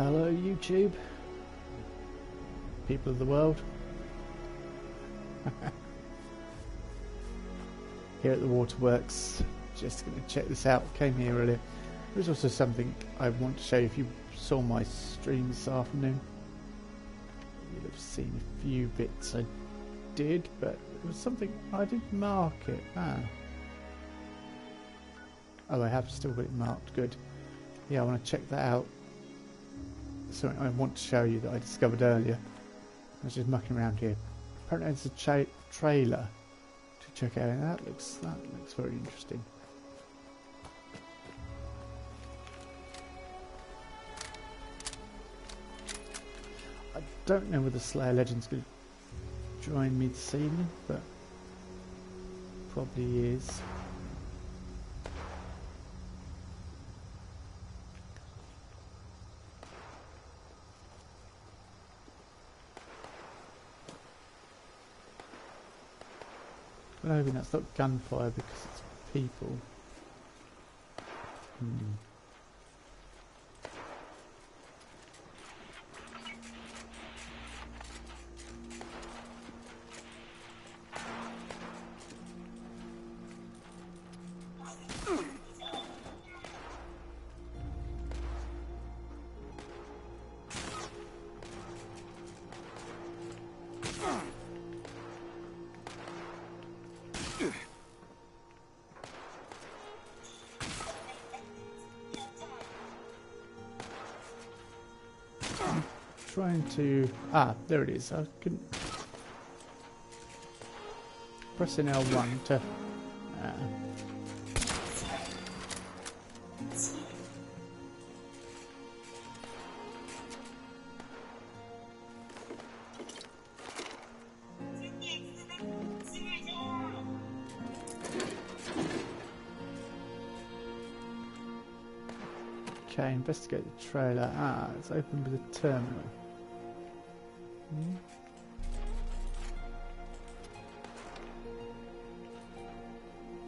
Hello YouTube, people of the world. Here at the waterworks, just going to check this out. Came here earlier. There's also something I want to show you. If you saw my stream this afternoon, you'll have seen a few bits I did, but it was something I didn't mark it. Oh, I have still got it marked. Good. Yeah, I want to check that out. Something I want to show you that I discovered earlier. I was just mucking around here. Apparently there's a trailer to check out, and that looks very interesting. I don't know whether Slayer Legend's going to join me this evening, but probably is. I'm hoping that's not gunfire because it's people. Trying to there it is. I couldn't pressing L1 to okay, investigate the trailer. It's open with a terminal.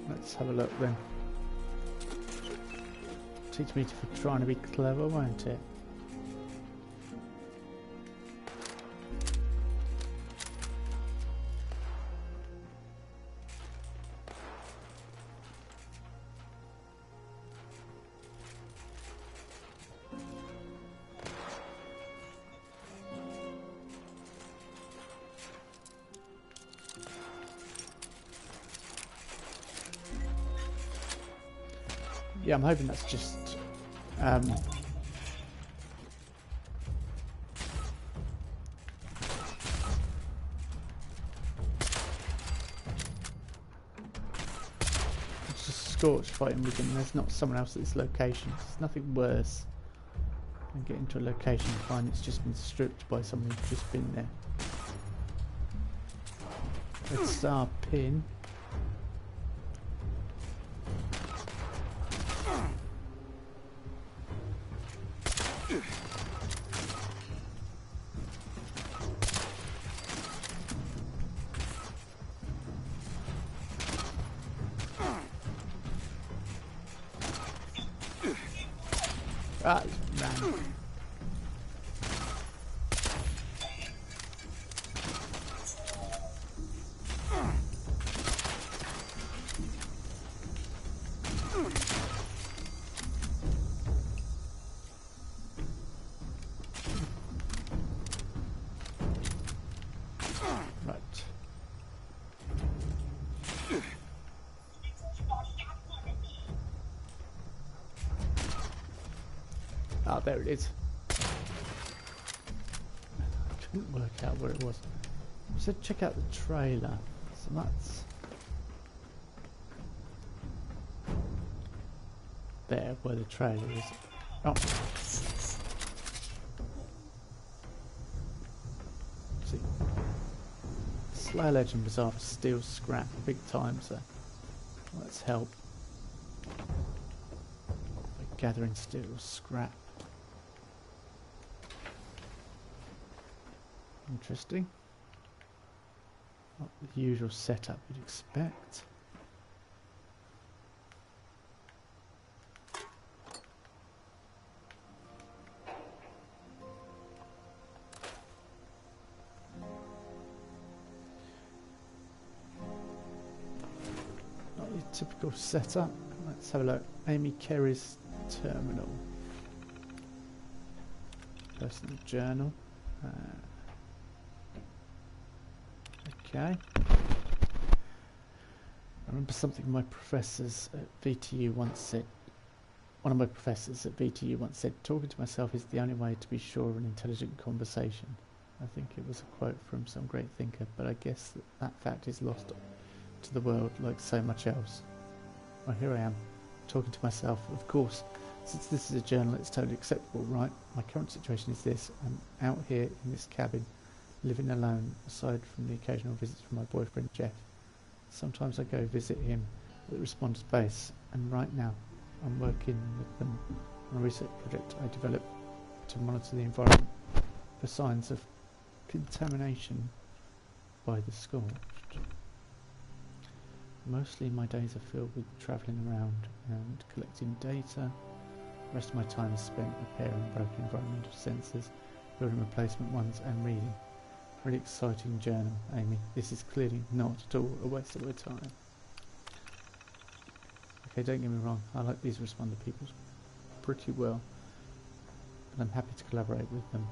Let's have a look then. Teach me for trying to be clever, won't it? Yeah, I'm hoping that's just it's just Scorch fighting with him. There's not someone else at this location. There's nothing worse than getting to a location and find it's just been stripped by someone who's just been there. It's our pin. Man. Right. There it is. I couldn't work out where it was. I said check out the trailer. So that's there where the trailer is. Oh. See. Slayer Legend was after steel scrap big time, so let's help by gathering steel scrap. Interesting. Not the usual setup you'd expect. typical setup. Let's have a look. Amy Carey's terminal. Personal journal. Okay. I remember something my professors at VTU once said. One of my professors at VTU once said, "Talking to myself is the only way to be sure of an intelligent conversation." I think it was a quote from some great thinker, but I guess that fact is lost to the world like so much else. Well, here I am, talking to myself. Of course, since this is a journal, it's totally acceptable, right? My current situation is this. I'm out here in this cabin, living alone, aside from the occasional visits from my boyfriend Jeff. Sometimes I go visit him at the Responder's base, and right now I'm working with them on a research project I developed to monitor the environment for signs of contamination by the scorched. Mostly my days are filled with travelling around and collecting data. The rest of my time is spent repairing broken environmental sensors, building replacement ones and reading. Really exciting journal, Amy. This is clearly not at all a waste of my time. Okay, don't get me wrong, I like these Responder people pretty well, and I'm happy to collaborate with them.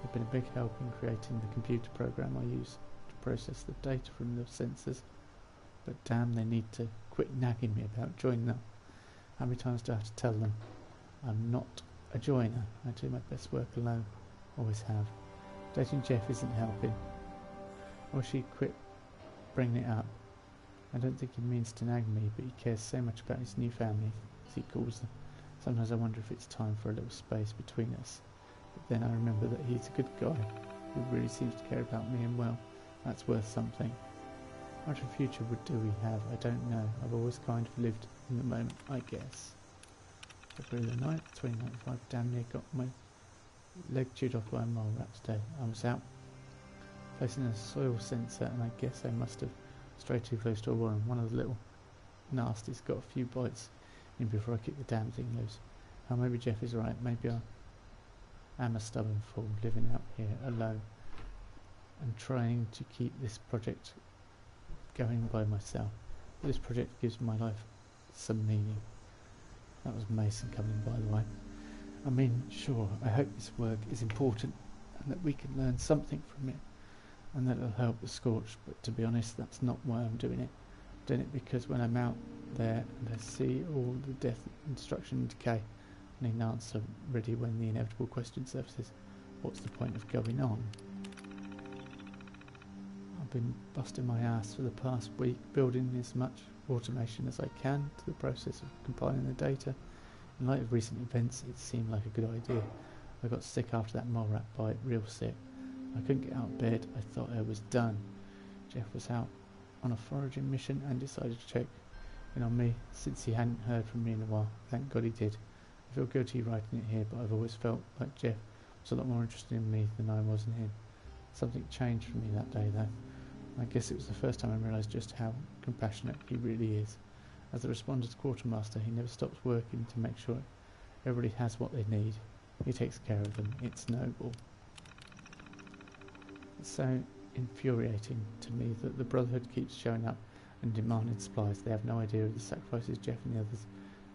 They've been a big help in creating the computer program I use to process the data from the sensors, but damn, they need to quit nagging me about joining them. How many times do I have to tell them I'm not a joiner? I do my best work alone, always have. Dating Jeff isn't helping. I wish he'd quit bringing it up. I don't think he means to nag me, but he cares so much about his new family, as he calls them. Sometimes I wonder if it's time for a little space between us. But then I remember that he's a good guy, who really seems to care about me, and well, that's worth something. How much of a future do we have? I don't know. I've always kind of lived in the moment, I guess. February the 9th, 2095, damn near got my leg chewed off by a mole rat today. I was out facing a soil sensor, and I guess I must have strayed too close to a wall, and one of the little nasties got a few bites in before I kicked the damn thing loose. Oh, maybe Jeff is right. Maybe I am a stubborn fool living out here alone and trying to keep this project going by myself. But this project gives my life some meaning. That was Mason coming in, by the way. I mean, sure, I hope this work is important and that we can learn something from it and that it'll help the Scorched, but to be honest, that's not why I'm doing it. I'm doing it because when I'm out there and I see all the death and destruction and decay, I need an answer ready when the inevitable question surfaces. What's the point of going on? I've been busting my ass for the past week, building as much automation as I can to the process of compiling the data. In light of recent events, it seemed like a good idea. I got sick after that mole rat bite, real sick. I couldn't get out of bed. I thought I was done. Jeff was out on a foraging mission and decided to check in on me since he hadn't heard from me in a while. Thank God he did. I feel guilty writing it here, but I've always felt like Jeff was a lot more interested in me than I was in him. Something changed for me that day, though. I guess it was the first time I realised just how compassionate he really is. As the Responder's quartermaster, he never stops working to make sure everybody has what they need. He takes care of them. It's noble. It's so infuriating to me that the Brotherhood keeps showing up and demanding supplies. They have no idea of the sacrifices Jeff and the others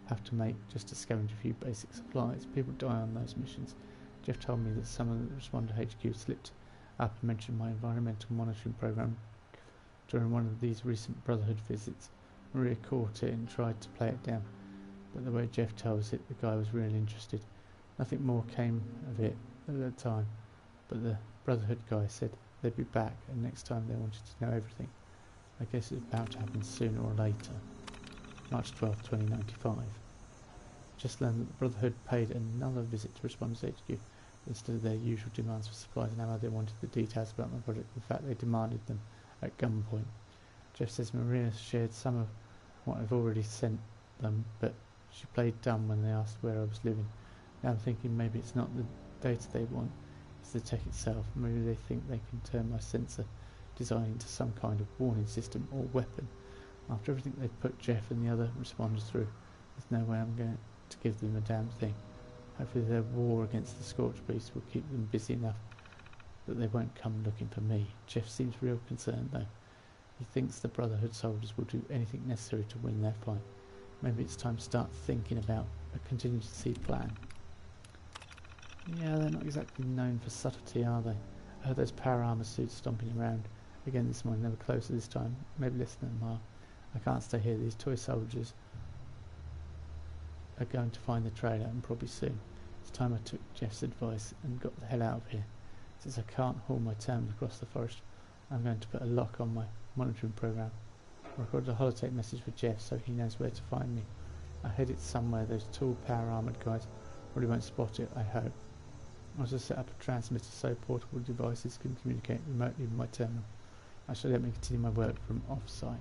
have to make just to scavenge a few basic supplies. People die on those missions. Jeff told me that some of the Responder HQ slipped up and mentioned my environmental monitoring program during one of these recent Brotherhood visits. Maria caught it and tried to play it down, but the way Jeff tells it, the guy was really interested. Nothing more came of it at the time, but the Brotherhood guy said they'd be back, and next time they wanted to know everything. I guess it's about to happen sooner or later. March 12th, 2095. Just learned that the Brotherhood paid another visit to Responder's HQ. Instead of their usual demands for supplies and ammo, they wanted the details about my project. In fact, they demanded them at gunpoint. Jeff says Maria shared some of what I've already sent them, but she played dumb when they asked where I was living. Now I'm thinking maybe it's not the data they want, it's the tech itself. Maybe they think they can turn my sensor design into some kind of warning system or weapon. After everything they've put Jeff and the other responders through, there's no way I'm going to give them a damn thing. Hopefully their war against the Scorched Beast will keep them busy enough that they won't come looking for me. Jeff seems real concerned though. He thinks the Brotherhood soldiers will do anything necessary to win their fight. Maybe it's time to start thinking about a contingency plan. Yeah, they're not exactly known for subtlety, are they? I heard those power armor suits stomping around again this morning. They were closer this time, maybe less than a mile. I can't stay here. These toy soldiers are going to find the trailer, and probably soon. It's time I took Jeff's advice and got the hell out of here. Since I can't haul my terminal across the forest, I'm going to put a lock on my monitoring program. I recorded a holotape message for Jeff so he knows where to find me. I headed somewhere. Those tall power armoured guys probably won't spot it, I hope. I also set up a transmitter so portable devices can communicate remotely with my terminal. I shall let me continue my work from off-site.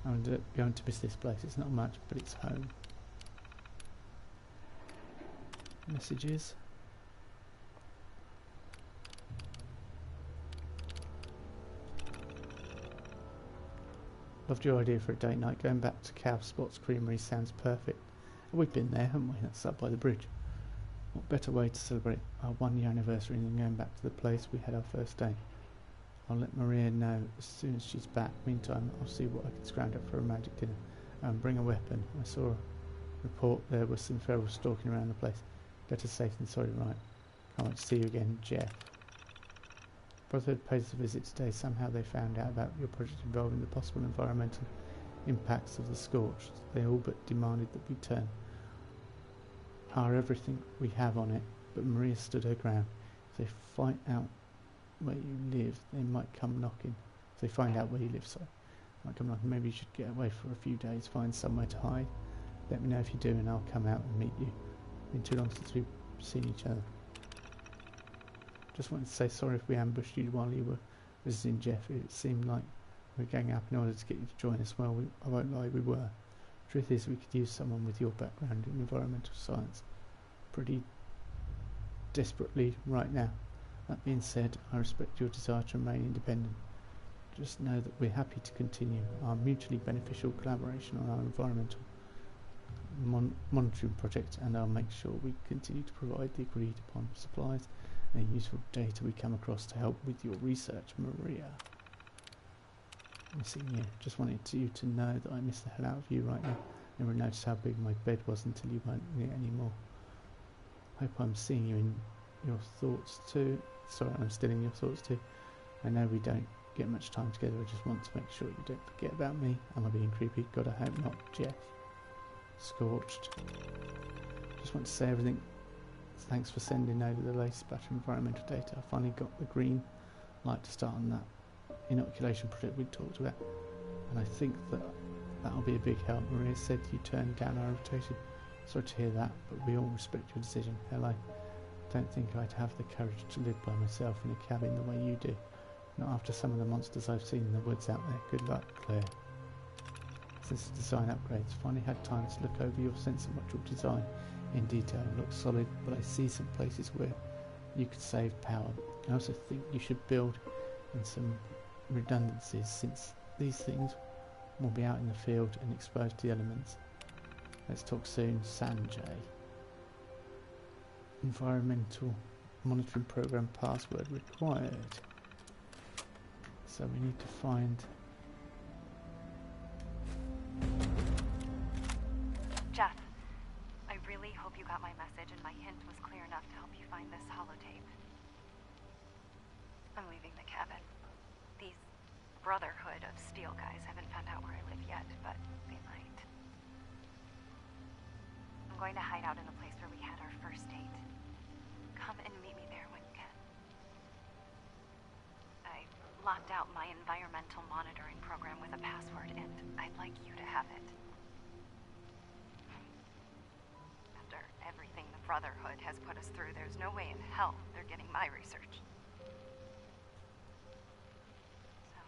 I'm going to miss this place. It's not much, but it's home. Messages. Loved your idea for a date night. Going back to Cow Spot's Creamery sounds perfect. We've been there, haven't we? That's up by the bridge. What better way to celebrate our 1 year anniversary than going back to the place we had our first date? I'll let Maria know as soon as she's back. Meantime, I'll see what I can scrounge up for a magic dinner. Bring a weapon. I saw a report there was some ferals stalking around the place. Better safe than sorry, right? Can't wait to see you again, Jeff. Brotherhood pays us a visit today. Somehow they found out about your project involving the possible environmental impacts of the Scorch. They all but demanded that we turn everything we have on it, but Maria stood her ground. If they find out where you live, they might come knocking. If they find out where you live, sorry, might come knocking. Maybe you should get away for a few days, find somewhere to hide. Let me know if you do, and I'll come out and meet you. Been too long since we've seen each other. Just wanted to say sorry if we ambushed you while you were visiting Jeff. It seemed like we were ganging up in order to get you to join us. Well, I won't lie, we were. Truth is, we could use someone with your background in environmental science pretty desperately right now. That being said, I respect your desire to remain independent. Just know that we're happy to continue our mutually beneficial collaboration on our environmental monitoring project, and I'll make sure we continue to provide the agreed upon supplies and useful data we come across to help with your research, Maria. Missing you. Just wanted you to know that I miss the hell out of you right now. Never noticed how big my bed was until you weren't in it anymore. Hope I'm seeing you in your thoughts too. Sorry, I'm still in your thoughts too. I know we don't get much time together. I just want to make sure you don't forget about me. Am I being creepy? God, I hope not. Jeff. Scorched. Just want to say everything. Thanks for sending over the latest batch of environmental data. I finally got the green light to start on that inoculation project we talked about, and I think that'll be a big help. Maria said you turned down our invitation. Sorry to hear that, but we all respect your decision. Hell, I don't think I'd have the courage to live by myself in a cabin the way you do. Not after some of the monsters I've seen in the woods out there. Good luck, Claire. Since design upgrades, finally had time to look over your sensor module design in detail. It looks solid, but I see some places where you could save power. I also think you should build in some redundancies, since these things will be out in the field and exposed to the elements. Let's talk soon, Sanjay. Environmental monitoring program password required. So we need to find... Jeff, I really hope you got my message and my hint was clear enough to help you find this holotape. I'm leaving the cabin. These Brotherhood of Steel guys haven't found out where I live yet, but they might. I'm going to hide out in the place where we had our first date. Come and meet me there when you can. I locked out my environmental monitoring program with a password, and I'd like you to have it. After everything the Brotherhood has put us through, there's no way in hell they're getting my research. So,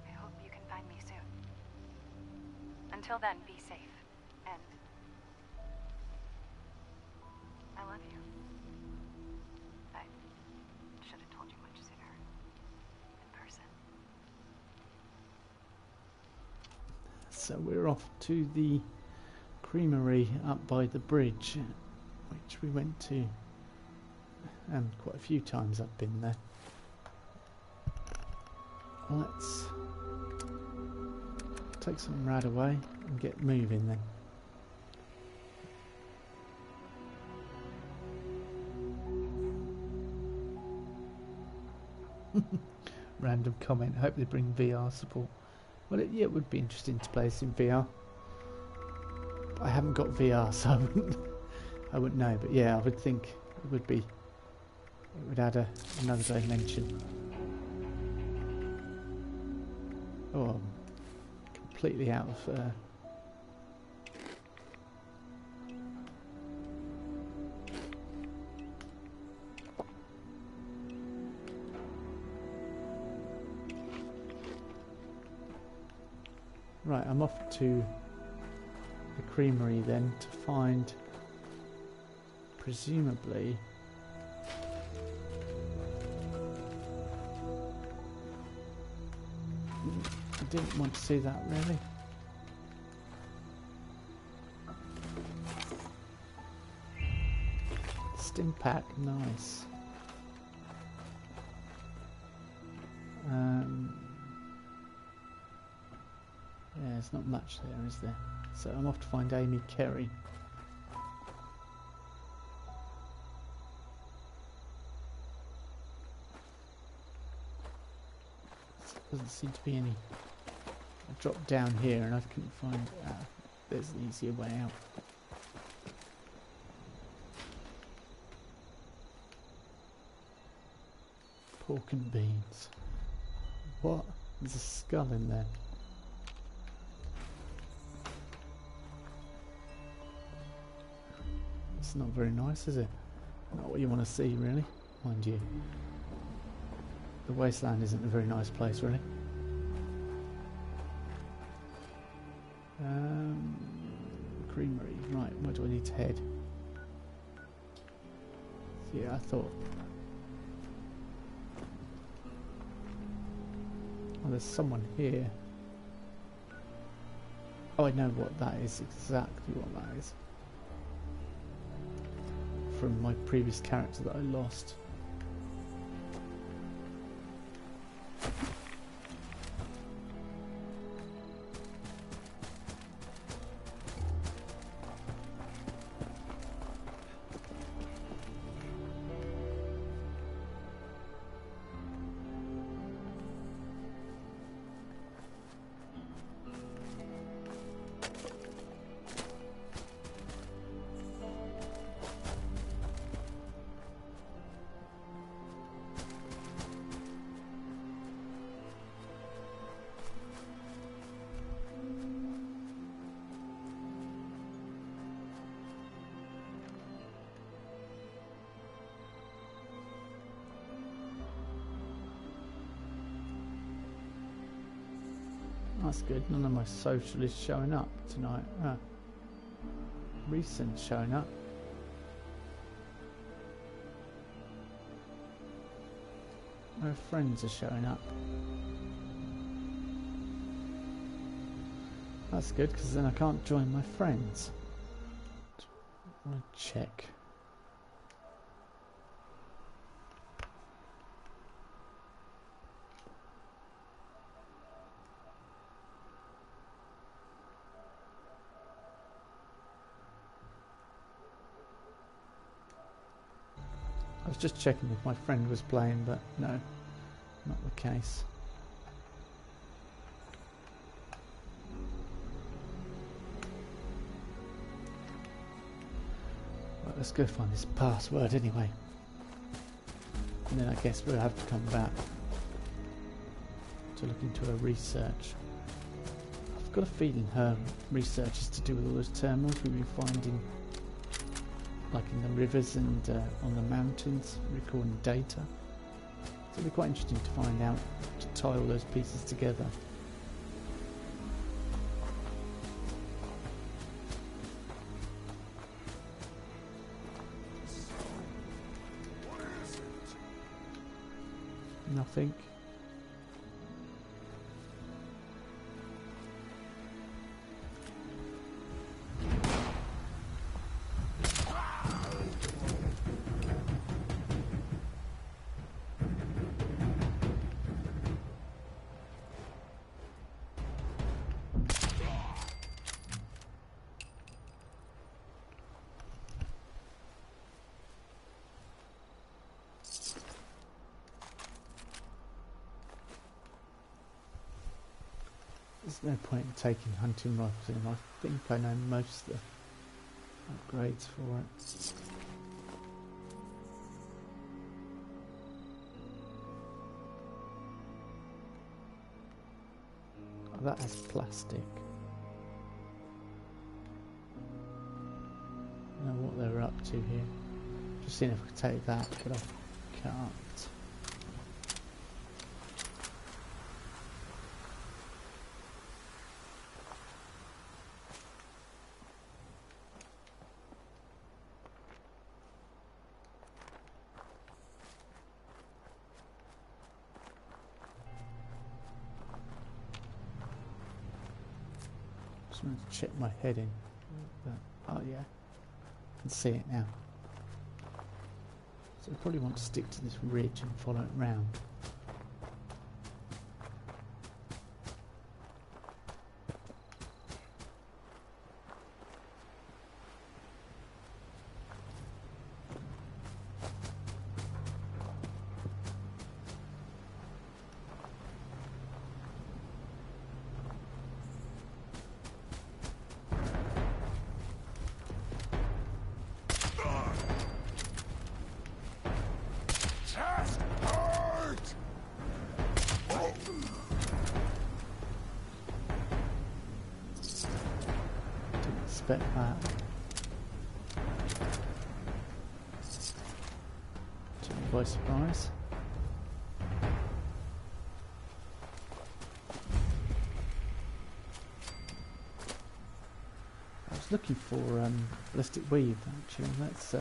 I hope you can find me soon. Until then, be safe, and I love you. I should have told you much sooner. In person. So we're off to the creamery up by the bridge, which we went to quite a few times. I've been there. Let's take some rad away and get moving then. Random comment. Hope they bring VR support. Well, yeah, it would be interesting to play this in VR. I haven't got VR, so I wouldn't know. But yeah, I would think it would be. It would add another dimension. Oh, I'm completely out of. Right, I'm off to the creamery then to find, presumably, I didn't want to see that really. Stim pack, nice. Yeah, there's not much there, is there? So I'm off to find Amy Kerry. Doesn't seem to be any. I dropped down here and I couldn't find. There's an easier way out. Pork and beans. What? There's a skull in there. It's not very nice, is it? Not what you want to see, really, mind you. The Wasteland isn't a very nice place, really. Creamery, right, where do I need to head? Yeah, I thought... Oh, there's someone here. Oh, I know what that is, exactly what that is. From my previous character that I lost. That's good, none of my social is showing up tonight. Recent showing up. My friends are showing up. That's good, because then I can't join my friends. I want to check. I was just checking if my friend was playing, but no, not the case. Right, let's go find this password anyway. And then I guess we'll have to come back to look into her research. I've got a feeling her research is to do with all those terminals we've been finding, like in the rivers and on the mountains, recording data. So it'll be quite interesting to find out, to tie all those pieces together. Nothing. There's no point in taking hunting rifles in. I think I know most of the upgrades for it. Oh, that has plastic. I don't know what they're up to here. Just seeing if I could take that, but I can't. Just want to check my heading. Oh yeah, I can see it now. So I probably want to stick to this ridge and follow it round. Expect that. Took me by surprise. I was looking for ballistic weave actually. Let's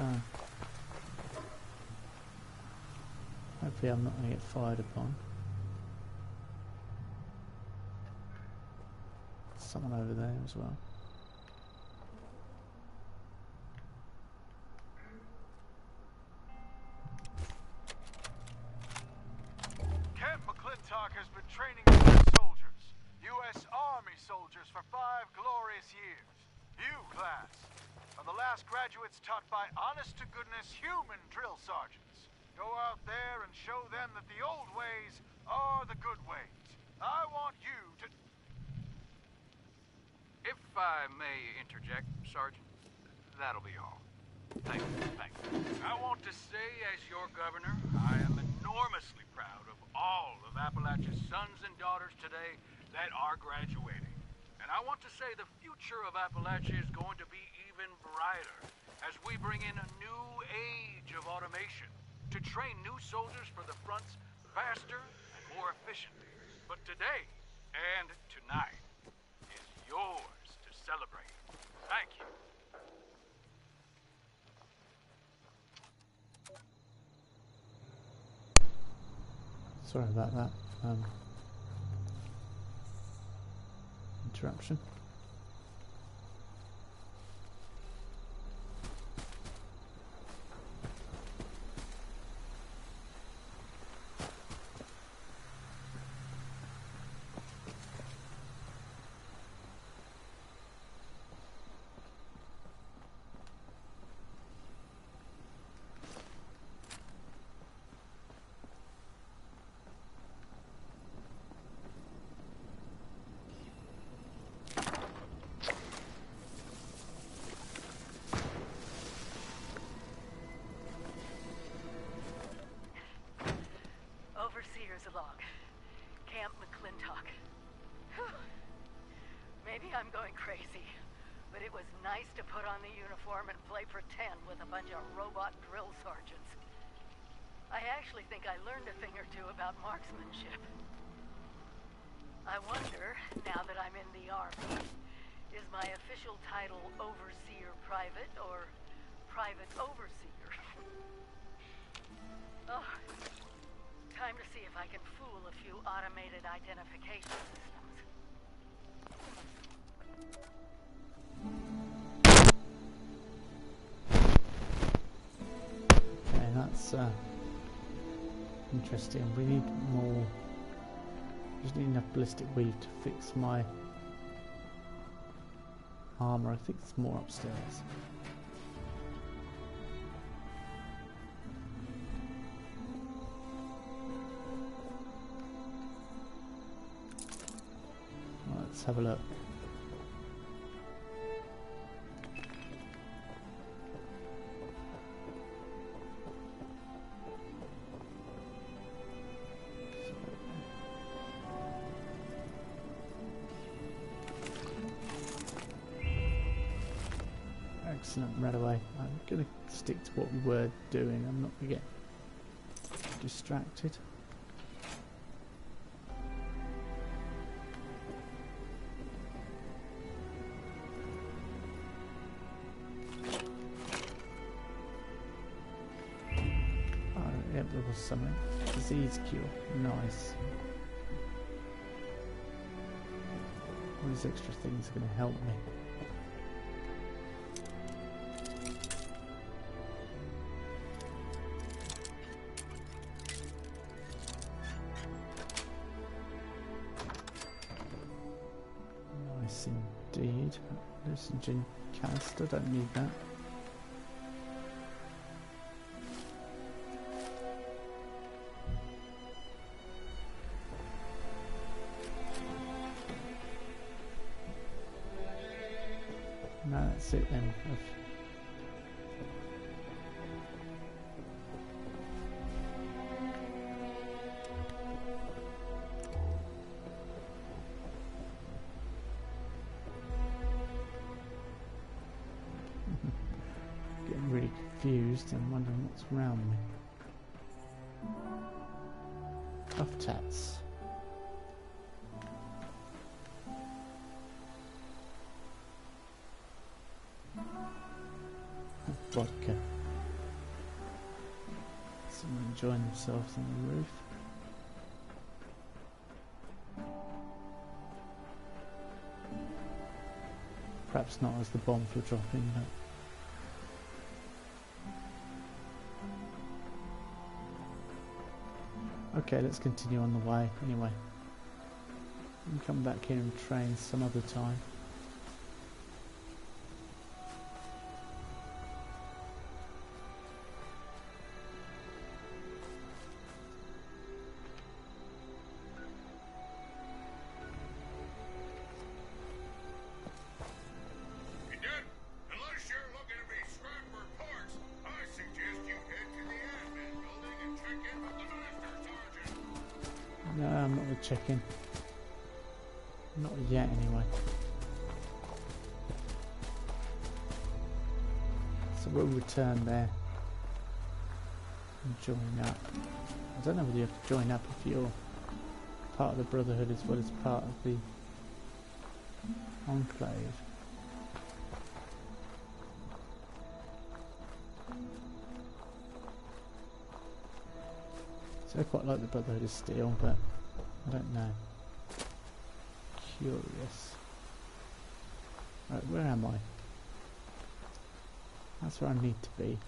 hopefully I'm not going to get fired upon. Someone over there as well. Has been training U.S. soldiers, U.S. Army soldiers for 5 glorious years. You, class, are the last graduates taught by honest-to-goodness human drill sergeants. Go out there and show them that the old ways are the good ways. I want you to... If I may interject, Sergeant, that'll be all. Thank you, thank you. I want to say, as your governor, I am enormously proud of all of Appalachia's sons and daughters today that are graduating. And I want to say the future of Appalachia is going to be even brighter as we bring in a new age of automation to train new soldiers for the fronts faster and more efficiently. But today and tonight is yours to celebrate. Thank you. Sorry about that interruption. Log. Camp McClintock. Maybe I'm going crazy, but it was nice to put on the uniform and play pretend with a bunch of robot drill sergeants. I actually think I learned a thing or two about marksmanship. I wonder, now that I'm in the Army, is my official title Overseer Private or Private Overseer? Oh. Time to see if I can fool a few automated identification systems. Okay, that's interesting. We need more. Just need enough ballistic weave to fix my armor. I think it's more upstairs. have a look. Excellent, right away. I'm going to stick to what we were doing. I'm not going to get distracted. Oh, yeah, there was something. Disease cure. Nice. All these extra things are going to help me. Nice indeed. Hallucinogen canister, don't need that. No, that's it then. Getting really confused and wondering what's around me. Cuff tats. Vodka. Someone enjoying themselves on the roof. Perhaps not as the bombs were dropping, but... Okay, let's continue on the way anyway. We can come back here and train some other time. No, I'm not going to check in. Not yet, anyway. So we'll return there and join up. I don't know whether you have to join up if you're part of the Brotherhood as well as part of the Enclave. So I quite like the Brotherhood of Steel, but I don't know. Curious. Right, where am I? That's where I need to be.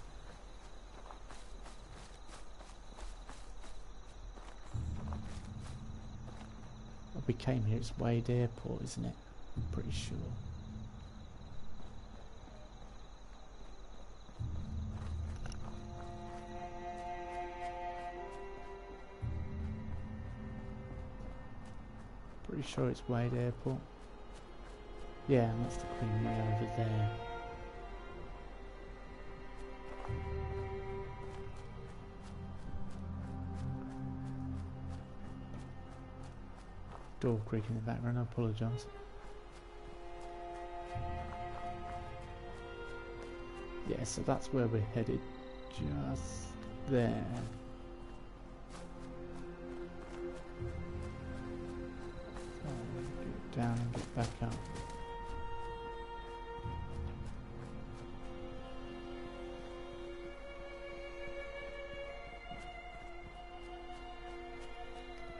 We came here, it's Wade Airport, isn't it? I'm pretty sure. Pretty sure it's Wade Airport. Yeah, and that's the Queen way over there. Door creak in the background, I apologise. Yeah, so that's where we're headed. Just there. Get down and get back up.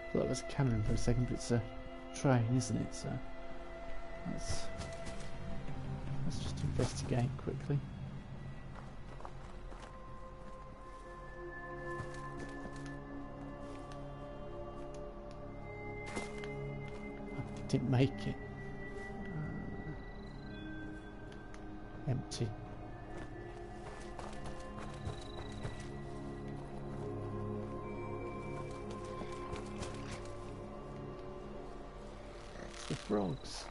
I thought it was a cannon for a second, but it's a train, isn't it? So let's just investigate quickly. I didn't make it. Empty. The frogs.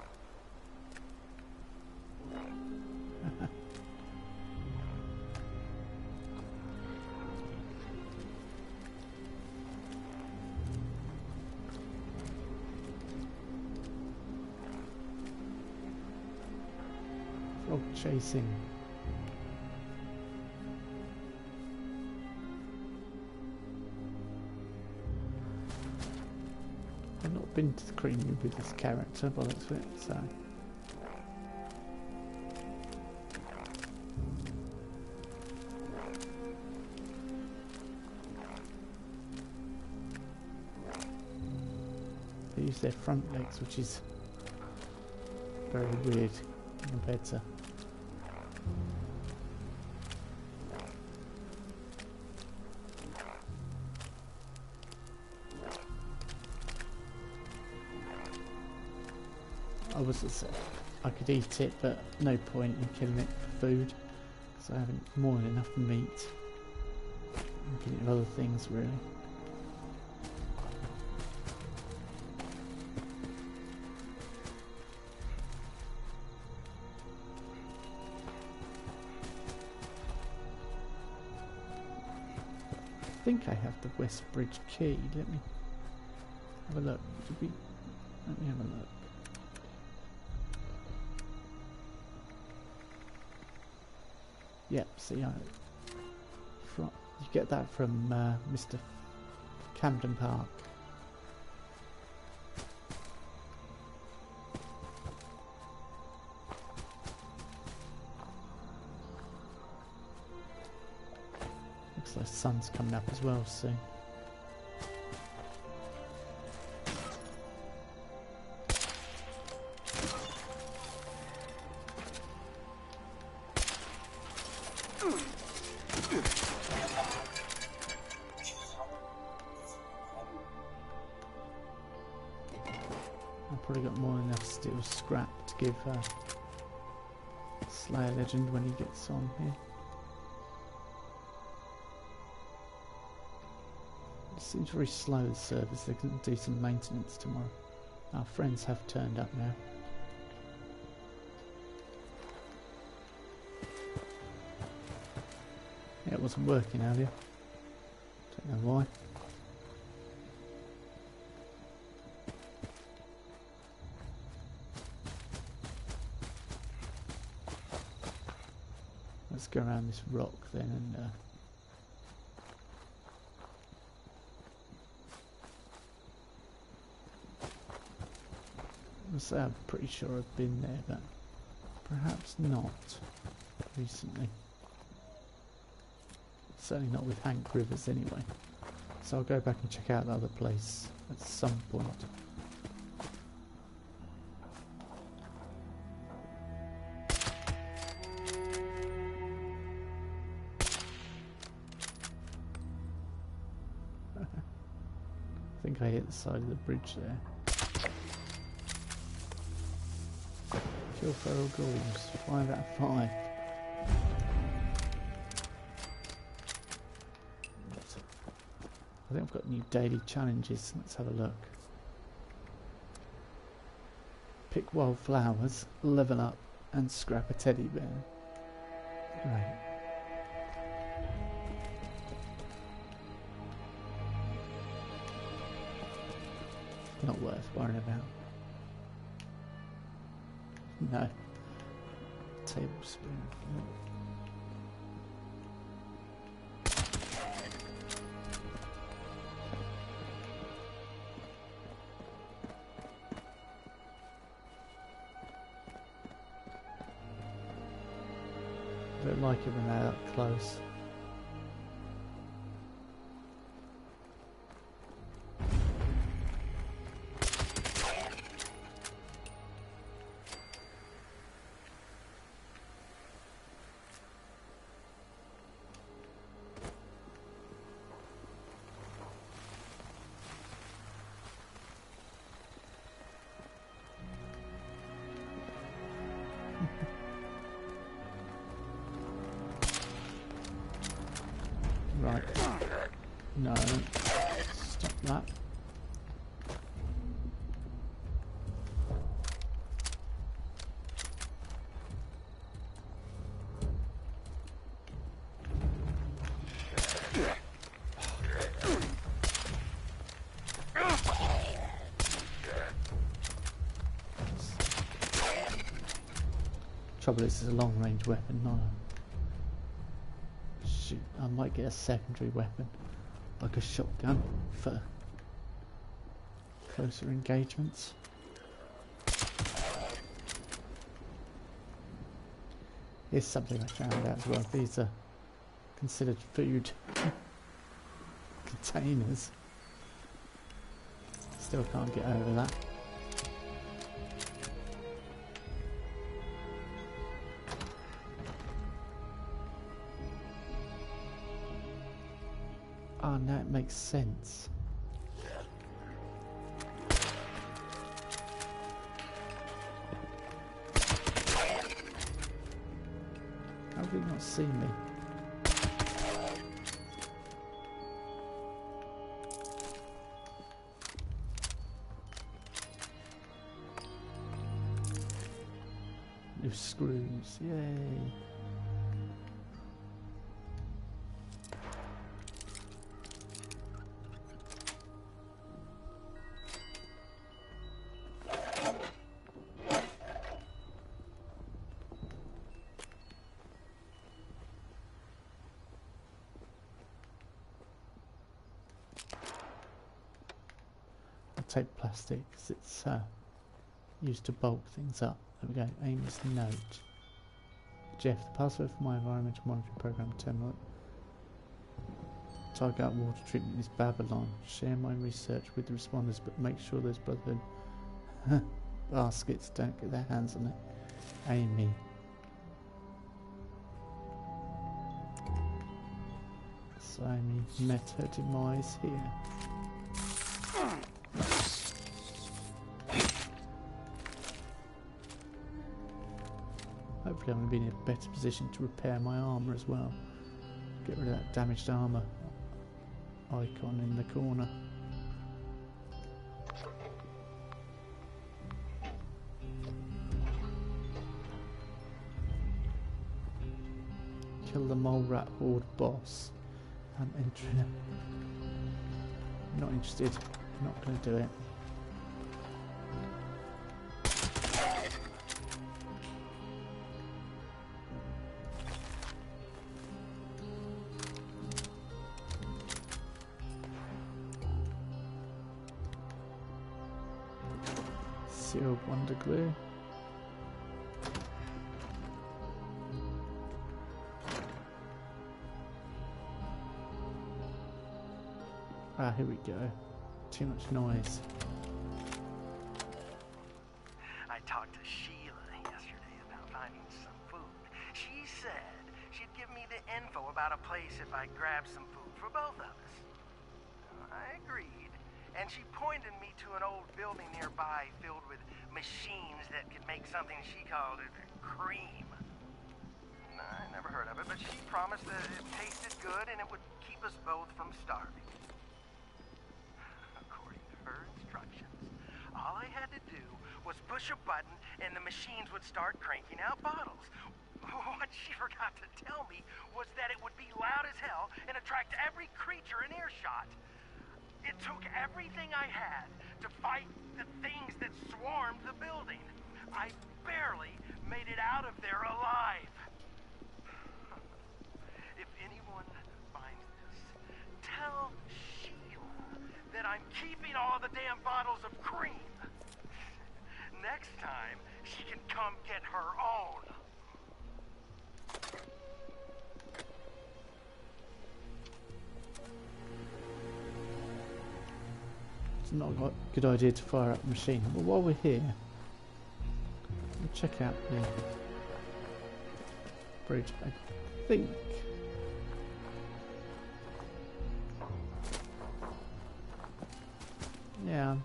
Frog chasing. I've not been to the creamy with this character, but that's it, so. They use their front legs, which is very weird compared to I could eat it, but no point in killing it for food, because I haven't more than enough meat. I'm killing it other things, really. I think I have the West Bridge key. Let me have a look. Let me have a look. Yep, see, you get that from Mr. Camden Park. Looks like the sun's coming up as well soon. Probably got more than enough steel scrap to give Slayer Legend when he gets on here. It seems very slow, the service. They're going to do some maintenance tomorrow. Our friends have turned up now. Yeah, it wasn't working earlier. Don't know why. Let's go around this rock then and I'll say I'm pretty sure I've been there, but perhaps not recently. Certainly not with Hank Rivers anyway. So I'll go back and check out the other place at some point. I think I hit the side of the bridge there. Kill feral ghouls, 5 out of 5. I think I've got new daily challenges. Let's have a look. Pick wild flowers, level up, and scrap a teddy bear. Right. Not worth worrying about. No. Tablespoon. No. I don't like it when they're that close. Right. No. Stop that. Trouble is, it's a long range weapon, not a... Shoot, I might get a secondary weapon, like a shotgun, for closer engagements. Here's something I found out as well. These are considered food containers. Still can't get over that. Oh, now it makes sense. How did he not see me? New screws, yay! Take plastic because it's used to bulk things up. There we go. Amy's note. Jeff, the password for my environmental monitoring program terminal. Target out water treatment is Babylon. Share my research with the responders, but make sure those Brotherhood baskets don't get their hands on it. Amy. So Amy met her demise here. Hopefully I'm going to be in a better position to repair my armour as well. Get rid of that damaged armour icon in the corner. Kill the mole rat horde boss. I'm entering it. Not interested. Not going to do it. Sealed wonder glue. Ah, here we go. Too much noise. I talked to Sheila yesterday about finding some food. She said she'd give me the info about a place if I grabbed some food for both of us. I agreed, and she pointed me to an old building nearby filled with machines that could make something she called cream. I never heard of it, but she promised that it tasted good and it would keep us both from starving. According to her instructions, all I had to do was push a button and the machines would start cranking out bottles. What she forgot to tell me was that it would be loud as hell and attract every creature in earshot. It took everything I had to fight the things that swarmed the building. I barely made it out of there alive. If anyone finds this, tell Sheila that I'm keeping all the damn bottles of cream. Next time, she can come get her own. It's not a good idea to fire up the machine. But while we're here, we'll check out the bridge. I think yeah.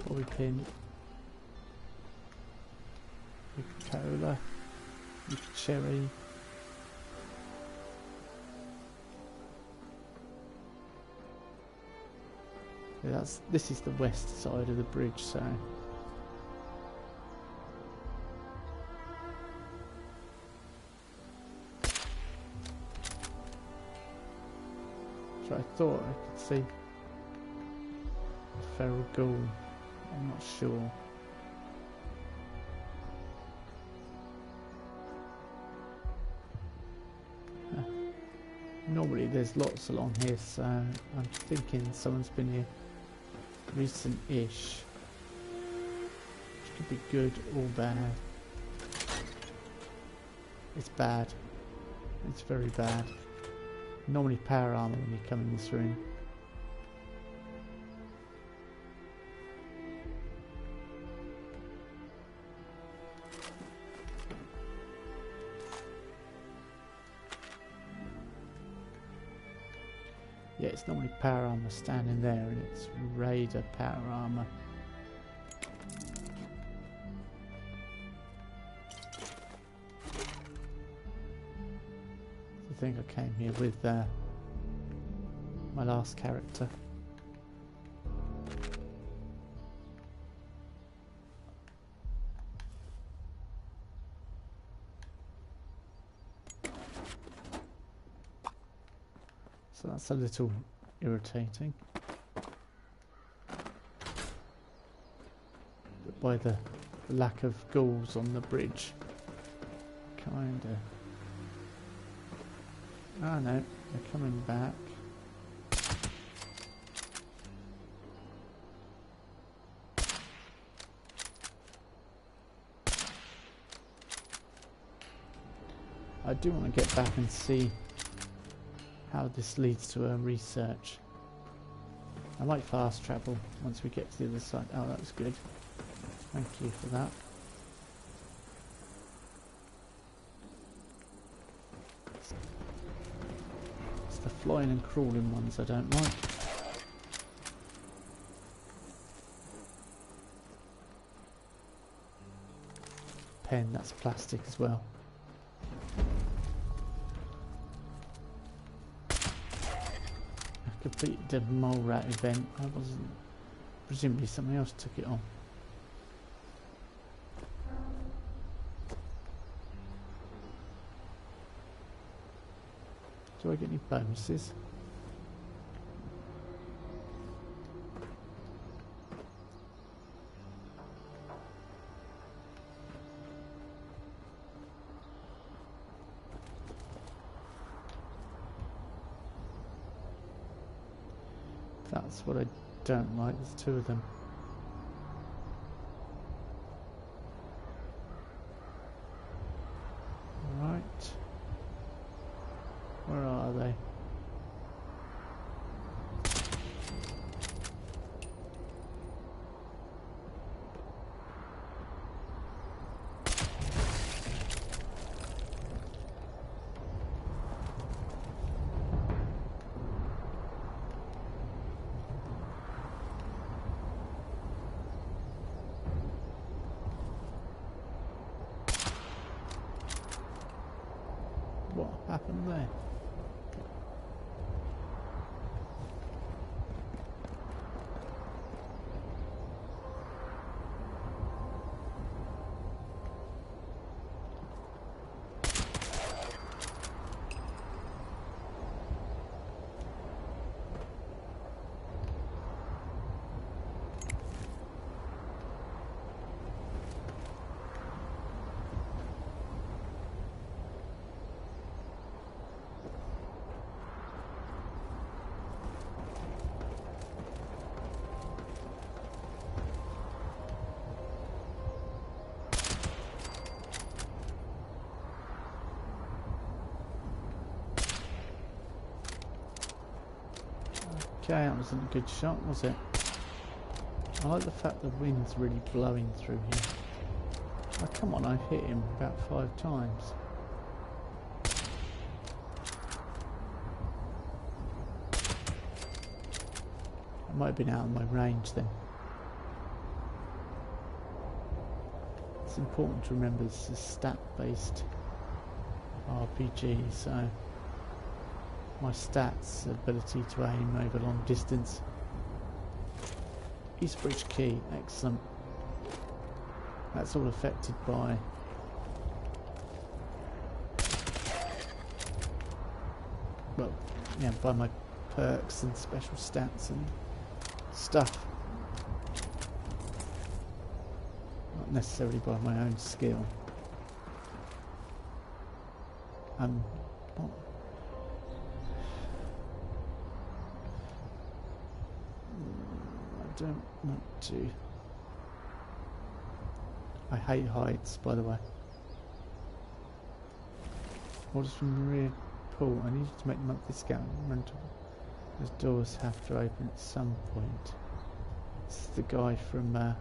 Bobby pin. Cola. Cherry. Yeah, this is the west side of the bridge, so I thought I could see a feral ghoul I'm not sure. Normally there's lots along here, so I'm thinking someone's been here recent-ish. Which could be good or bad. It's bad. It's very bad. Normally power armor when you come in this room. Yeah, it's normally power armor standing there, and it's Raider power armor. I think I came here with my last character. So that's a little irritating. But by the lack of ghouls on the bridge, kinda. Ah no, they're coming back. I do want to get back and see how this leads to a research. I might fast travel once we get to the other side. Oh, that was good. Thank you for that. It's the flying and crawling ones I don't like. Pen, that's plastic as well. Completed the mole rat event. I wasn't. Presumably somebody else took it on. Do I get any bonuses? That's what I don't like, there's two of them. Right. Where are they? What happened there? Okay, that wasn't a good shot, was it? I like the fact the wind's really blowing through here. Oh, come on, I've hit him about 5 times. I might have been out of my range then. It's important to remember this is a stat-based RPG, so my stats, ability to aim over long distance. East Bridge Key, excellent. That's all affected by well, yeah, by my perks and special stats and stuff. necessarily by my own skill. What? I don't want to. I hate heights, by the way. Orders from the rear pool. I need you to make the monthly scout rental. Those doors have to open at some point. This is the guy from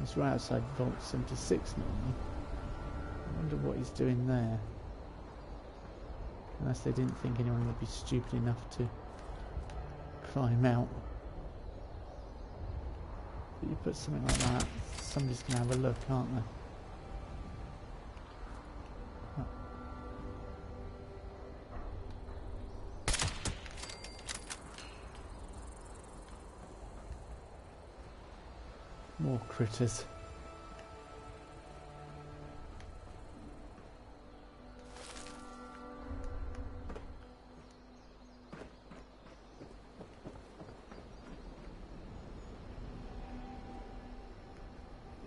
he's right outside Vault 76 normally. I wonder what he's doing there. Unless they didn't think anyone would be stupid enough to climb out. But you put something like that, somebody's going to have a look, aren't they? More critters.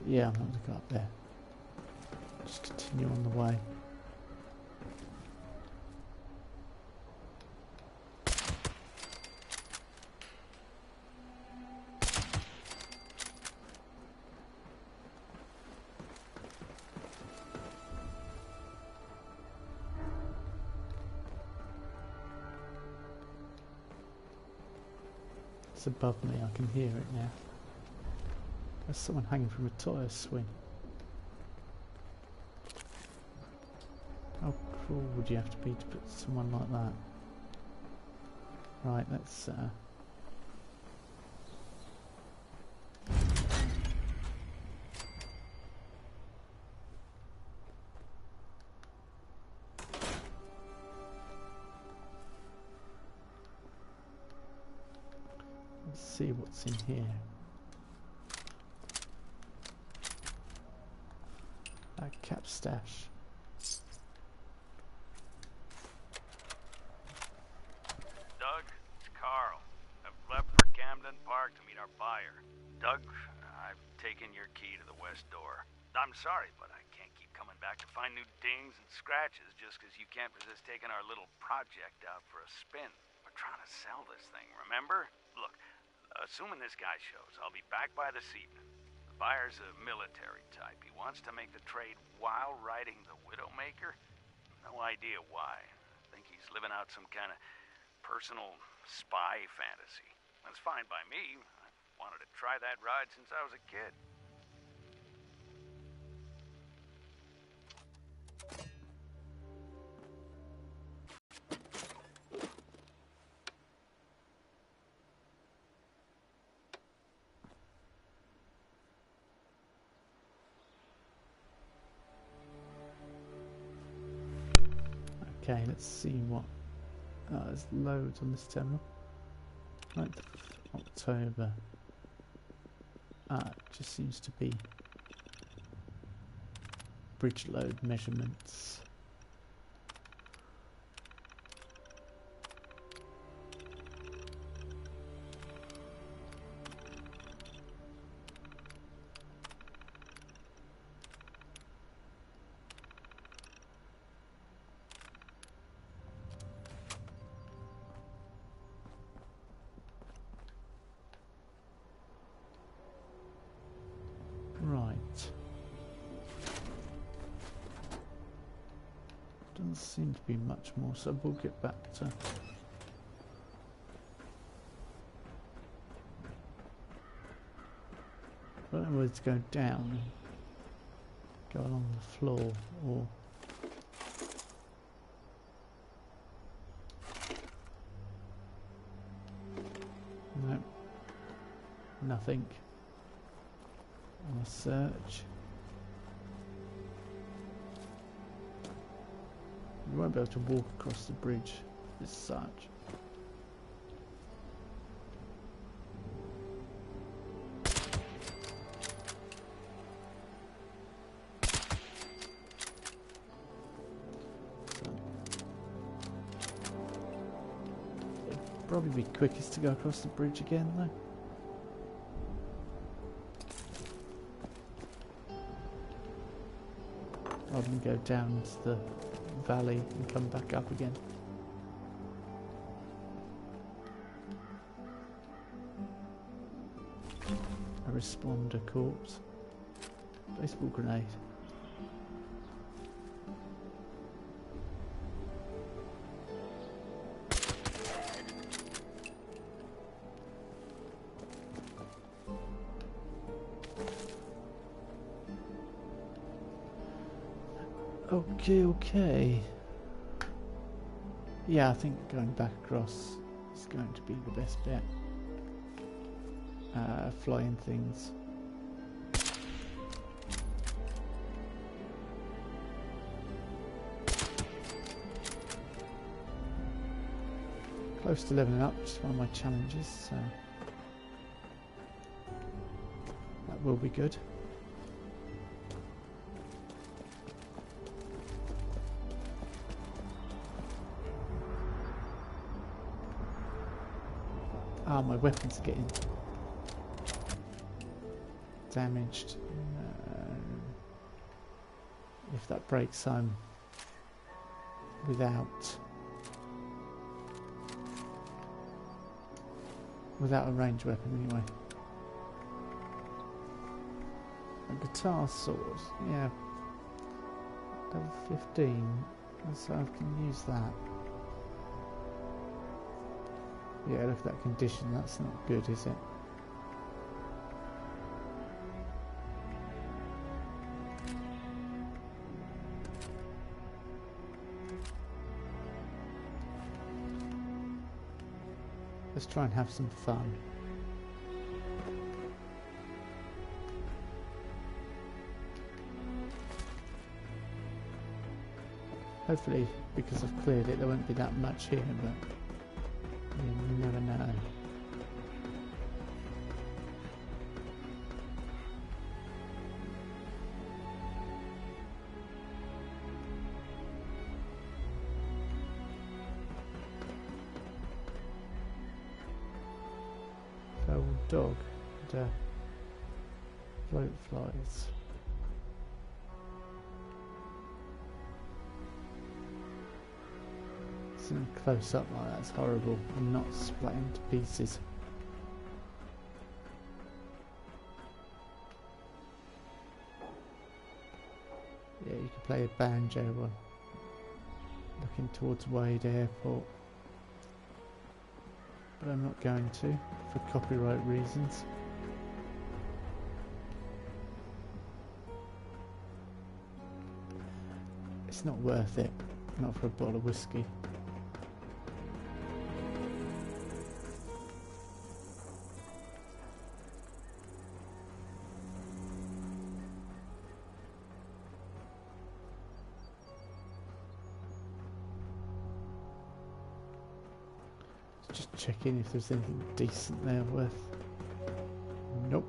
Yeah, I'm not going to go up there. Just continue on the way. It's above me, I can hear it now. There's someone hanging from a tire swing. How cruel would you have to be to put someone like that? Right, let's see what's in here. A cap stash. Doug, it's Carl. I've left for Camden Park to meet our buyer. Doug, I've taken your key to the west door. I'm sorry, but I can't keep coming back to find new dings and scratches just because you can't resist taking our little project out for a spin. We're trying to sell this thing, remember? Look, assuming this guy shows, I'll be back by this evening. The buyer's a military type. He wants to make the trade while riding the Widowmaker. No idea why. I think he's living out some kind of personal spy fantasy. That's fine by me. I wanted to try that ride since I was a kid. Okay, let's see what. There's loads on this terminal. 9th of October. It just seems to be bridge load measurements. Doesn't seem to be much more, so we'll get back to I don't know whether to go down, go along the floor, or no, nothing on a search. You won't be able to walk across the bridge as such. It'd probably be quickest to go across the bridge again though. rather than go down into the valley and come back up again. A responder corpse. Baseball grenade. Okay. Yeah, I think going back across is going to be the best bet. Flying things. Close to leveling up, just one of my challenges, so that will be good. Ah, my weapon's getting damaged. If that breaks, I'm without a ranged weapon anyway. A guitar sword, yeah. Level 15, so I can use that. Yeah, look at that condition, that's not good, is it? Let's try and have some fun. Hopefully, because I've cleared it, there won't be that much here, but you never know. Feral dog and float flies. Sitting close up like that's horrible and not splatting to pieces. Yeah, you can play a banjo while looking towards Wade Airport. But I'm not going to, for copyright reasons. It's not worth it, not for a bottle of whiskey. Just checking if there's anything decent there worth. Nope.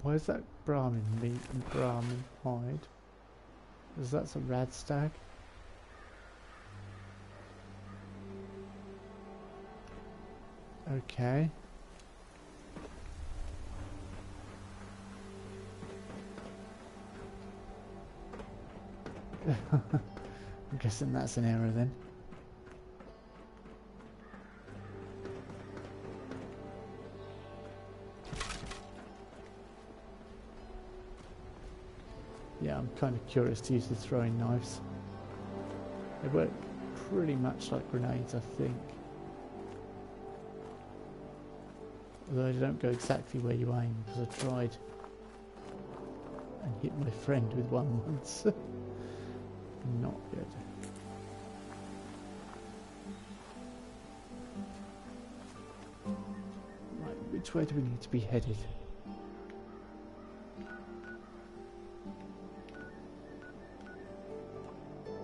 Why is that Brahmin meat and Brahmin hide? Because that's a rad stag. Okay. I'm guessing that's an error then. Yeah, I'm kind of curious to use the throwing knives. They work pretty much like grenades, I think. Although they don't go exactly where you aim, because I tried and hit my friend with one once. Not good. Right, which way do we need to be headed?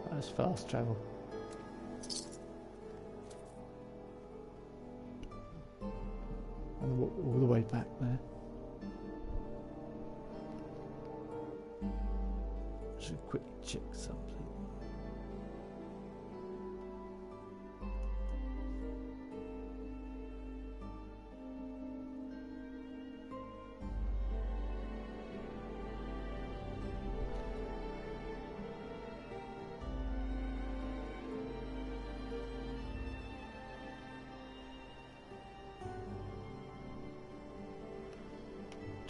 That's fast travel. And all the way back there. Should quickly check something.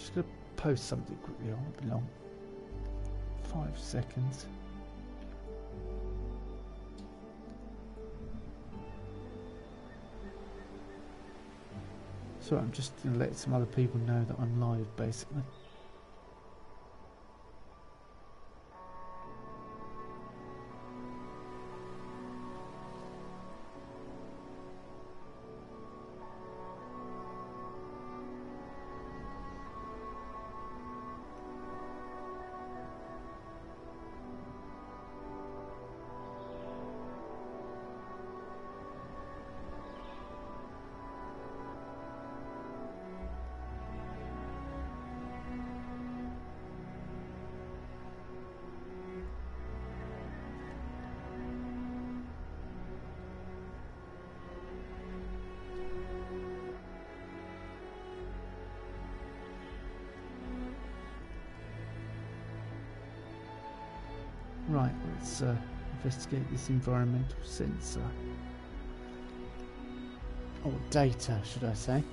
just going to post something quickly. I won't be long. 5 seconds. So I'm just going to let some other people know that I'm live, basically. Right, let's investigate this environmental sensor. Or data, should I say.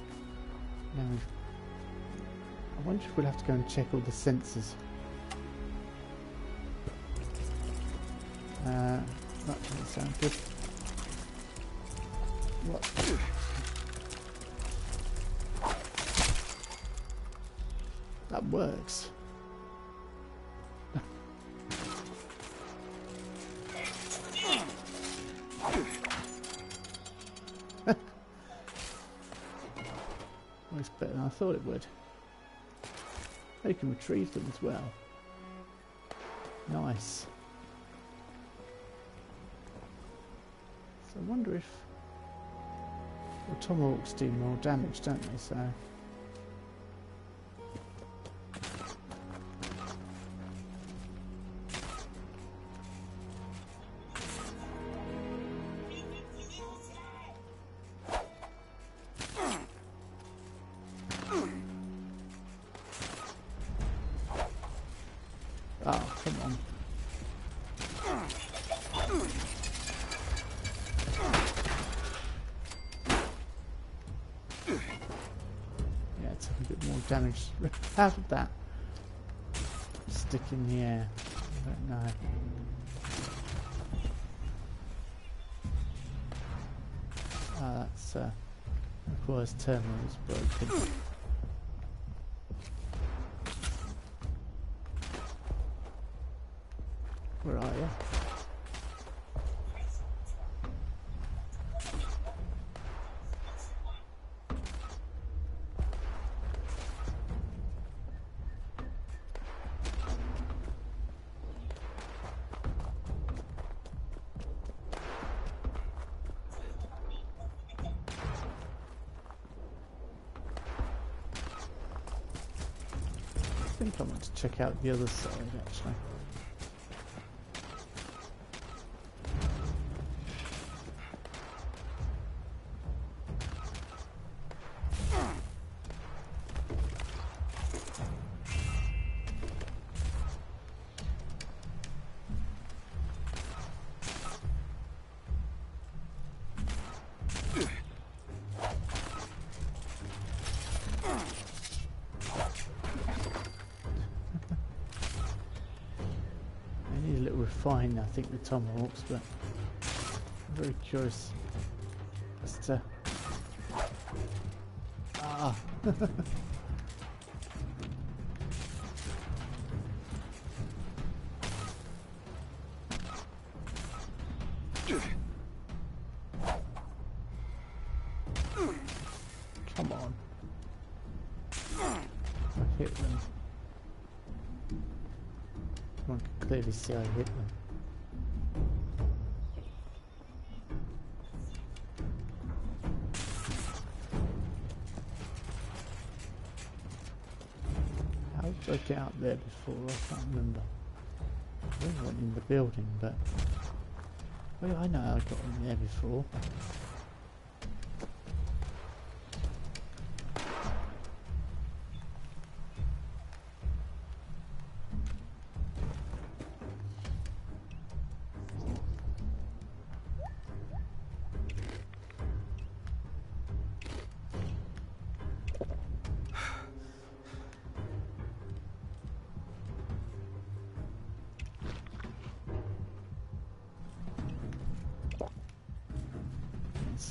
Now, I wonder if we'll have to go and check all the sensors. That doesn't sound good. What? That works. Works better than I thought it would. You can retrieve them as well. Nice. So I wonder if... Well, tomahawks do more damage, don't they? So... Oh, come on. Yeah, it took a bit more damage. How did that stick in the air? I don't know. Ah, that's requires terminals broken. Where are you? I think I want to check out the other side actually. Fine, I think, the tomahawks, but I'm very curious as to... Ah! Come on. I hit them. One can clearly see I hit them. How did I get out there before? I can't remember. I think I went in the building, but... Well, I know I got in there before.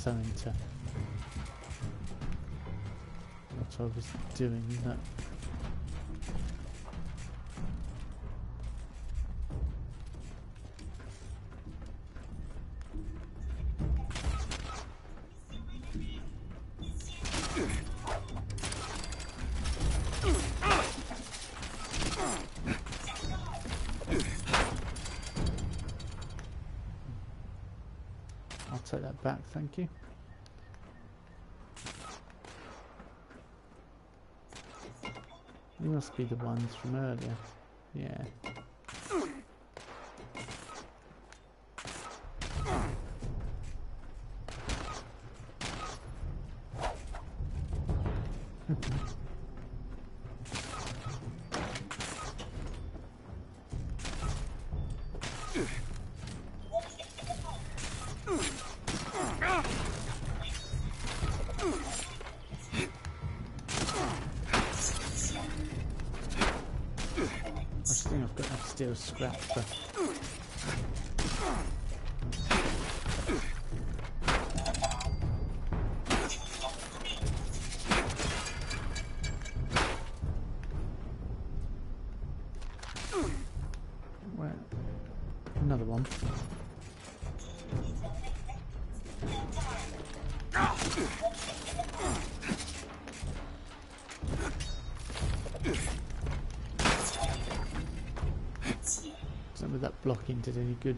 so into what I was doing that I'll take that back, thank you. You must be the ones from earlier. Yeah. I think I've got enough steel scrap for... Well, another one. Whether that blocking did any good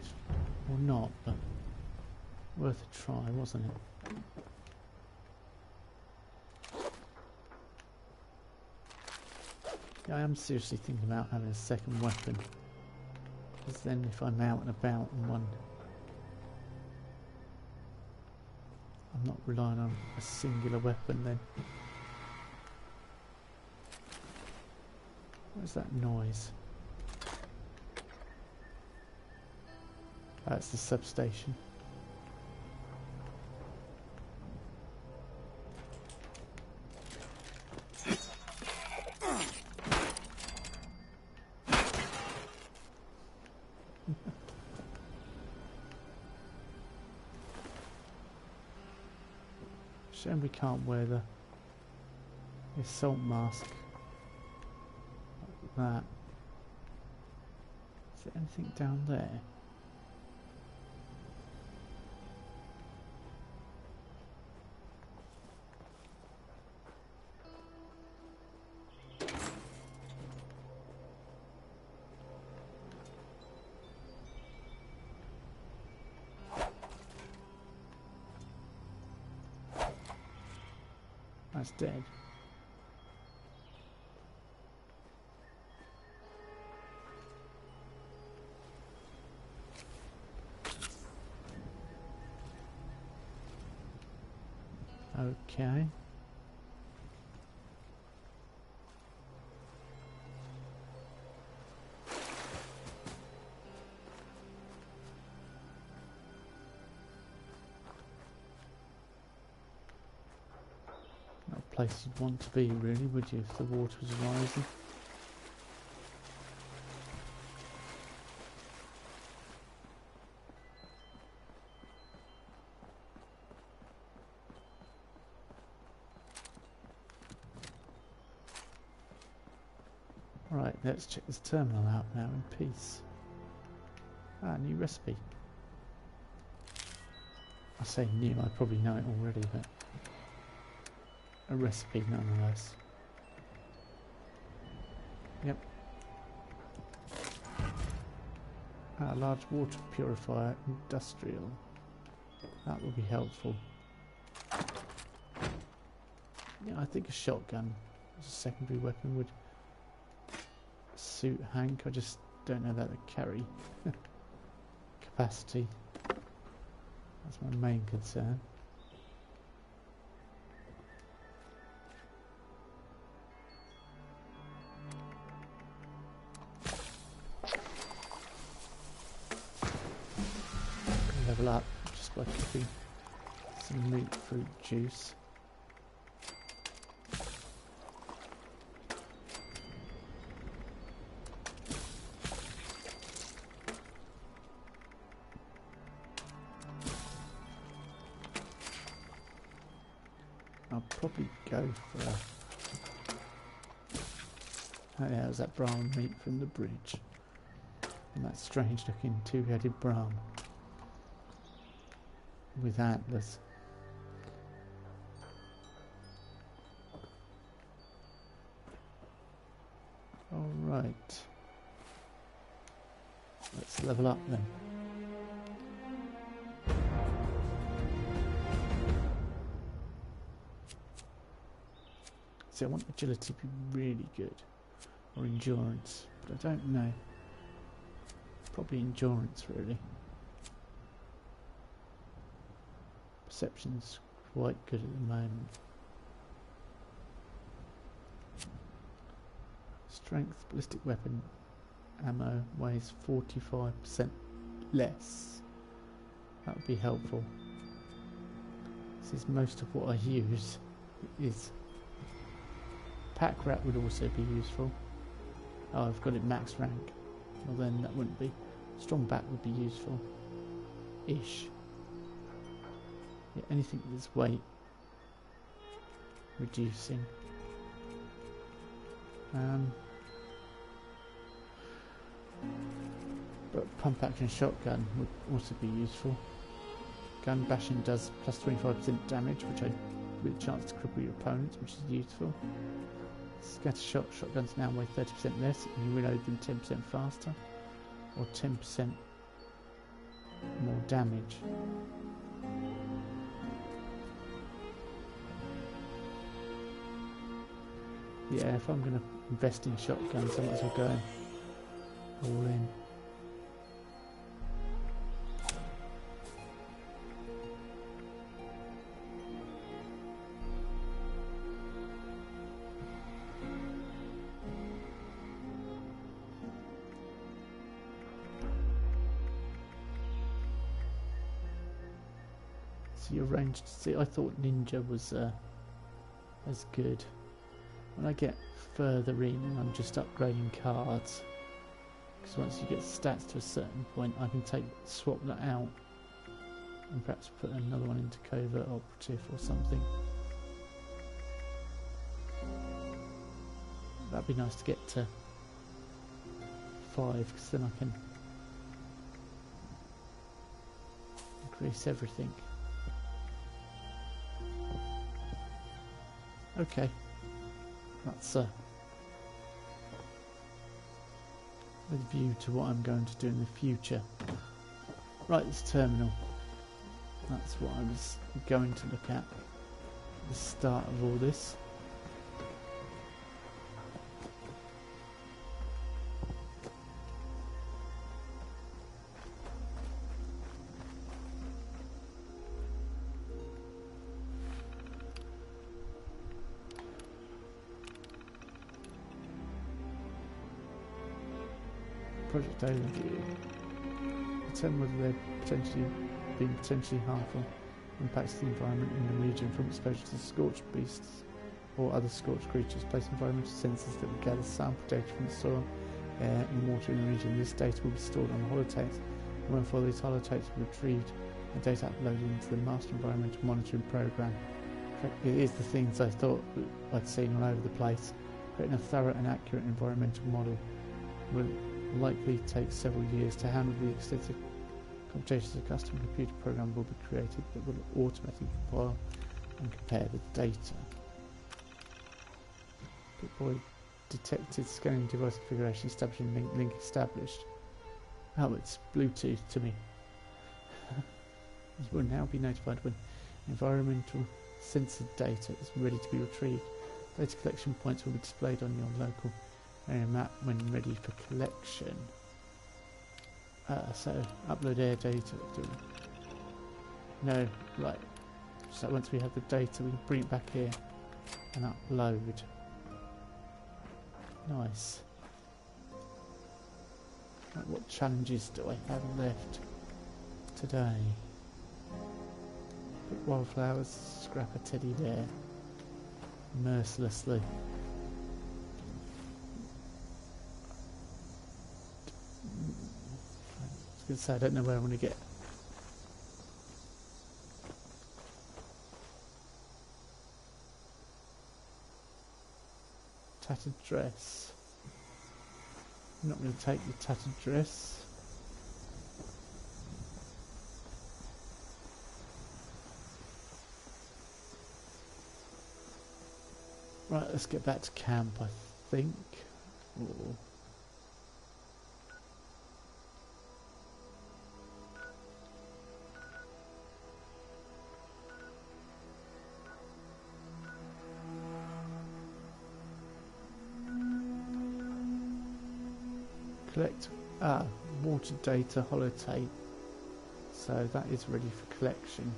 or not, but worth a try, wasn't it? Yeah, I am seriously thinking about having a second weapon, because then if I'm out and about and one, I'm not relying on a singular weapon then. Where's that noise? That's the substation. Shame we can't wear the assault mask like that. Is there anything down there? That's dead. Okay. Not a place you'd want to be, really, would you, if the water was rising? Right, let's check this terminal out now in peace. Ah, new recipe. I say new, I probably know it already, but a recipe nonetheless. Yep. Ah, large water purifier, industrial. That would be helpful. Yeah, I think a shotgun as a secondary weapon would suit Hank. I just don't know about the carry capacity. That's my main concern. Level up just by cooking some root fruit juice. probably go for oh yeah, it was that Brahm meat from the bridge. And that strange looking two-headed Brahm with antlers. Alright. Let's level up then. See, I want agility to be really good. Or endurance, but I don't know. Probably endurance, really. Perception's quite good at the moment. Strength, ballistic weapon ammo weighs 45% less. That would be helpful. This is most of what I use. Is pack rat would also be useful. Oh, I've got it max rank. Well then that wouldn't be. Strong bat would be useful. Ish. Yeah, anything that's weight reducing. But pump action shotgun would also be useful. Gun bashing does plus 25% damage, which with a chance to cripple your opponents, which is useful. Scatter shot shotguns now weigh 30% less, and you reload them 10% faster, or 10% more damage. Yeah, if I'm going to invest in shotguns, I might as well go all in. So your range, see, I thought ninja was as good. When I get further in, I'm just upgrading cards. Because once you get stats to a certain point, I can swap that out. And perhaps put another one into covert operative or something. That'd be nice to get to 5, because then I can increase everything. Okay. That's with a view to what I'm going to do in the future. Right, this terminal. That's what I was going to look at the start of all this. Project overview. Determine whether they're being potentially harmful impacts the environment in the region from exposure to scorched beasts or other scorched creatures. Place environmental sensors that will gather sample data from the soil, air and water in the region. This data will be stored on holotapes, and when full, these holotapes will be retrieved and data uploaded into the master environmental monitoring program. It is the things I thought I'd seen all over the place. Creating a thorough and accurate environmental model will likely take several years to handle the extensive computations. A custom computer program will be created that will automatically compile and compare the data. Deploy detected scanning device configuration, establishing link established. Oh, it's Bluetooth to me. You will now be notified when environmental sensor data is ready to be retrieved. Data collection points will be displayed on your local area map when ready for collection. So upload air data. No, right. So once we have the data, we can bring it back here and upload. Nice. Right, what challenges do I have left today? Pick wildflowers, scrap a teddy bear mercilessly. I was going to say, I don't know where I want to get. Tattered dress. I'm not going to take the tattered dress. Right, let's get back to camp, I think. Or collect water data holotape, so that is ready for collection.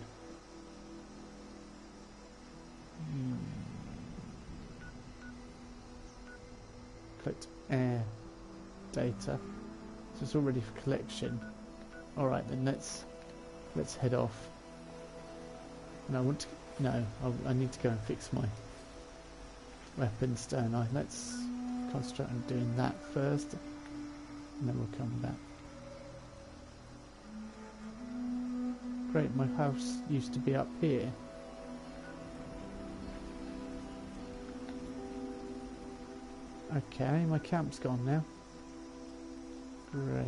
Collect air data, so it's all ready for collection. Alright then, let's head off. And I need to go and fix my weapons, don't I? Let's concentrate on doing that first, and then we'll come back. Great, my house used to be up here. Okay, my camp's gone now. Great.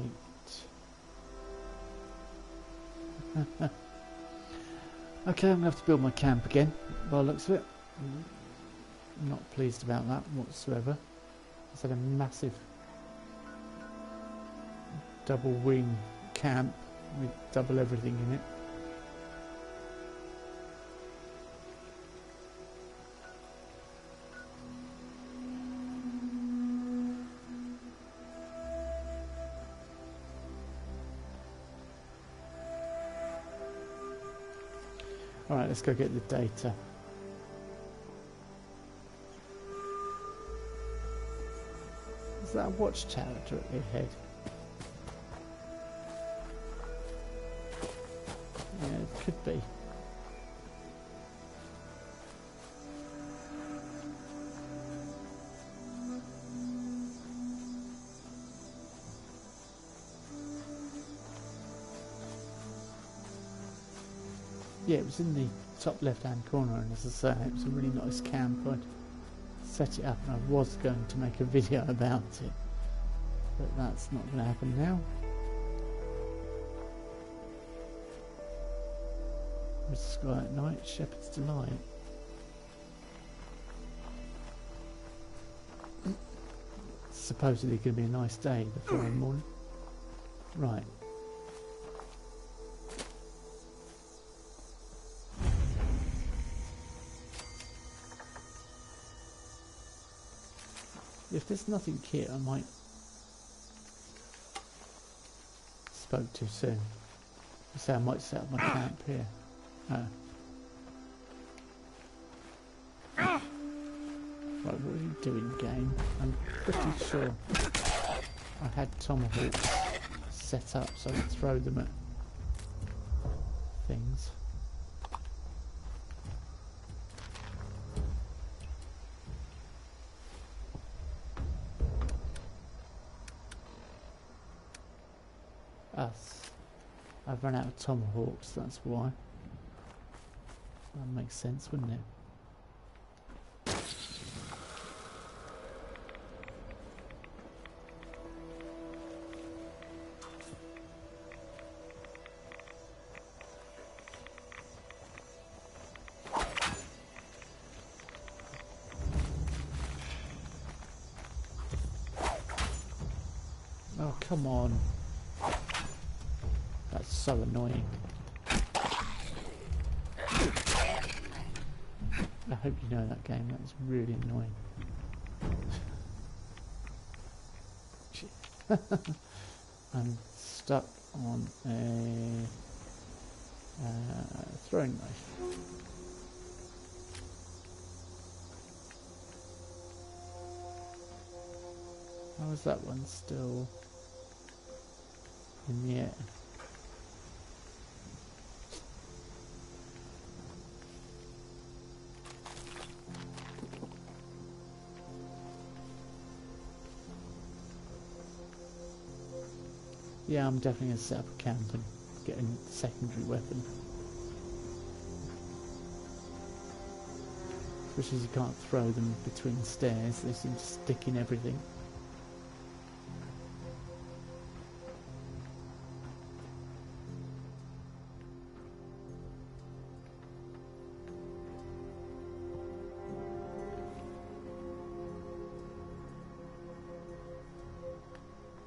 Okay, I'm going to have to build my camp again, by the looks of it. I'm not pleased about that whatsoever. It's had a massive double wing camp with double everything in it. Alright, let's go get the data. Is that a watchtower directly ahead? Yeah, it could be. Yeah, it was in the top left hand corner, and as I say, it was a really nice camp. I'd set it up and I was going to make a video about it, but that's not going to happen now. The sky at night, Shepherd's Delight. It's supposedly going to be a nice day the following morning. Right. If there's nothing here, I might... Spoke too soon. So I might set up my camp here. Right, what are you doing, game? I'm pretty sure I had tomahawks set up so I could throw them at things. I've run out of tomahawks, that's why. That makes sense, wouldn't it? Oh, come on. That's so annoying. I hope you know that game, that's really annoying. I'm stuck on a throwing knife. How is that one still in the air? Yeah, I'm definitely going to set up a camp and get a secondary weapon. Especially as you can't throw them between stairs, they seem to stick in everything.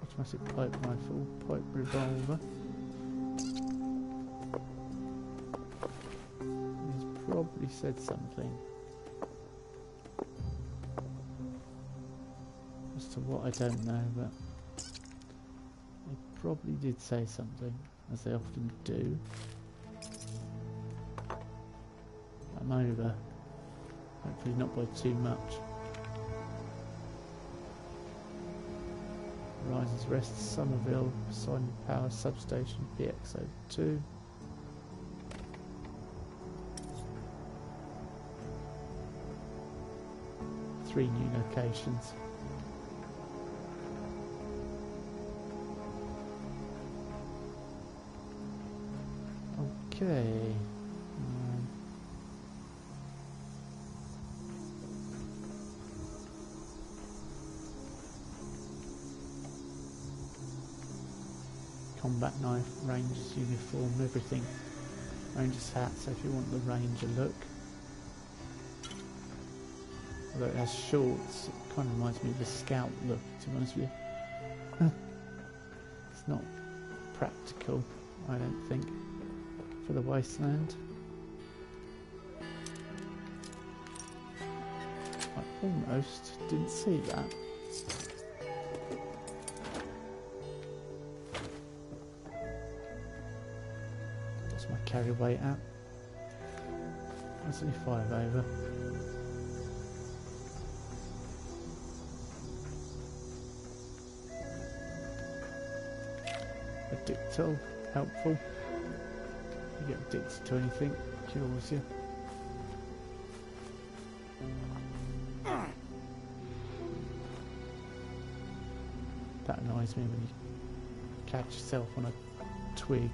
Automatic pipe rifle, pipe revolver. He's probably said something. As to what I don't know, but they probably did say something, as they often do. I'm over. Hopefully not by too much. Horizons Rest, Somerville, Simon Power Substation, BX02. Three new locations. Okay. Combat knife, Ranger's uniform, everything. Ranger's hat, so if you want the Ranger look. Although it has shorts, it kind of reminds me of the Scout look, to be honest with you. It's not practical, I don't think, for the Wasteland. I almost didn't see that. That's my carry weight at. That's only 5 over. Addictal, helpful. You get addicted to anything, cures you. That annoys me when you catch yourself on a twig.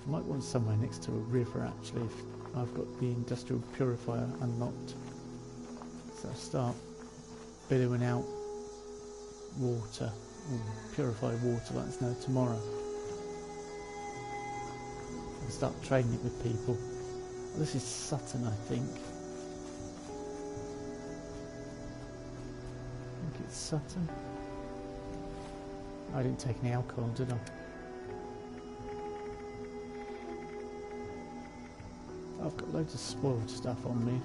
I might want somewhere next to a river actually if I've got the industrial purifier unlocked. So I'll start billowing out water, or purified water like there's no tomorrow. I'll start trading it with people. Well, this is Sutton, I think. I think it's Sutton. I didn't take any alcohol, did I? I've got loads of spoiled stuff on me.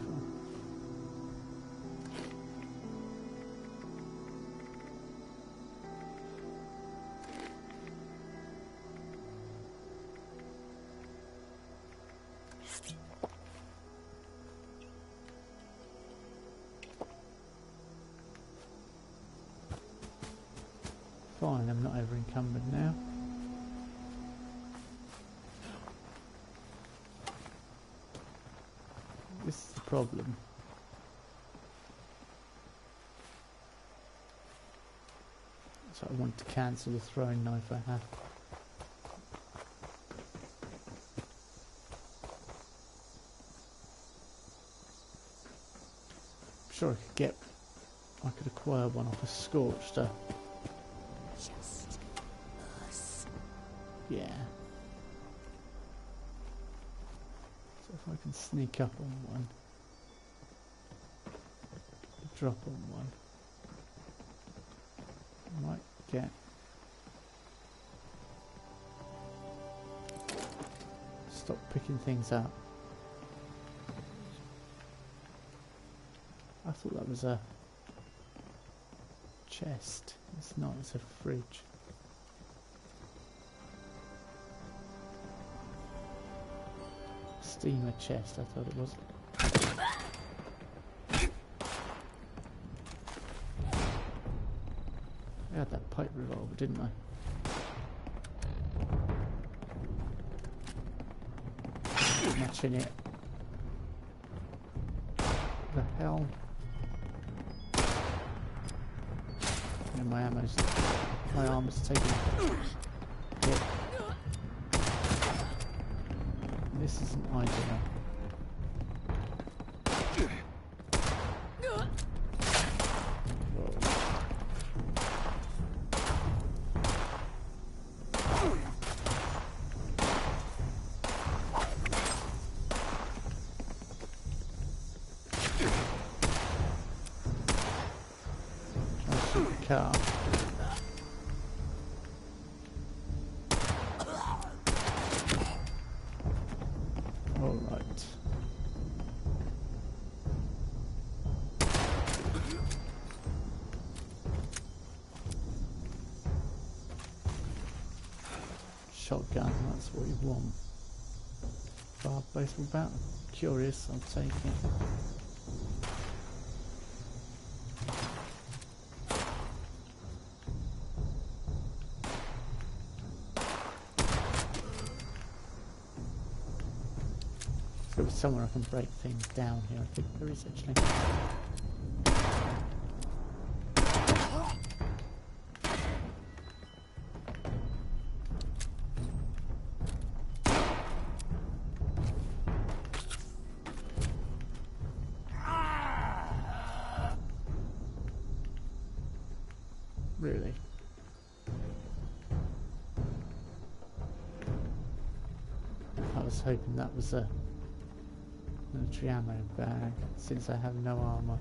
Fine, I'm not over encumbered now. This is the problem. So I want to cancel the throwing knife I have. I'm sure I could acquire one off a Scorched. Just us. Yeah. So if I can sneak up on one, drop on one, I might get stop picking things up. I thought that was a chest. It's not, it's a fridge. Steamer chest, I thought it was. I had that pipe revolver, didn't I? Too much in it. The hell? and my arm's taking a hit. This isn't ideal. Car. All right. Shotgun, that's what you want. Bar baseball bat. Curious, I'll take it. Somewhere I can break things down here. I think there is actually. Really? I was hoping that was a military ammo bag, since I have no armor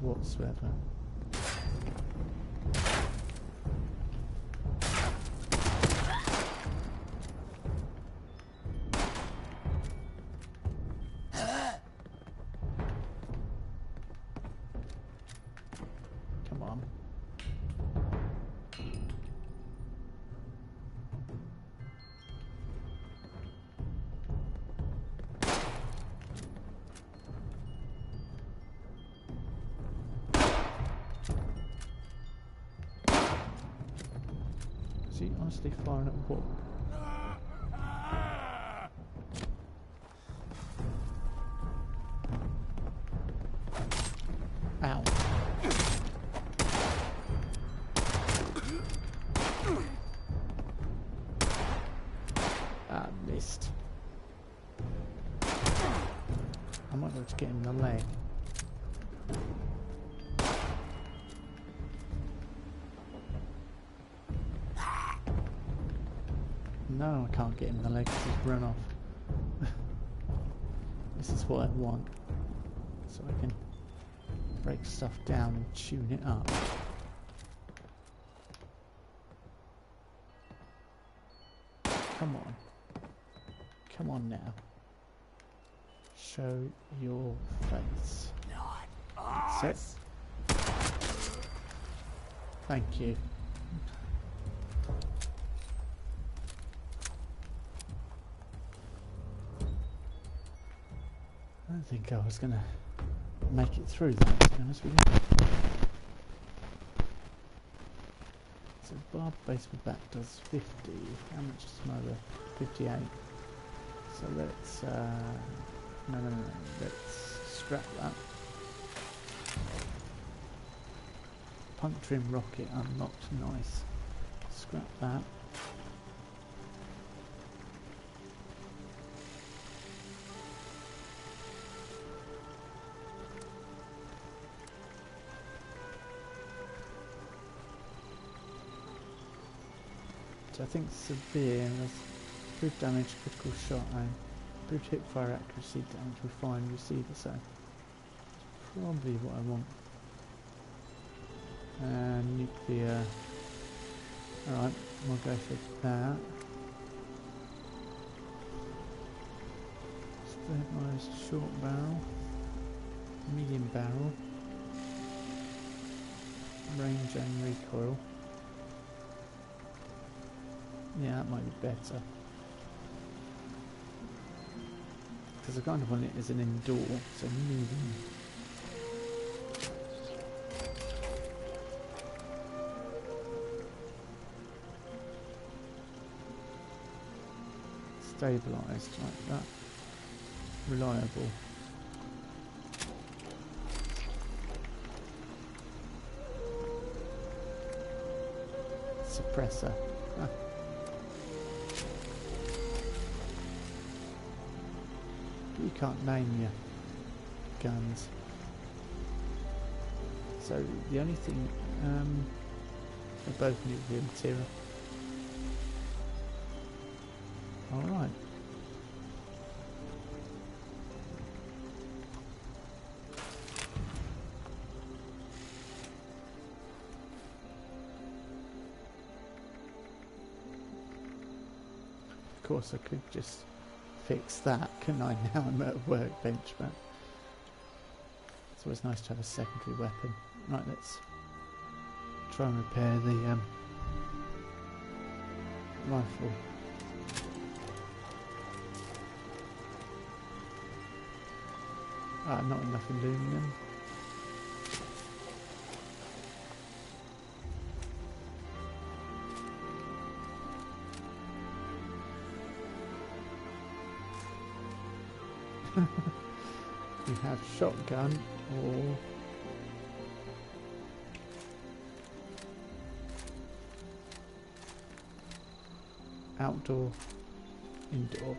whatsoever. Come on. Is he honestly firing at what? Ow. Ah, missed. I might be able to get him in the leg. No, I can't get him in the leg because he's run off. This is what I want. So I can break stuff down and tune it up. Come on. Come on now. Show your face. That's it. Thank you. I don't think I was going to make it through that, to be honest with you. So bar baseball bat does 50. How much is my other? 58. So let's no, let's scrap that. Puncturing rocket unlocked, nice. Scrap that. So I think severe, improved damage, critical shot aim, improved hip fire accuracy, damage refined receiver, so probably what I want. And nuclear, alright, we'll go for that. Stabilised short barrel, medium barrel, range and recoil. Yeah, that might be better. Because I kind of want it as an indoor, so medium. Stabilised like that. Reliable. suppressor. Huh. You can't name your guns. So the only thing, they're both nuclear material. Alright. Of course I could just fix that, couldn't I? Now I'm at a workbench, but it's always nice to have a secondary weapon. Right, let's try and repair the rifle. Ah, not enough aluminum. We have shotgun or outdoor, indoor,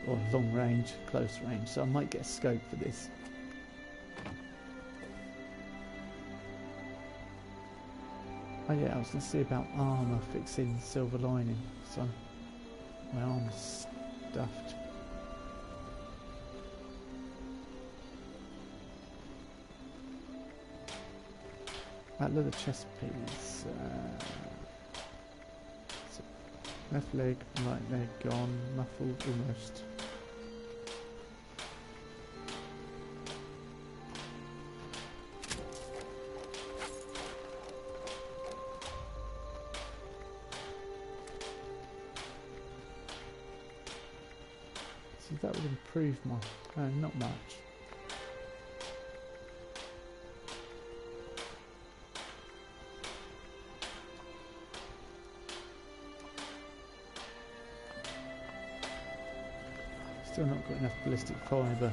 or long range, close range. So I might get a scope for this. Oh yeah, I was going to see about armour, fixing silver lining. So my armour's stuffed. That leather chest piece. So left leg, right leg gone, muffled almost. See, that would improve my. Not much. Still not got enough ballistic fibre.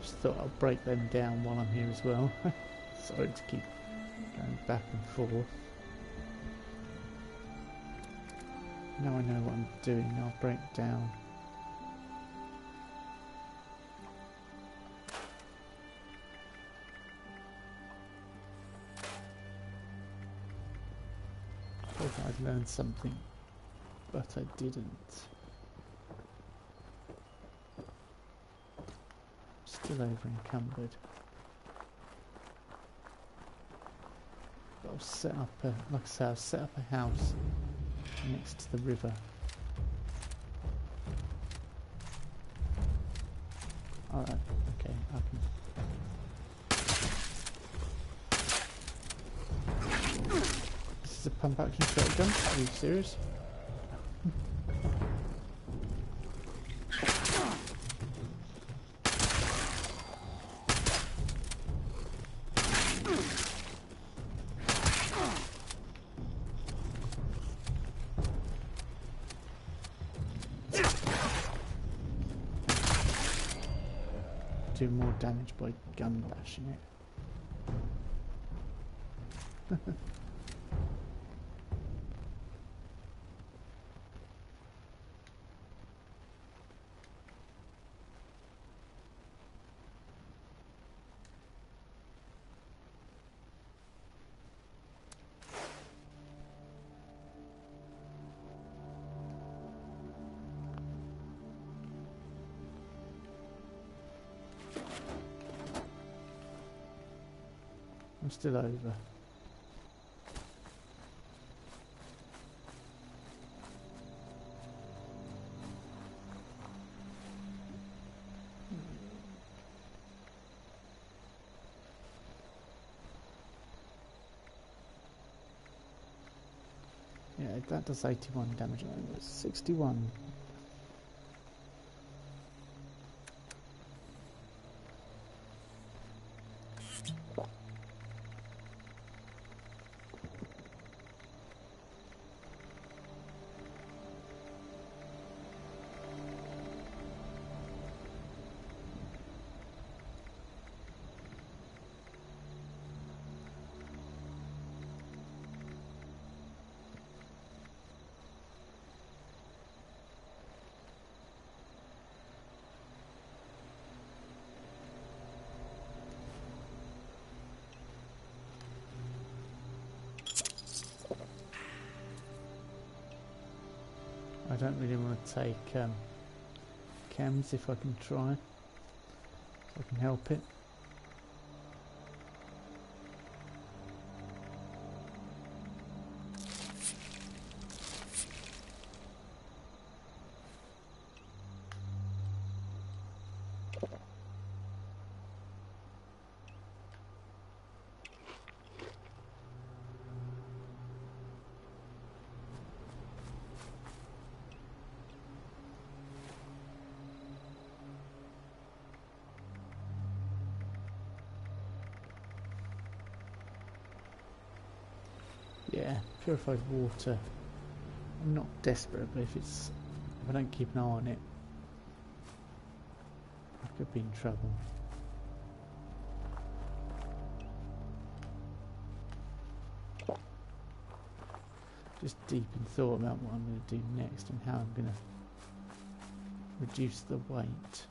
Just thought I'll break them down while I'm here as well. Sorry to keep going back and forth. Now I know what I'm doing, I'll break down. I thought I'd learned something, but I didn't. Still over encumbered. But I'll set up a, like I say, I'll set up a house next to the river. Alright, okay, I can. This is a pump action shotgun, are you serious? Do more damage by gun bashing it. I'm still over. Yeah, that does 81 damage. 61. don't really want to take chems if I can try. If I can help it. Yeah, purified water. I'm not desperate, but if I don't keep an eye on it, I could be in trouble. Just deep in thought about what I'm going to do next and how I'm going to reduce the weight.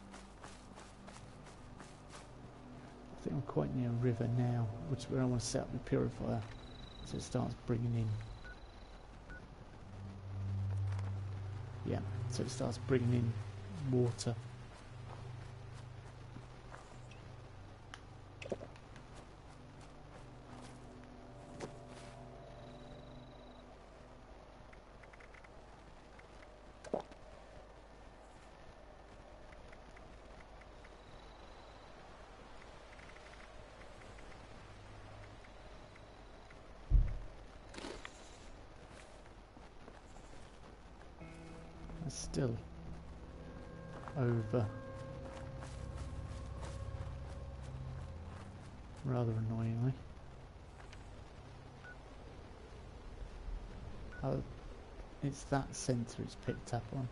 I think I'm quite near a river now, which is where I want to set up the purifier. So it starts bringing in, yeah, so it starts bringing in water. Still over, rather annoyingly. Oh, it's that centre it's picked up on.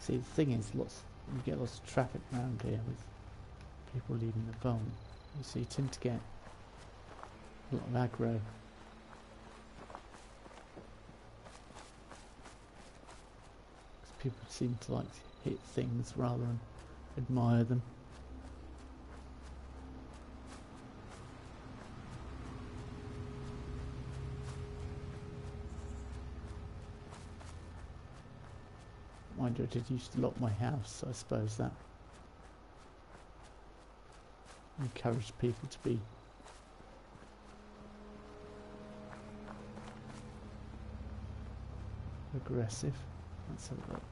See, the thing is, you get lots of traffic around here with people leaving the vault. So you tend to get a lot of aggro. Because people seem to like to hit things rather than admire them. Mind you, I did used to lock my house, so I suppose that encouraged people to be aggressive. Let's have a look.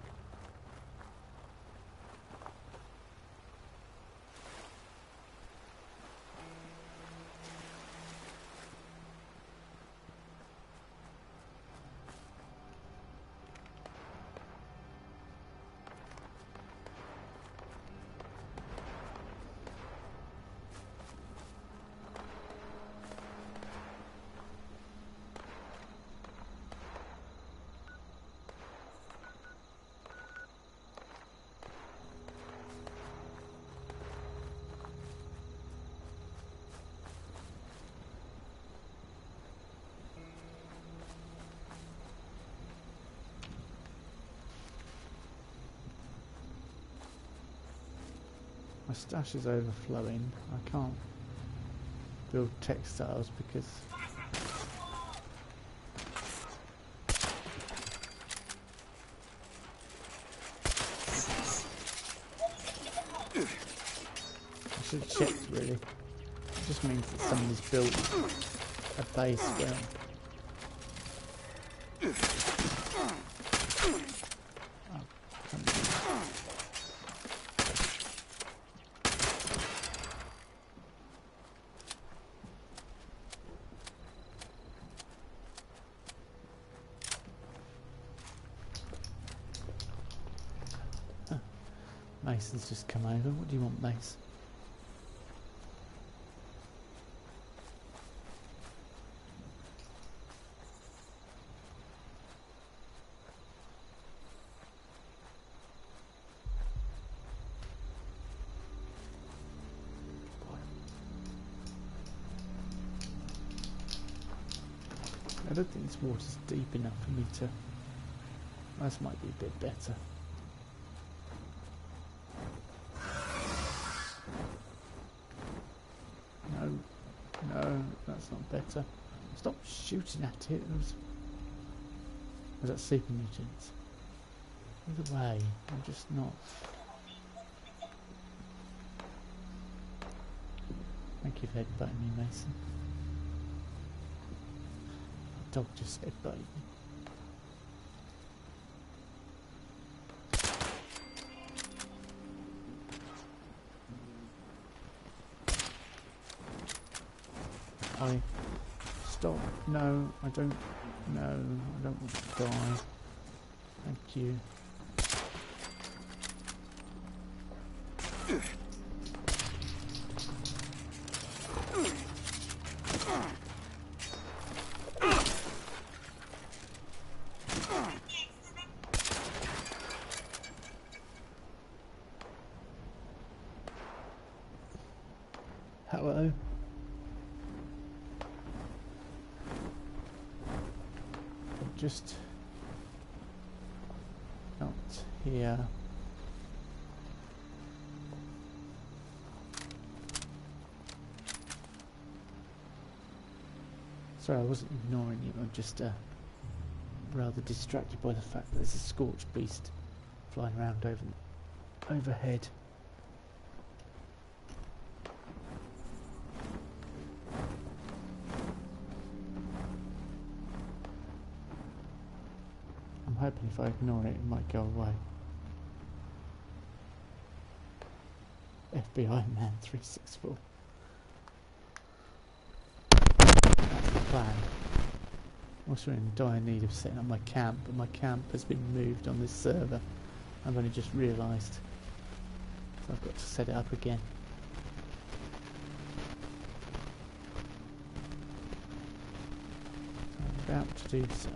My stash is overflowing. I can't build textiles because I should have checked really. It just means that somebody's built a base where Mason's just come over. What do you want, Mace? I don't think this water's deep enough for me to... This might be a bit better. No. better. Stop shooting at it. Was that sleeping mutants? Either way, I'm just not. Thank you for headbutting me, Mason. The dog just headbutted me. Stop. No, I don't. No, I don't want to die. Thank you. Hello. Just not here. Sorry, I wasn't ignoring you. I'm just rather distracted by the fact that there's a scorched beast flying around overhead. I'm hoping if I ignore it, it might go away. FBI Man 364. That's the plan. I'm also in dire need of setting up my camp, but my camp has been moved on this server. I've only just realised. So I've got to set it up again. I'm about to do so.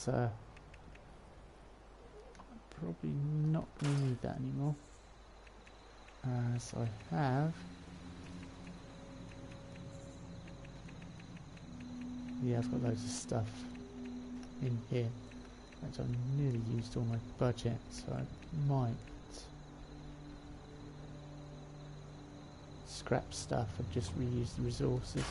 That's probably not going to need that anymore, as I have. Yeah, I've got loads of stuff in here. I've nearly used all my budget, so I might scrap stuff and just reuse the resources.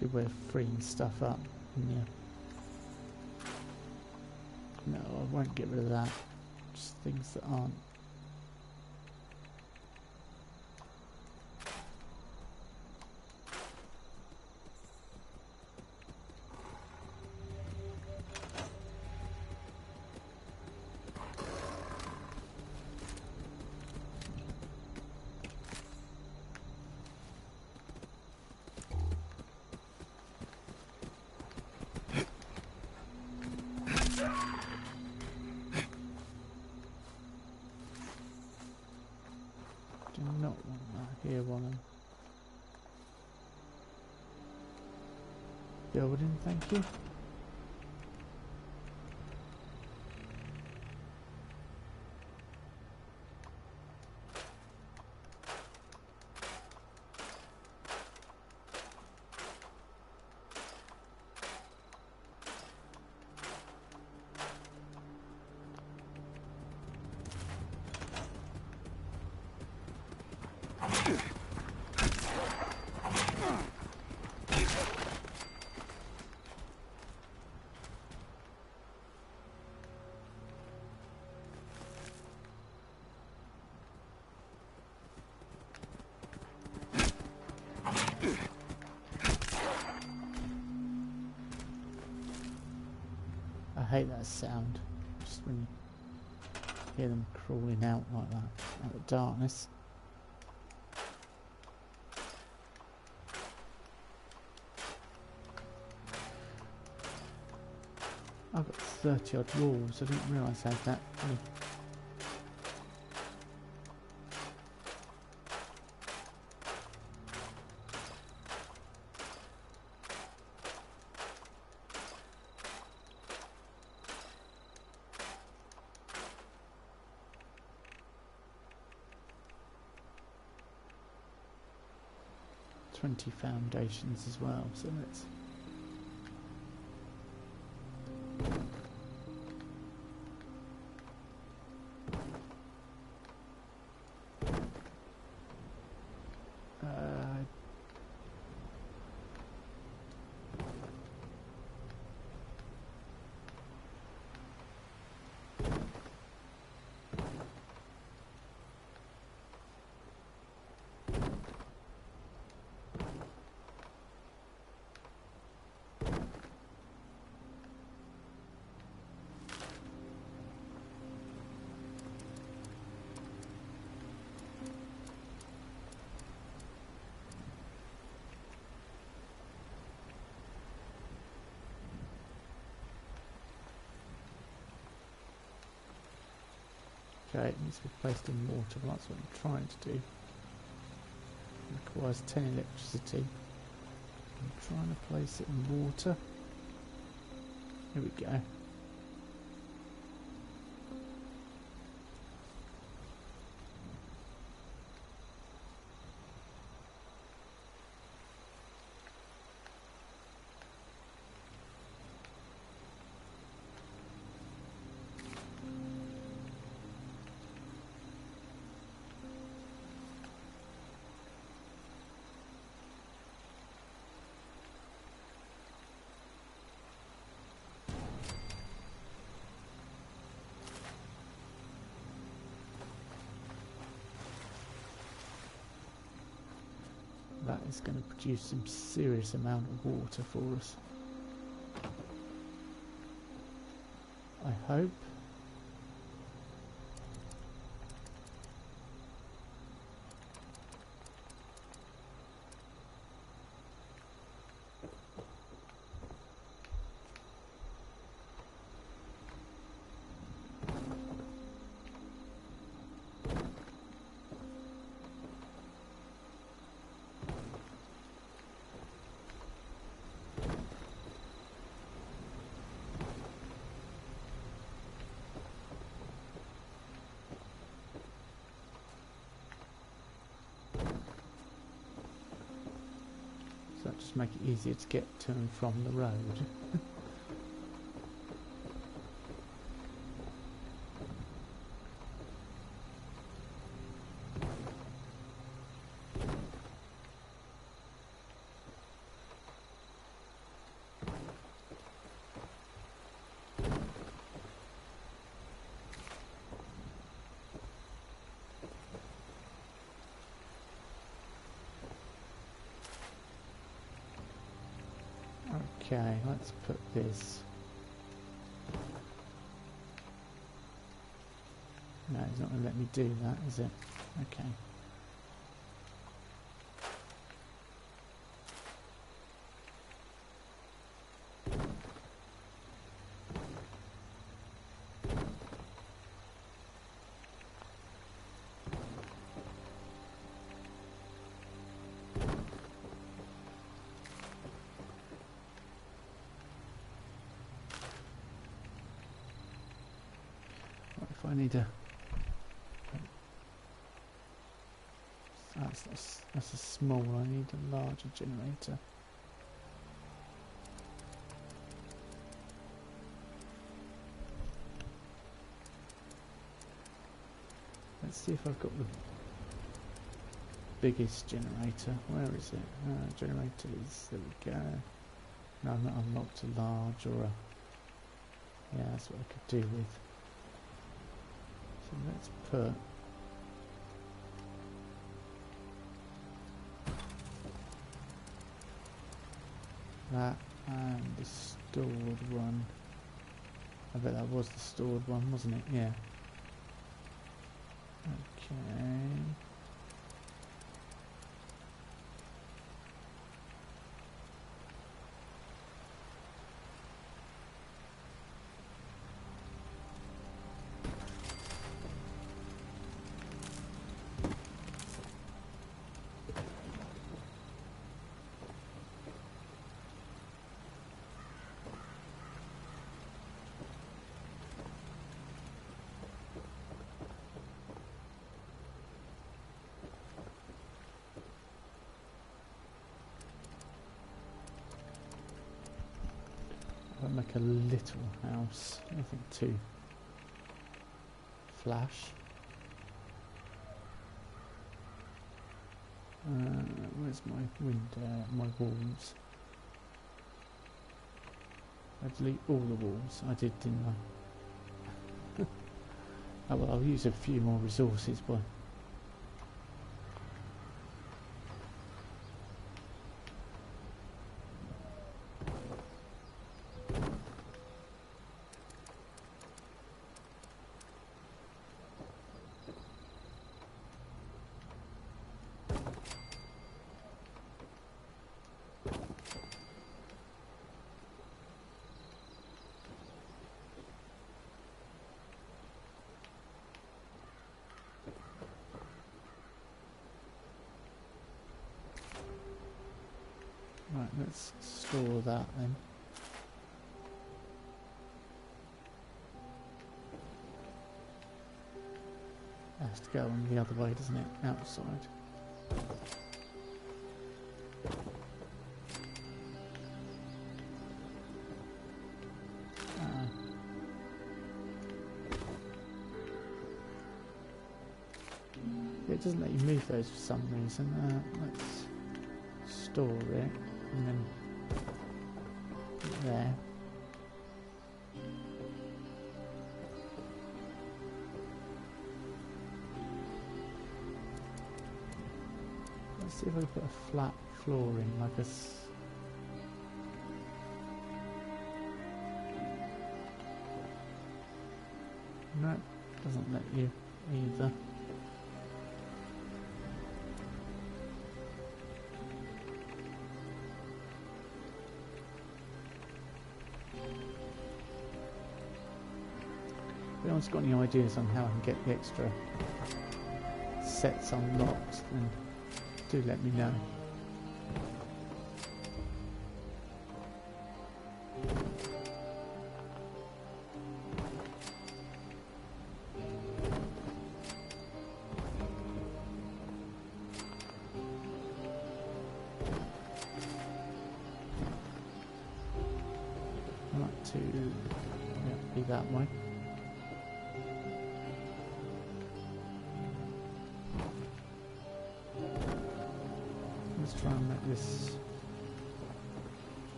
Good way of freeing stuff up. Yeah. No, I won't get rid of that. Just things that aren't. Do not want that here while I'm building, thank you. hate that sound. Just when you hear them crawling out like that, out of darkness. I've got 30 odd walls, I didn't realise I had that many. Foundations as well, so let's okay, it needs to be placed in water, well, that's what I'm trying to do. It requires 10 electricity. I'm trying to place it in water. Here we go. That is going to produce some serious amount of water for us. I hope. Just make it easier to get to and from the road. Okay, let's put this. No, it's not going to let me do that, is it? Okay. I need a... That's a small, I need a larger generator. Let's see if I've got the biggest generator. Where is it? Generators, there we go. No, I've not unlocked a large or a... Yeah, that's what I could do with. So let's put that and the stored one I bet that was the stored one, wasn't it? Yeah. Okay. I'll make a little house, nothing too flash. Where's my window, my walls? I delete all the walls. I did, didn't I? Oh well, I'll use a few more resources by right, let's store that then. It has to go on the other way, doesn't it? Outside. It doesn't let you move those for some reason. Let's store it and then put it there. Let's see if I can put a flat floor in, like a no, it doesn't let you either. If anyone's got any ideas on how I can get the extra sets unlocked, then do let me know. I like to be that way. Let's try and make this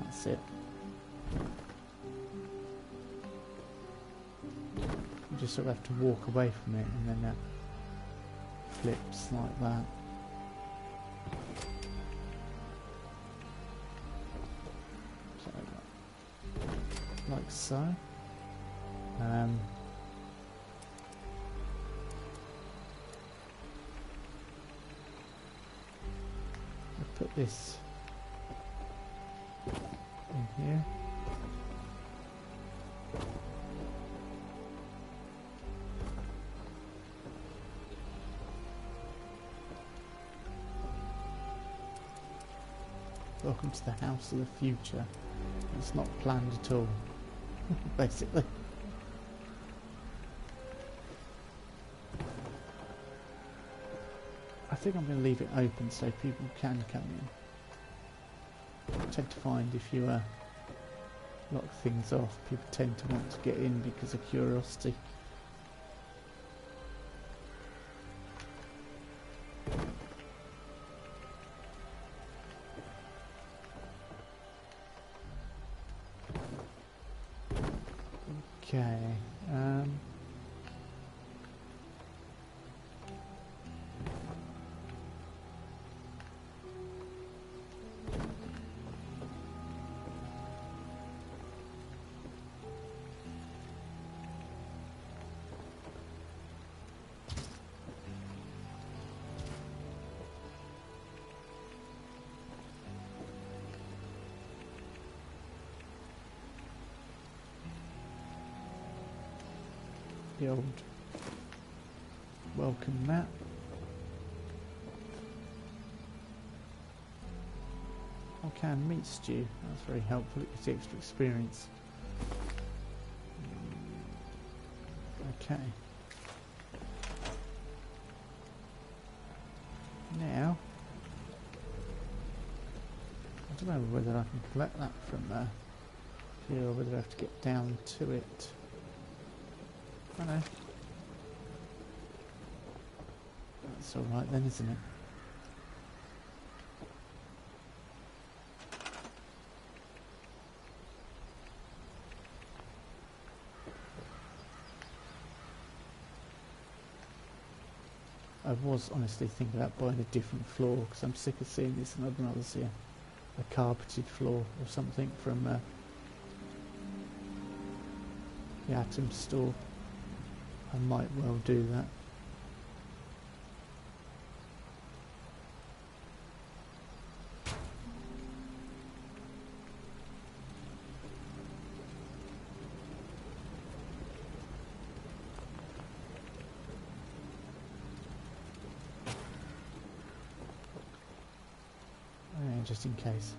that's it. You just sort of have to walk away from it and then that flips like that. So, like so. I'll put this in here. Welcome to the house of the future. It's not planned at all, basically. I think I'm going to leave it open so people can come in. I tend to find if you lock things off, people tend to want to get in because of curiosity. Okay. the old welcome map. I can meat stew. That's very helpful. It gives you extra experience. Okay. Now, I don't know whether I can collect that from here or whether I have to get down to it. I know. That's alright then, isn't it? I was honestly thinking about buying a different floor because I'm sick of seeing this and other others here. A carpeted floor or something from the Atom store. I might well do that. Just in case.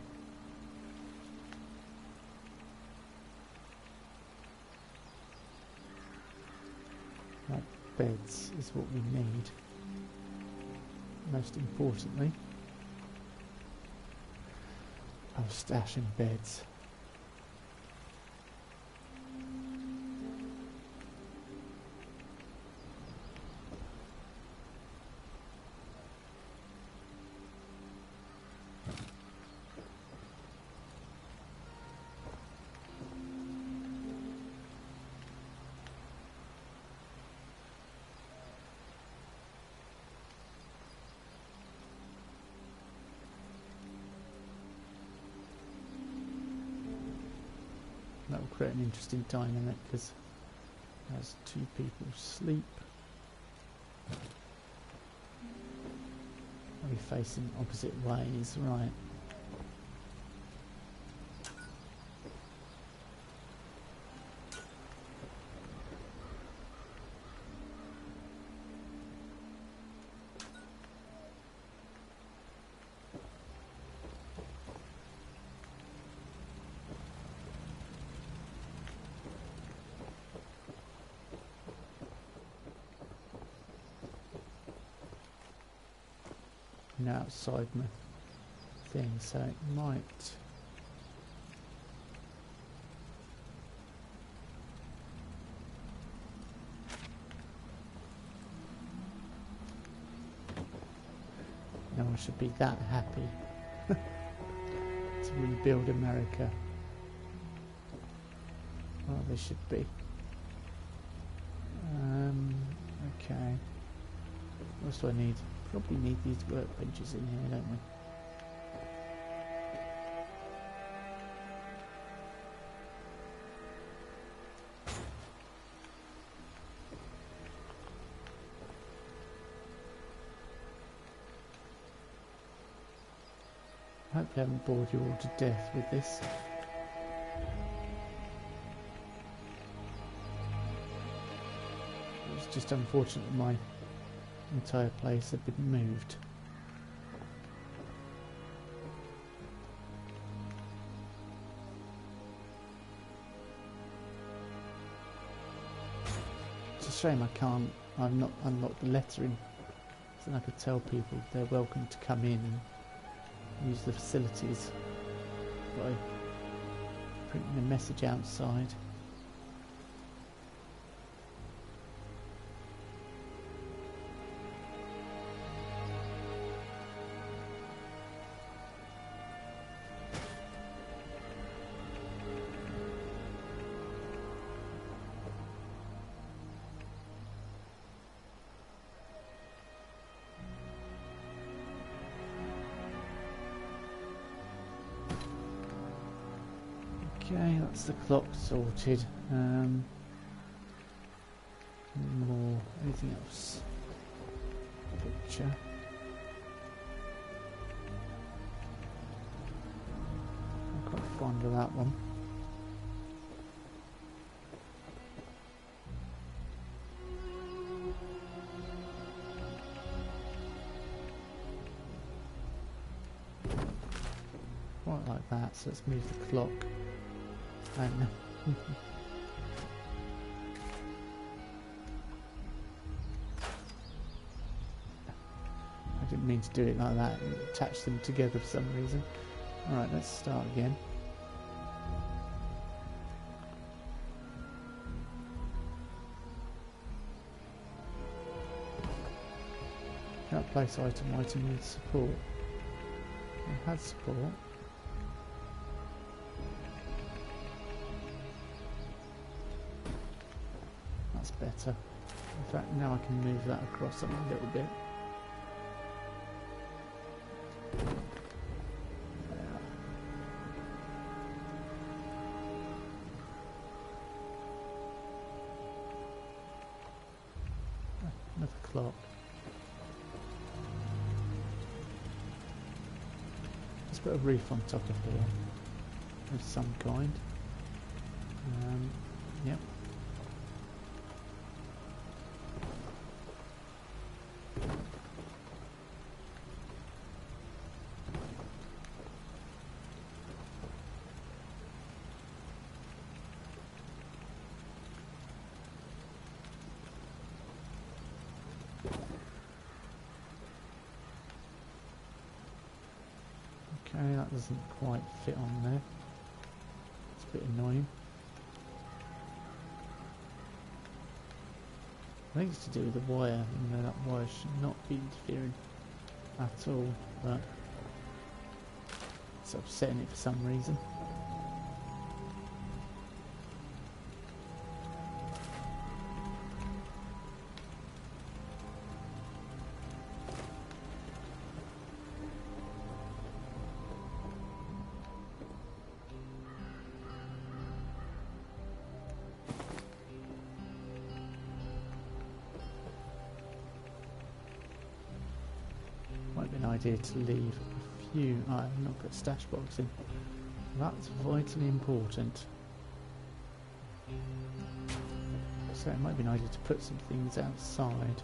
Right, beds is what we need. Most importantly, I'll stash in beds. That will create an interesting dynamic because as two people sleep, they'll be facing opposite ways, right? Outside my thing, so it might no one should be that happy to rebuild America. Well, they should be. Okay, what else do I need? Probably need these workbenches in here, don't we? I hope I haven't bored you all to death with this. It's just unfortunate that my entire place had been moved. It's a shame I've not unlocked the lettering, so then I could tell people they're welcome to come in and use the facilities by printing a message outside. Okay, that's the clock sorted. More, anything else? Picture. I'm quite fond of that one. quite like that, so let's move the clock. And I didn't mean to do it like that and attach them together for some reason. Alright, let's start again. Can't place item with support. I had support. That's better. In fact, now I can move that across a little bit. Another clock. Let's put a roof on top of here of some kind. Yep. Okay, that doesn't quite fit on there. It's a bit annoying. I think it's to do with the wire, even though that wire should not be interfering at all, but it's upsetting it for some reason. Might be an idea to leave a few. I've not put a stash box in. That's vitally important. So it might be an idea to put some things outside.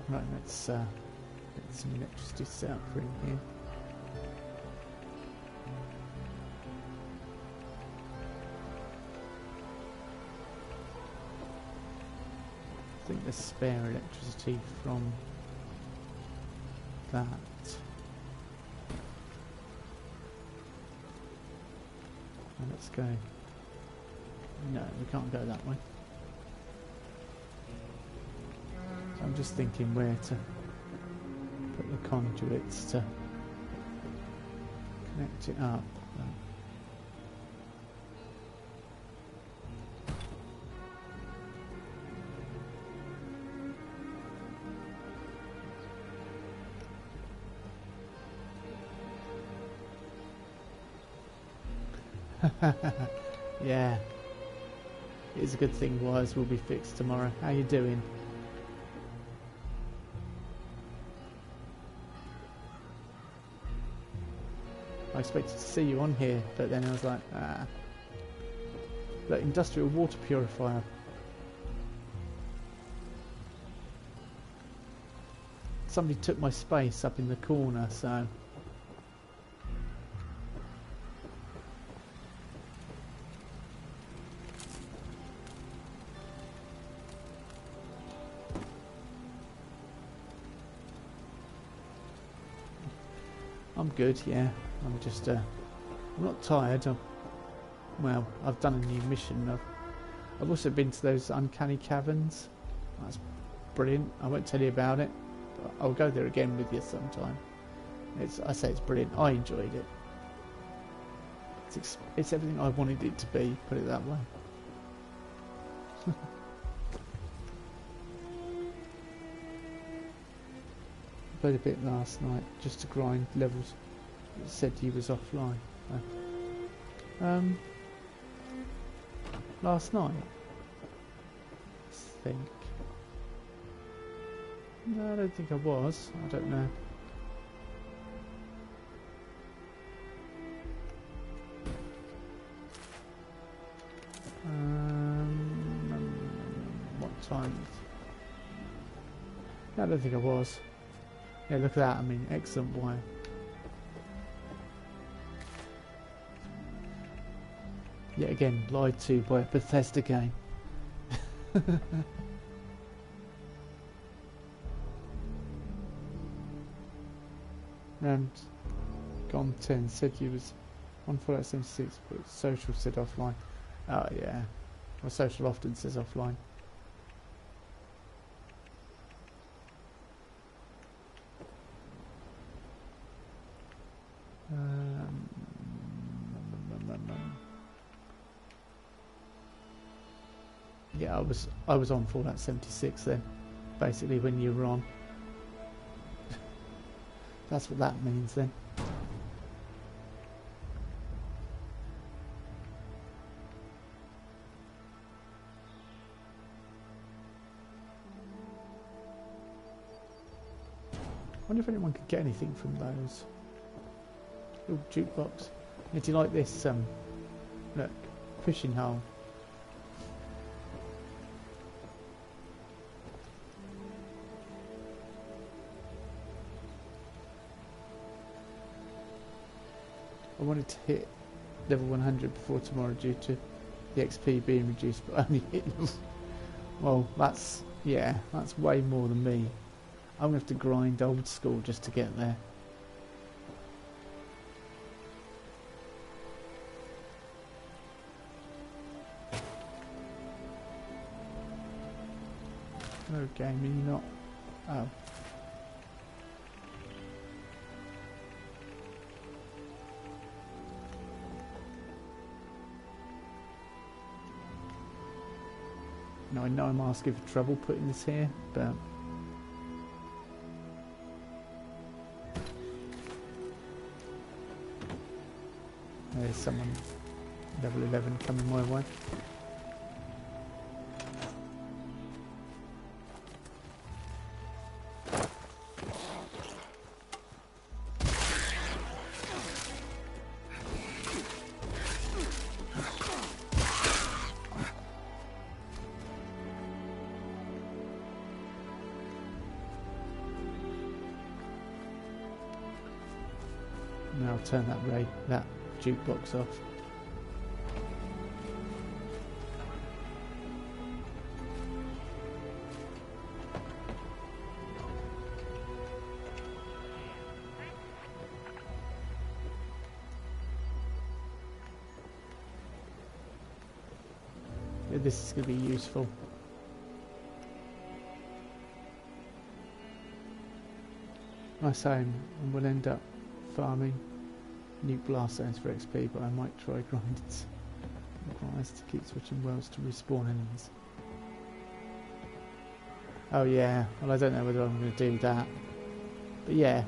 Right, let's get some electricity set up for in here. I think there's spare electricity from that. And let's go. No, we can't go that way. I'm just thinking where to put the conduits to connect it up. Yeah, it's a good thing wires will be fixed tomorrow. How you doing? I expected to see you on here, but then I was like, ah. Look, industrial water purifier. Somebody took my space up in the corner, so... I'm good, yeah. I'm just, I'm not tired. Well, I've done a new mission. I've also been to those uncanny caverns. That's brilliant. I won't tell you about it, but I'll go there again with you sometime. I say it's brilliant. I enjoyed it. It's everything I wanted it to be, put it that way. Played a bit last night just to grind levels. It said he was offline. Last night, I think. No, I don't think I was. I don't know. What time? No, I don't think I was. Yeah, look at that. I mean, excellent wire. Yet again, lied to by a Bethesda game. Round gone 10 said he was on Fallout 76, but social said offline. Oh yeah, well, social often says offline. Yeah, I was on Fallout 76 then, basically when you were on. That's what that means then. I wonder if anyone could get anything from those. Little jukebox. Yeah, do you like this? Look, fishing hole. I wanted to hit level 100 before tomorrow due to the XP being reduced, but only hit level. Well, that's, yeah, that's way more than me. I'm going to have to grind old school just to get there. No gaming, not. Oh. Now I know I'm asking for trouble putting this here, but there's someone level 11 coming my way. Now I'll turn that jukebox off. Yeah, this is going to be useful. Nice aim, and we'll end up farming nuke blast zones for XP, but I might try grinding. Requires to keep switching worlds to respawn enemies. Oh yeah, well I don't know whether I'm going to do that, but yeah. I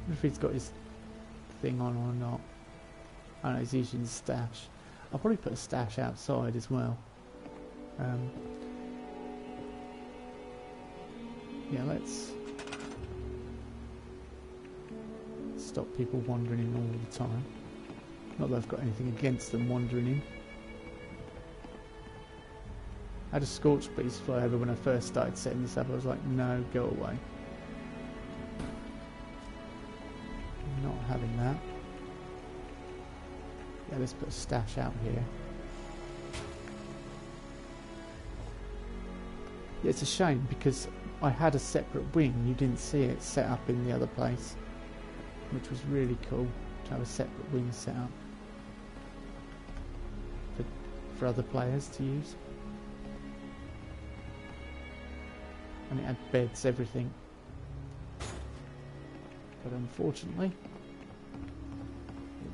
wonder if he's got his thing on or not. I don't know, he's using the stash. I'll probably put a stash outside as well. Yeah, let's stop people wandering in all the time. Not that I've got anything against them wandering in. I had a scorched beast fly over when I first started setting this up. I was like, no, go away. Not having that. Yeah, let's put a stash out here. Yeah, it's a shame because I had a separate wing. You didn't see it set up in the other place, which was really cool to have a separate wing set up for other players to use. And it had beds, everything. but unfortunately,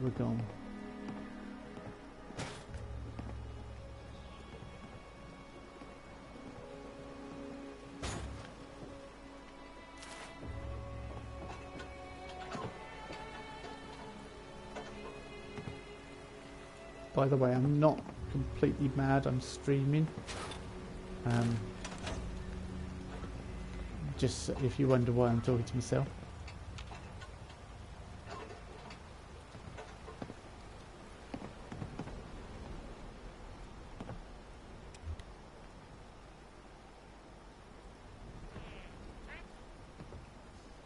we're gone. By the way, I'm not completely mad, I'm streaming. Just if you wonder why I'm talking to myself.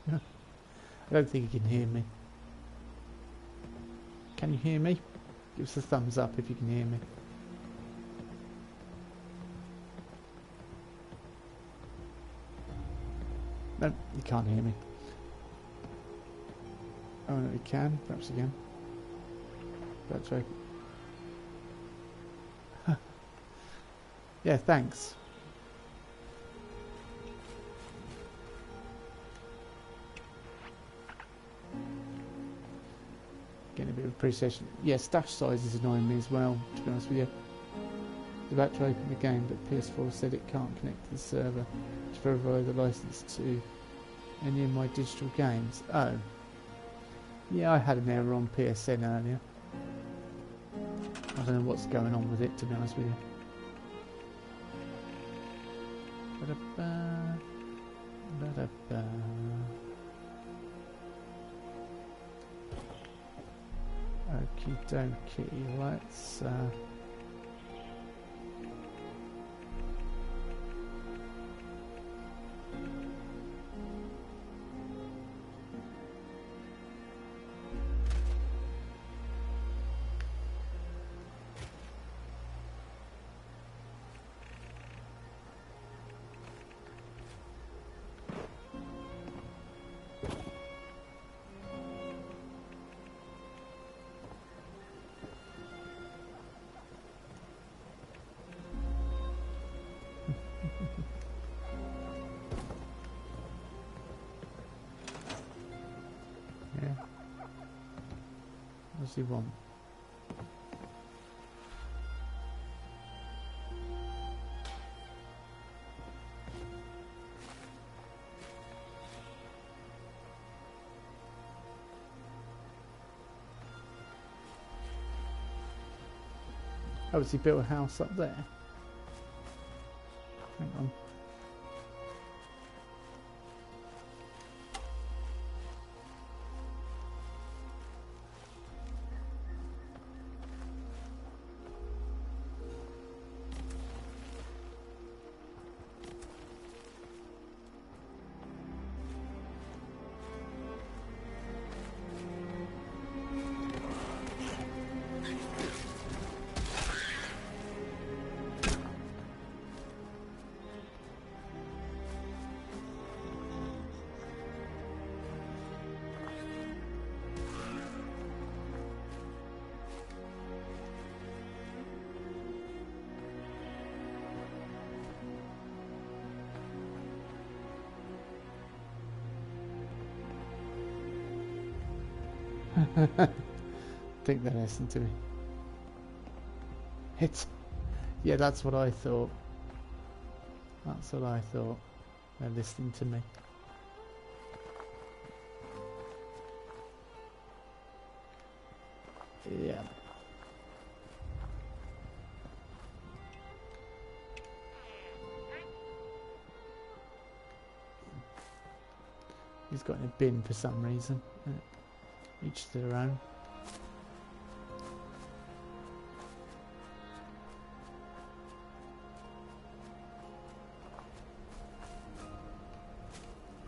I don't think you can hear me. Can you hear me? Give us a thumbs up if you can hear me. No, you can't hear me. Oh no, you can. Perhaps you can. That's right. Yeah, thanks. Getting a bit of appreciation. Yeah, stash size is annoying me as well, to be honest with you. I was about to open the game, but PS4 said it can't connect to the server to provide the license to any of my digital games. Oh. Yeah, I had an error on PSN earlier. I don't know what's going on with it, to be honest with you. Ba-da-ba, ba-da-ba. Okie dokie, let's yeah. What does he want? Oh, has he built a house up there? Hang on. Think they're listening to me. Yeah, that's what I thought. That's what I thought. They're listening to me. Yeah. He's got in a bin for some reason. Each to their own.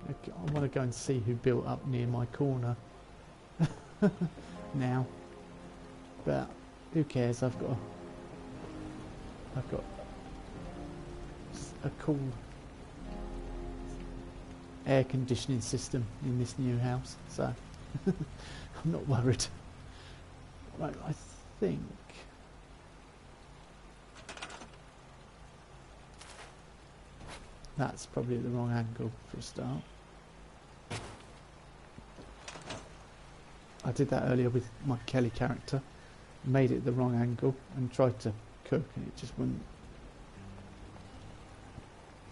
Okay, I want to go and see who built up near my corner now, but who cares? I've got a cool air conditioning system in this new house, so I'm not worried. Right, I think that's probably the wrong angle for a start. I did that earlier with my Kelly character. Made it the wrong angle and tried to cook and it just wouldn't.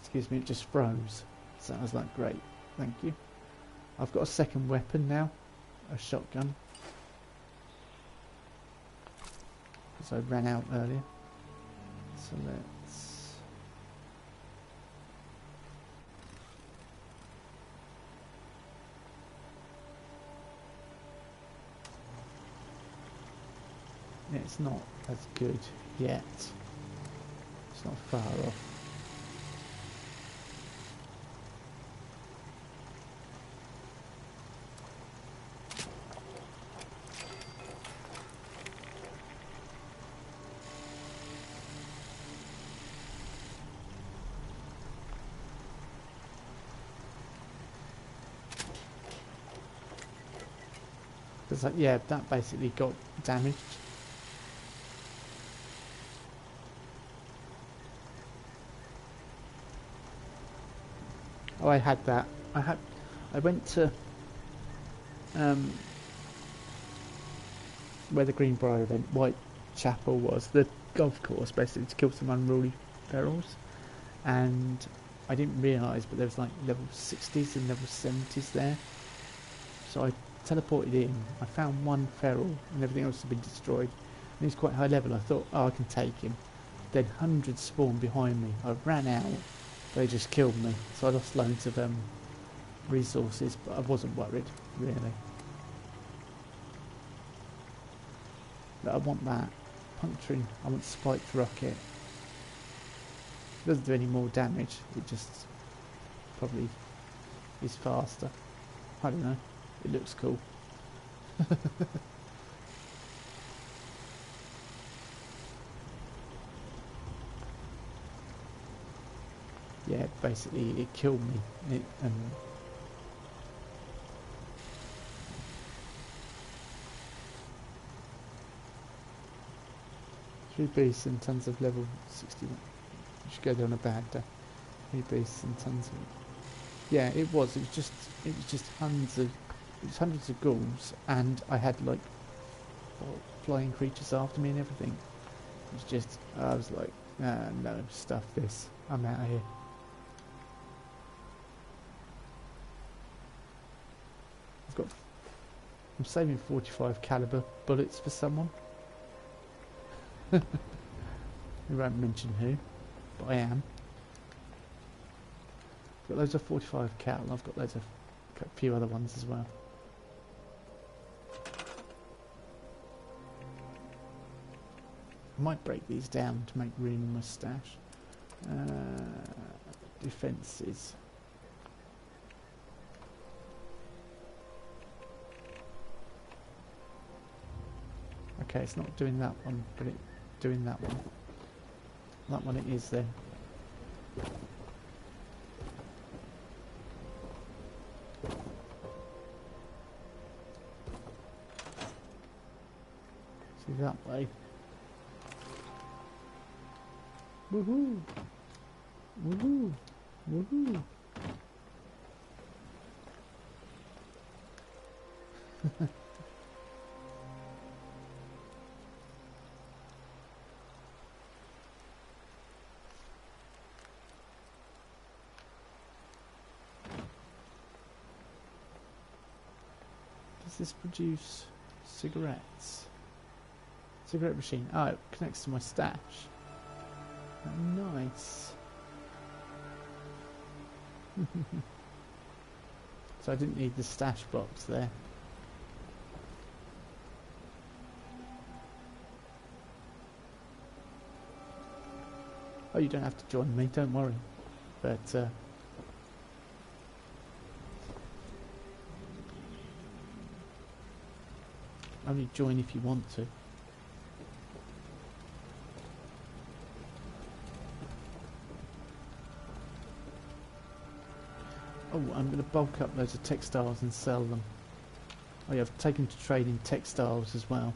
Excuse me, it just froze. So I was like, great, thank you. I've got a second weapon now, a shotgun. Because I ran out earlier. So let's... Yeah, it's not as good yet. It's not far off. Because yeah, that basically got damaged. Oh, I had that. I went to where the Greenbrier event, Whitechapel was, the golf course, basically to kill some unruly ferals, and I didn't realise, but there was like level 60s and level 70s there. So I teleported in. I found one feral, and everything else had been destroyed. And he was quite high level. I thought, oh, I can take him. Then hundreds spawned behind me. I ran out. They just killed me. So I lost loads of resources, but I wasn't worried, really. But I want that. Puncturing. I want spiked rocket. It doesn't do any more damage. It just probably is faster. I don't know. It looks cool. Yeah, basically it killed me. Three beasts and tons of level 61. You should go there on a bad day. 3 beasts and tons of... Yeah, it was just hundreds of ghouls, and I had like flying creatures after me and everything. It was just, I was like, no, stuff this. I'm out of here. I'm saving 45 caliber bullets for someone. We won't mention who, but I am. I've got loads of 45 cal, and I've got loads of a few other ones as well. I might break these down to make room in my stash. Defences. Okay, it's not doing that one, but it's doing that one. That one it is then. See that way. Woohoo! Woohoo! Woohoo! Does this produce cigarettes? Cigarette machine. Oh, it connects to my stash. Nice. So I didn't need the stash box there. Oh, you don't have to join me, don't worry. But only join if you want to. Oh, I'm going to bulk up loads of textiles and sell them. Oh yeah, I've taken to trade in textiles as well.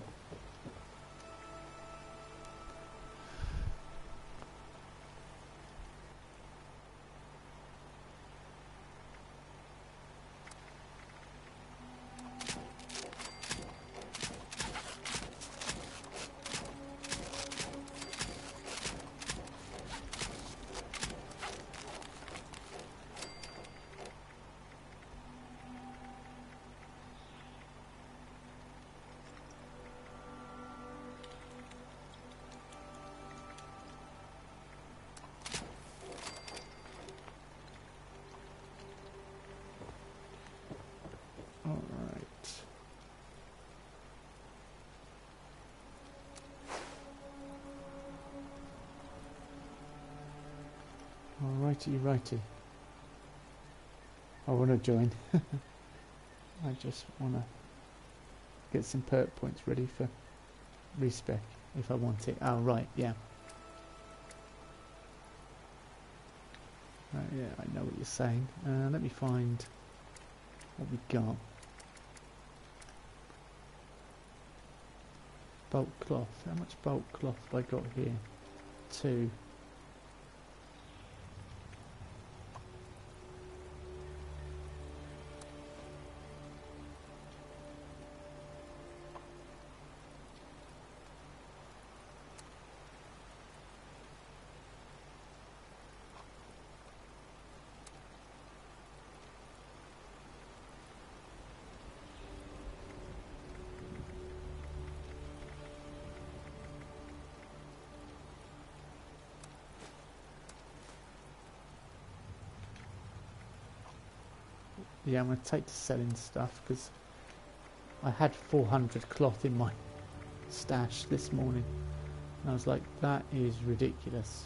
Righty. I want to join. I just want to get some perk points ready for respec if I want it. Oh right, yeah. Right, yeah, I know what you're saying. Let me find what we got. Bulk cloth. How much bulk cloth have I got here? 2. Yeah, I'm going to take to selling stuff because I had 400 cloth in my stash this morning and I was like, that is ridiculous.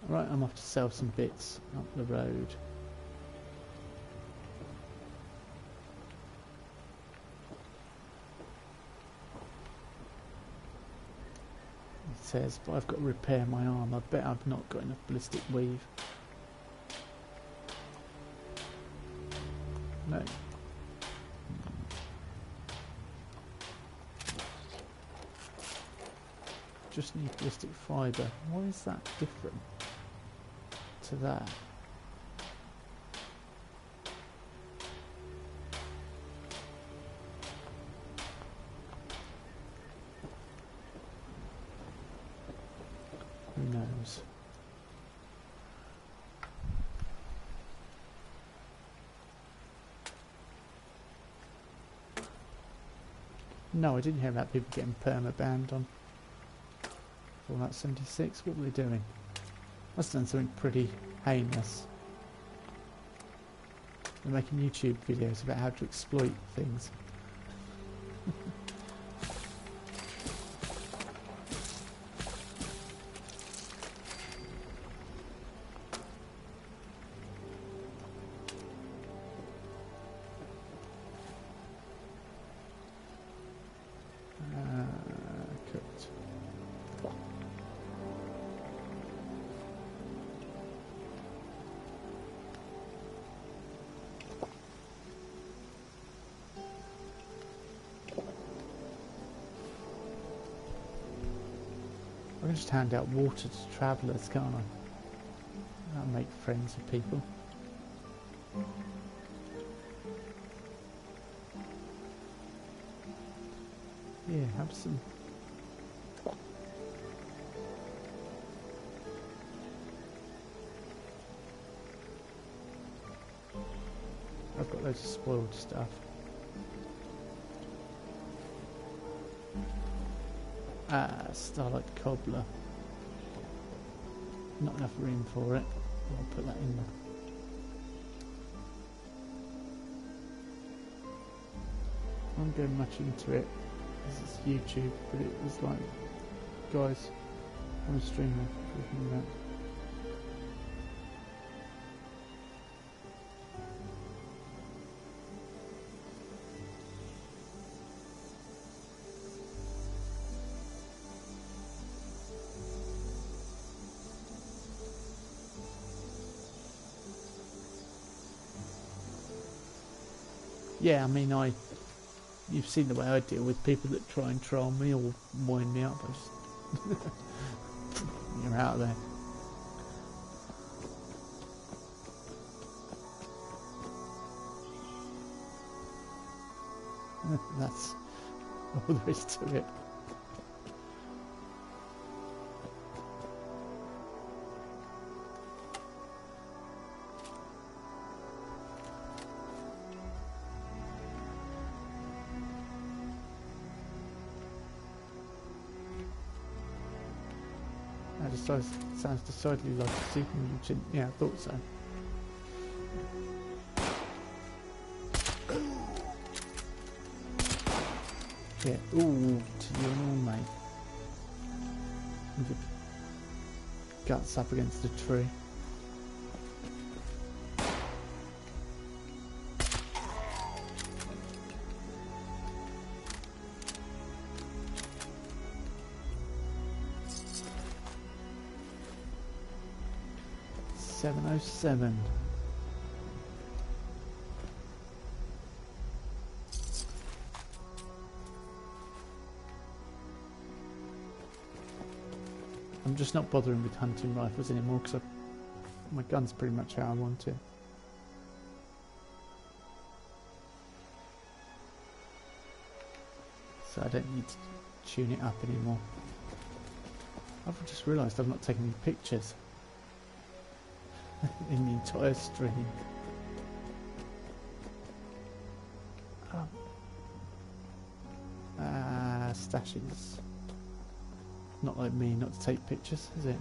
Right, I'm off to sell some bits up the road. Says, but I've got to repair my arm. I bet I've not got enough ballistic weave. No. Just need ballistic fibre. Why is that different to that? Who knows? No, I didn't hear about people getting perma-banned on Fallout 76. What were they doing? Must have done something pretty heinous. They're making YouTube videos about how to exploit things. Cooked. I can just hand out water to travellers, can't I? That'll make friends with people. Yeah, have some. I've got loads of spoiled stuff. Starlight Cobbler. Not enough room for it. I'll put that in there. I won't go much into it. This is YouTube, but it was like, guys, on a streamer talking about. Yeah, I mean, you've seen the way I deal with people that try and troll me or wind me up. You're out of there. That's all there is to it. Sounds decidedly like a sequel. Yeah, I thought so. Yeah, ooh, to your mate. With your guts up against the tree. $707. I'm just not bothering with hunting rifles anymore because my gun's pretty much how I want it. So I don't need to tune it up anymore. I've just realised I've not taken any pictures in the entire stream. Stashes. Not like me not to take pictures, is it?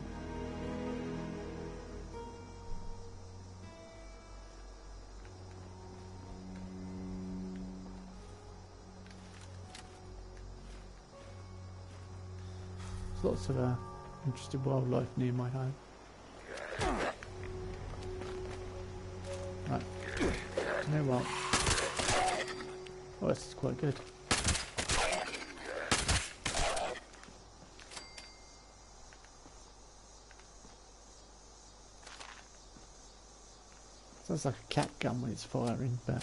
There's lots of interesting wildlife near my home. Right. Do you know what? Oh, this is quite good. Sounds like a cat gun when it's firing, but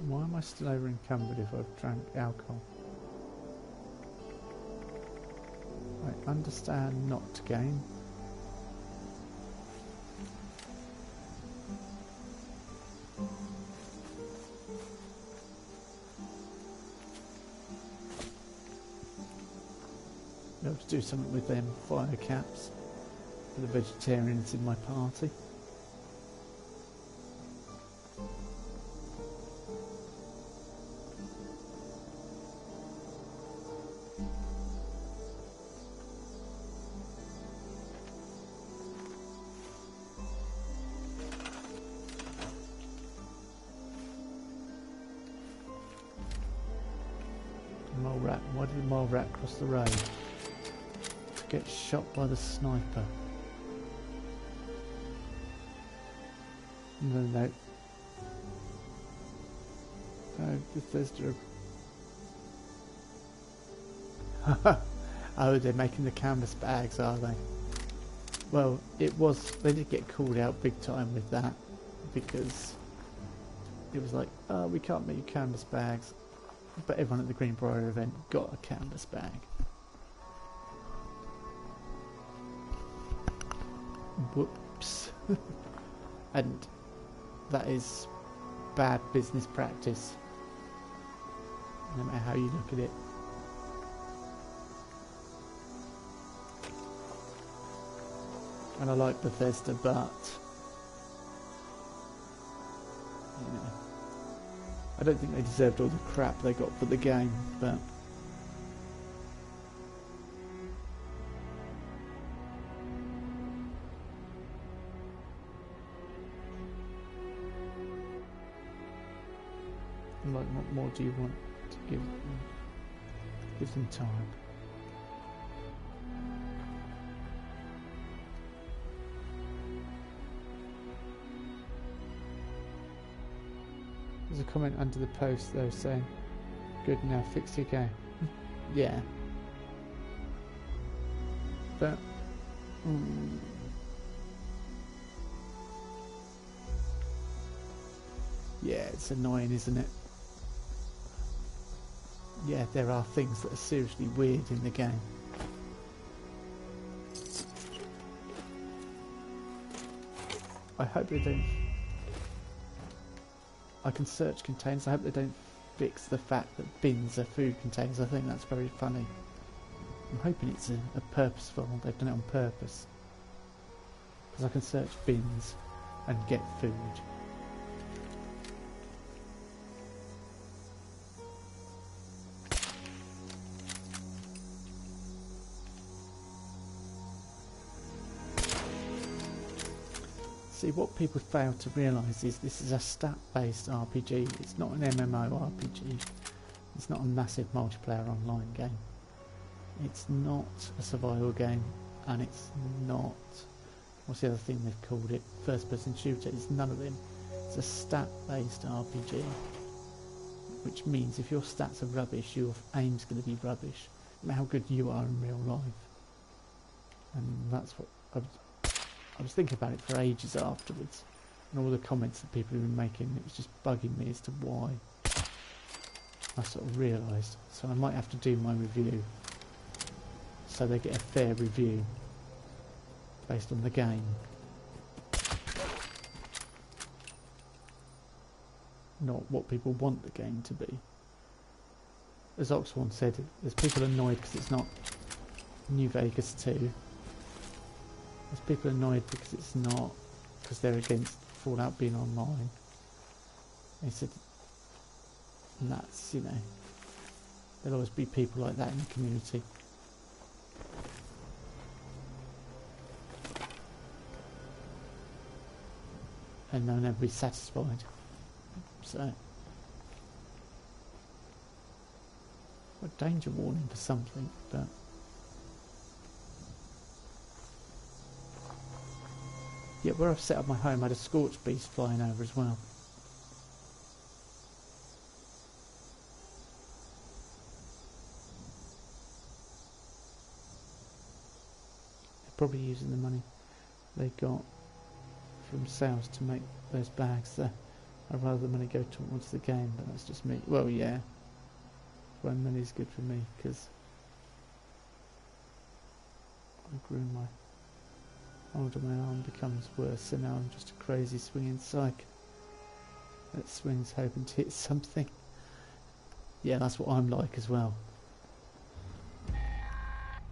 why am I still over encumbered if I've drank alcohol? I understand not to game. Be able to do something with them fire caps for the vegetarians in my party. Mole rat. Why did the mole rat cross the road? To get shot by the sniper. No. Oh, Bethesda. Oh, they're making the canvas bags, are they? Well, they did get called out big time with that, because it was like, oh, we can't make you canvas bags. But everyone at the Greenbrier event got a canvas bag. Whoops. And that is bad business practice, no matter how you look at it. And I like Bethesda, but you know, I don't think they deserved all the crap they got for the game, but like, what more do you want to give them? Give them time. There's a comment under the post though saying, good, now fix your game. Yeah. But yeah, it's annoying, isn't it? Yeah, there are things that are seriously weird in the game. I hope they don't... I can search containers. I hope they don't fix the fact that bins are food containers. I think that's very funny. I'm hoping it's a purposeful. They've done it on purpose. Because I can search bins and get food. See, what people fail to realise is this is a stat-based RPG. It's not an MMO RPG. It's not a massive multiplayer online game. It's not a survival game, and it's not... What's the other thing they've called it? First-person shooter. It's none of them. It's a stat-based RPG, which means if your stats are rubbish, your aim's going to be rubbish, no matter how good you are in real life. And that's what I was thinking about it for ages afterwards, and all the comments that people have been making, it was just bugging me as to why. I sort of realised, so I might have to do my review so they get a fair review based on the game. Not what people want the game to be. As Oxworm said, there's people annoyed because it's not New Vegas 2. There's people annoyed because it's not, because they're against Fallout being online. He said, and that's, you know, there'll always be people like that in the community. And they'll never be satisfied. So, a danger warning for something, but yeah, where I've set up my home, I had a scorched beast flying over as well. They're probably using the money they got from sales to make those bags there. I'd rather the money go towards the game, but that's just me. Well, yeah, that's why money's good for me, because I grew my... older my arm becomes worse, so now I'm just a crazy swinging psych that swings hoping to hit something. Yeah, that's what I'm like as well.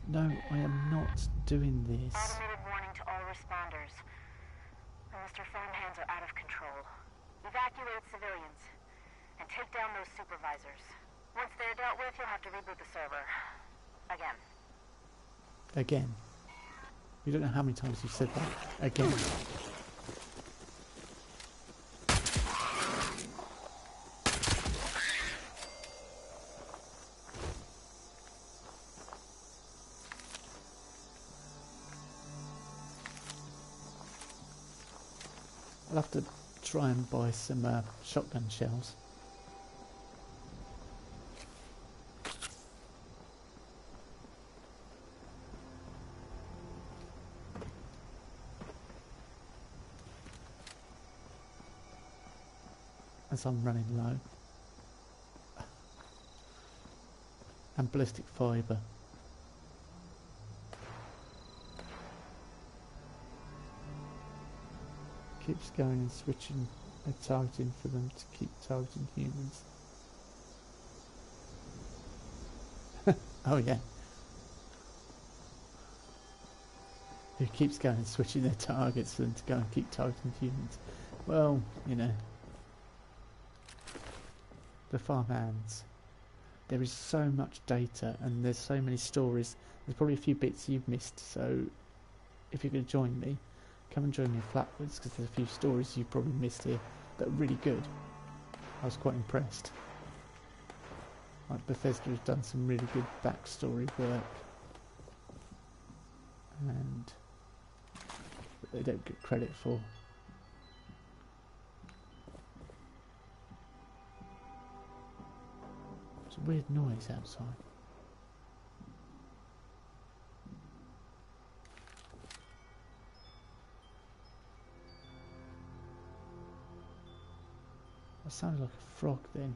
No, I am not doing this. Automated warning to all responders. Mr. Farmhands are out of control. Evacuate civilians and take down those supervisors. Once they're dealt with, you'll have to reboot the server. Again. Again. You don't know how many times you've said that. Again. I'll have to try and buy some shotgun shells. As I'm running low. And ballistic fibre. Keeps going and switching and targeting for them to keep targeting humans. Oh yeah. Who keeps going and switching their targets for them to go and keep targeting humans. Well, you know. The farmhands. There is so much data and there's so many stories. There's probably a few bits you've missed, so if you're going to join me, come and join me in Flatwoods, because there's a few stories you've probably missed here that are really good. I was quite impressed. Like Bethesda has done some really good backstory work, and that they don't get credit for. There's a weird noise outside. That sounded like a frog then.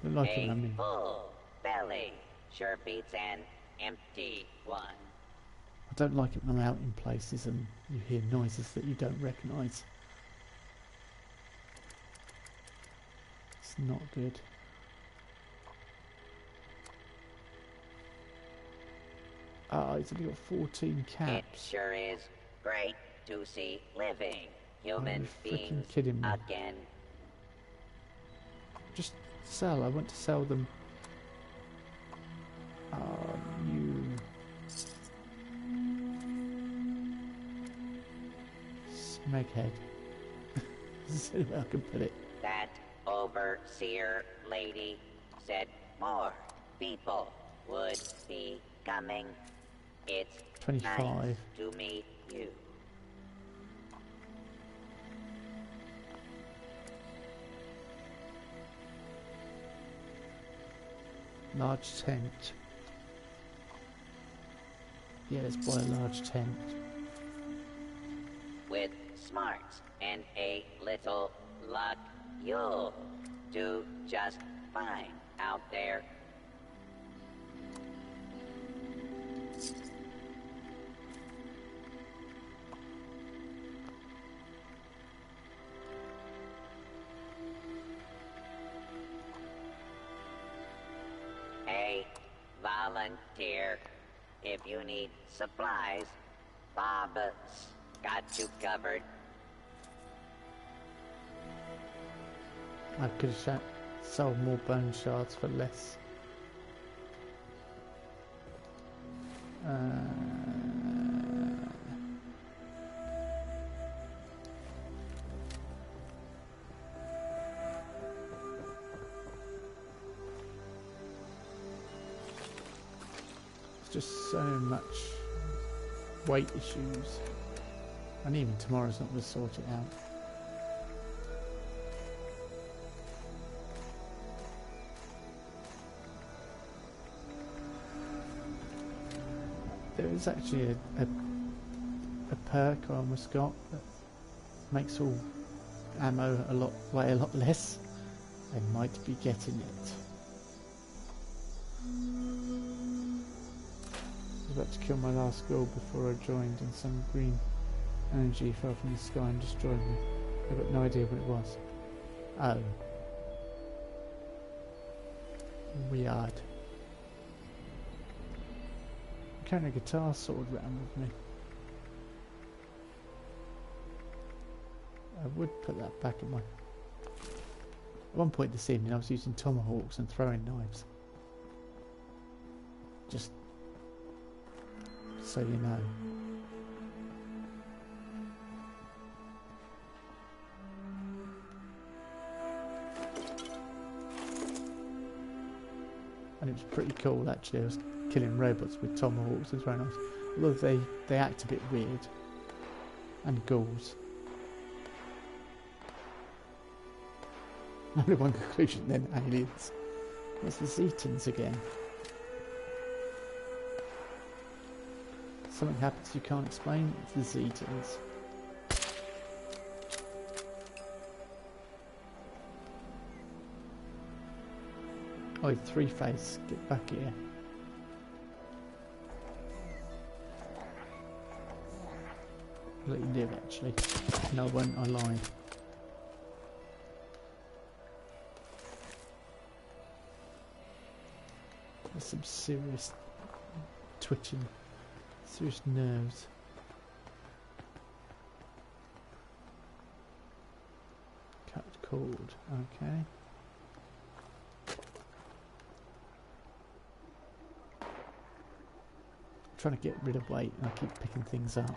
Looked like it, I mean. Full belly sure beats an empty one. I don't like it when I'm out in places and you hear noises that you don't recognise. It's not good. Ah, he's only got 14 caps. It sure is great to see living human beings kidding me? again. Just sell. I want to sell them. You smeghead. Is the way I can put it. That overseer lady said more people would be coming. It's 25. nice to meet you. Large tent. Yeah, let's buy a large tent. With smarts and a little luck, you'll do just fine out there. Hey, volunteer. If you need supplies, Bob's got you covered. I could have sold more bone shards for less. Just so much weight issues, and even tomorrow's not going to sort it out. There is actually a perk I almost got that makes all ammo weigh a lot less. I might be getting it. I was about to kill my last goal before I joined, and some green energy fell from the sky and destroyed me. I've got no idea what it was. Oh. Weird. I'm carrying a guitar sword around with me. I would put that back in my... At one point this evening I was using tomahawks and throwing knives. Just so you know. And it was pretty cool actually. I was killing robots with tomahawks and throwing knives. Although they act a bit weird. And ghouls. Only one conclusion then, aliens. What's the Zetans again? Something happens you can't explain, it's the Zetans. Oh, Three-Face, get back here. I'll let you live actually. No, I won't, I lied. There's some serious twitching, serious nerves. Cut cord, okay. Trying to get rid of weight and I keep picking things up.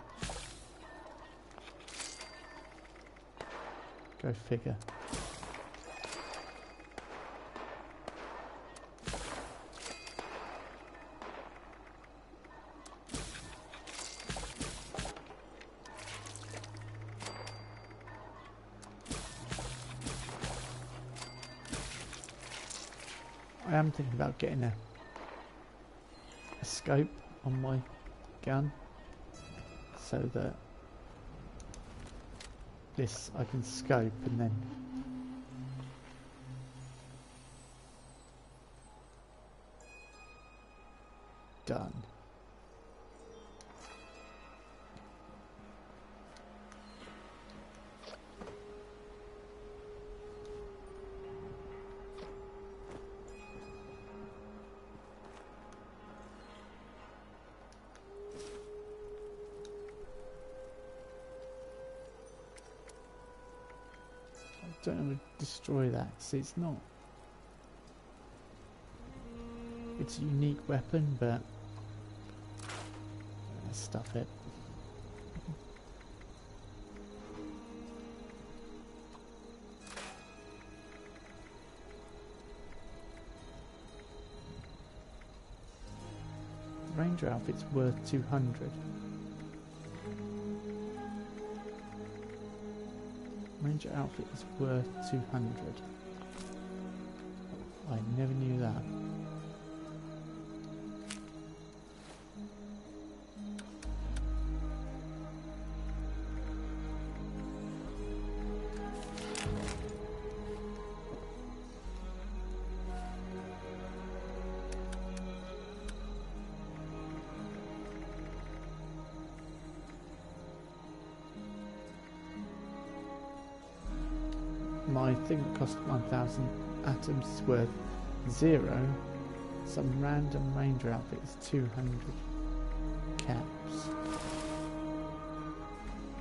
Go figure. I am thinking about getting a scope on my gun so that this I can scope and then done. don't ever destroy that. See, it's not. It's a unique weapon, but stuff it. Ranger outfit's worth 200. Ranger outfit is worth 200. I never knew that. My thing cost 1,000 atoms is worth 0. Some random ranger outfit is 200 caps.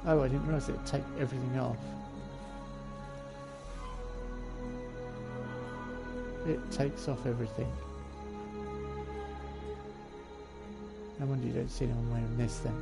Oh, I didn't realise it'd take everything off. It takes off everything. No wonder you don't see anyone wearing this then.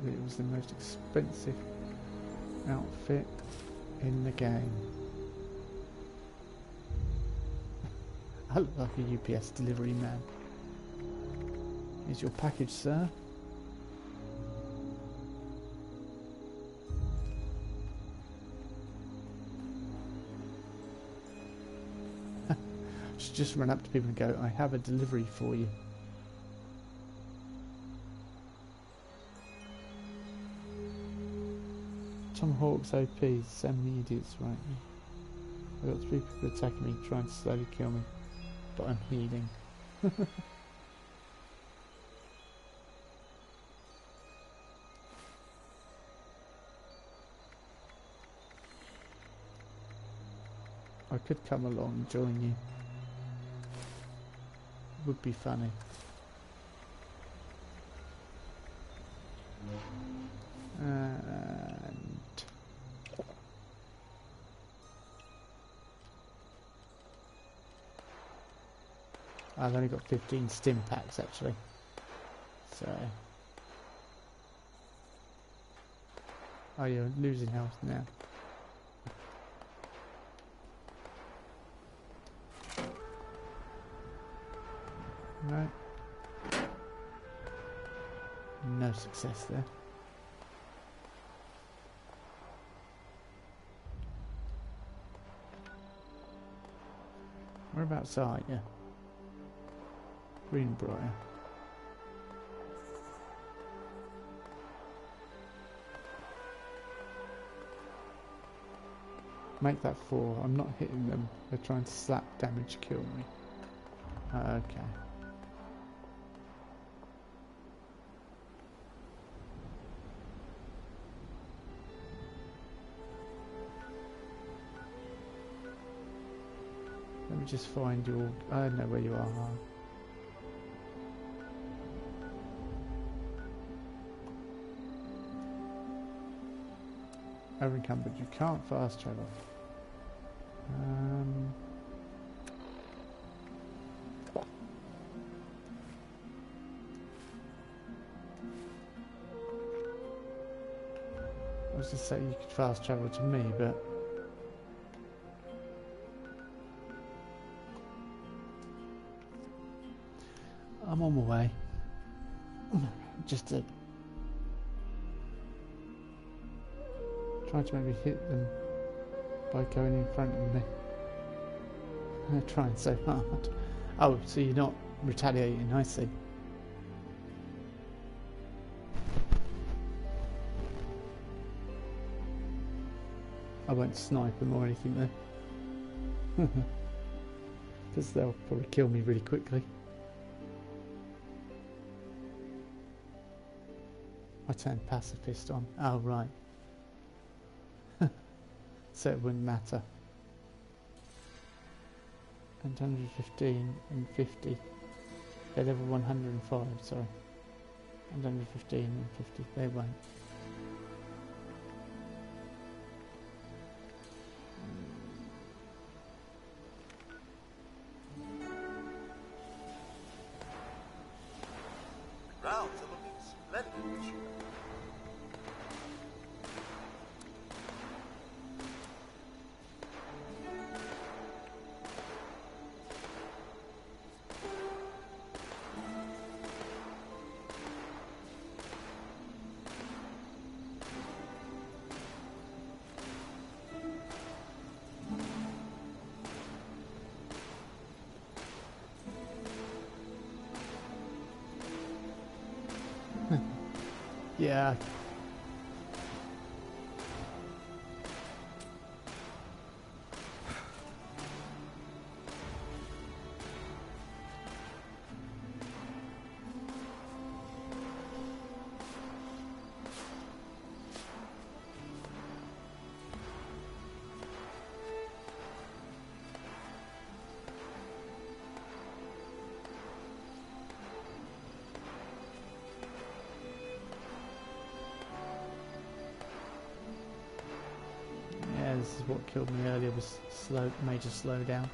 It was the most expensive outfit in the game. I look like a UPS delivery man. Here's your package, sir. I should just run up to people and go, I have a delivery for you. Tomahawk's OP, so many idiots, right? I've got 3 people attacking me, trying to slowly kill me, but I'm healing. I could come along and join you. It would be funny. And I've only got 15 stim packs actually, so oh, you're losing health now. No, no success there. Whereabouts are you? Greenbrier. Make that 4. I'm not hitting them. They're trying to slap damage kill me. Okay. Let me just find your... I know where you are. Overencumbered. You can't fast travel. I was just saying you could fast travel to me, but I'm on my way. Just to try to maybe hit them by going in front of me. They're trying so hard. Oh, so you're not retaliating, I see. I won't snipe them or anything though. Because they'll probably kill me really quickly. I turned pacifist on. Oh right. So it wouldn't matter. And 115 and 50. They're level 105, sorry. And 115 and 50. They won't. Grounds are looking splendid this year. Yeah. This is what killed me earlier, was major slowdown.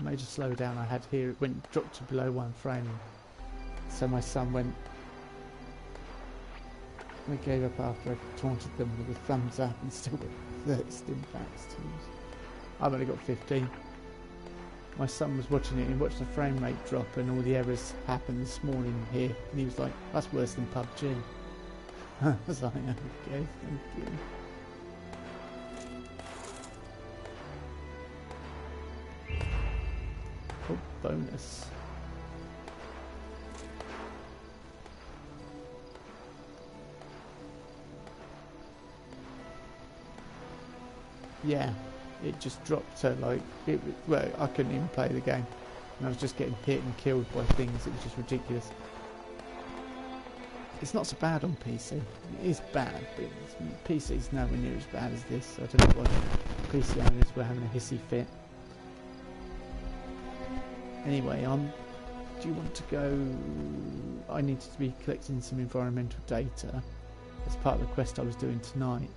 Major slowdown I had here, it dropped to below 1 frame. So my son went, they gave up after I taunted them with a thumbs up and still got 30 stim packs to use. I've only got 15. My son was watching it, he watched the frame rate drop and all the errors happened this morning here, and he was like, that's worse than PUBG. I was like, okay, thank you. Oh, bonus. Yeah, it just dropped to like, well, I couldn't even play the game. And I was just getting hit and killed by things, it was just ridiculous. It's not so bad on PC. It is bad, but PC's nowhere near as bad as this. I don't know why PC owners were having a hissy fit. Anyway, do you want to go... I needed to be collecting some environmental data as part of the quest I was doing tonight.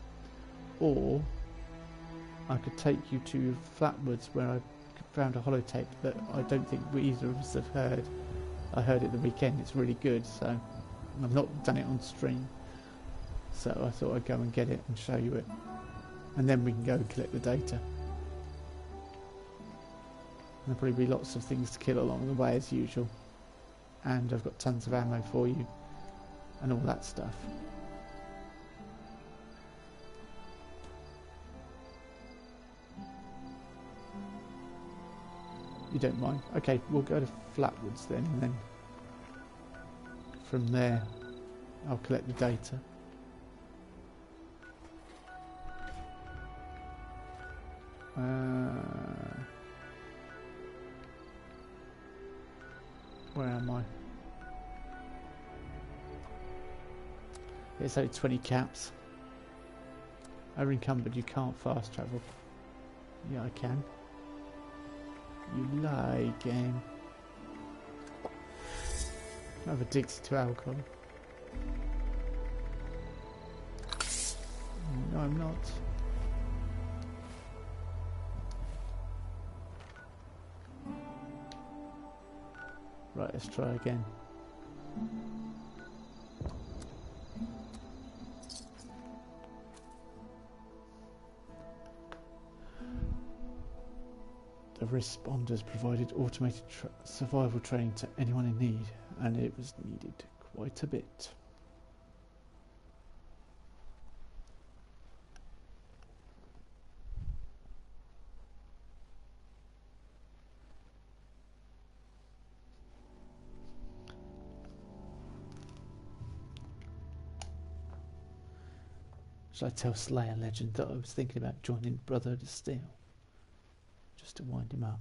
Or I could take you to Flatwoods where I found a holotape that I don't think either of us have heard. I heard it the weekend, it's really good, so... I've not done it on stream, so I thought I'd go and get it and show you it, and then we can go and collect the data. And there'll probably be lots of things to kill along the way as usual, and I've got tons of ammo for you and all that stuff. You don't mind? Okay, we'll go to Flatwoods then, and then from there I'll collect the data. Where am I? It's only 20 caps. Over encumbered, you can't fast travel. Yeah, I can. You lie, game. I'm addicted to alcohol. No, I'm not. Right, let's try again. The responders provided automated survival training to anyone in need, and it was needed quite a bit. Should I tell Slayer Legend that I was thinking about joining Brotherhood of Steel? Just to wind him up.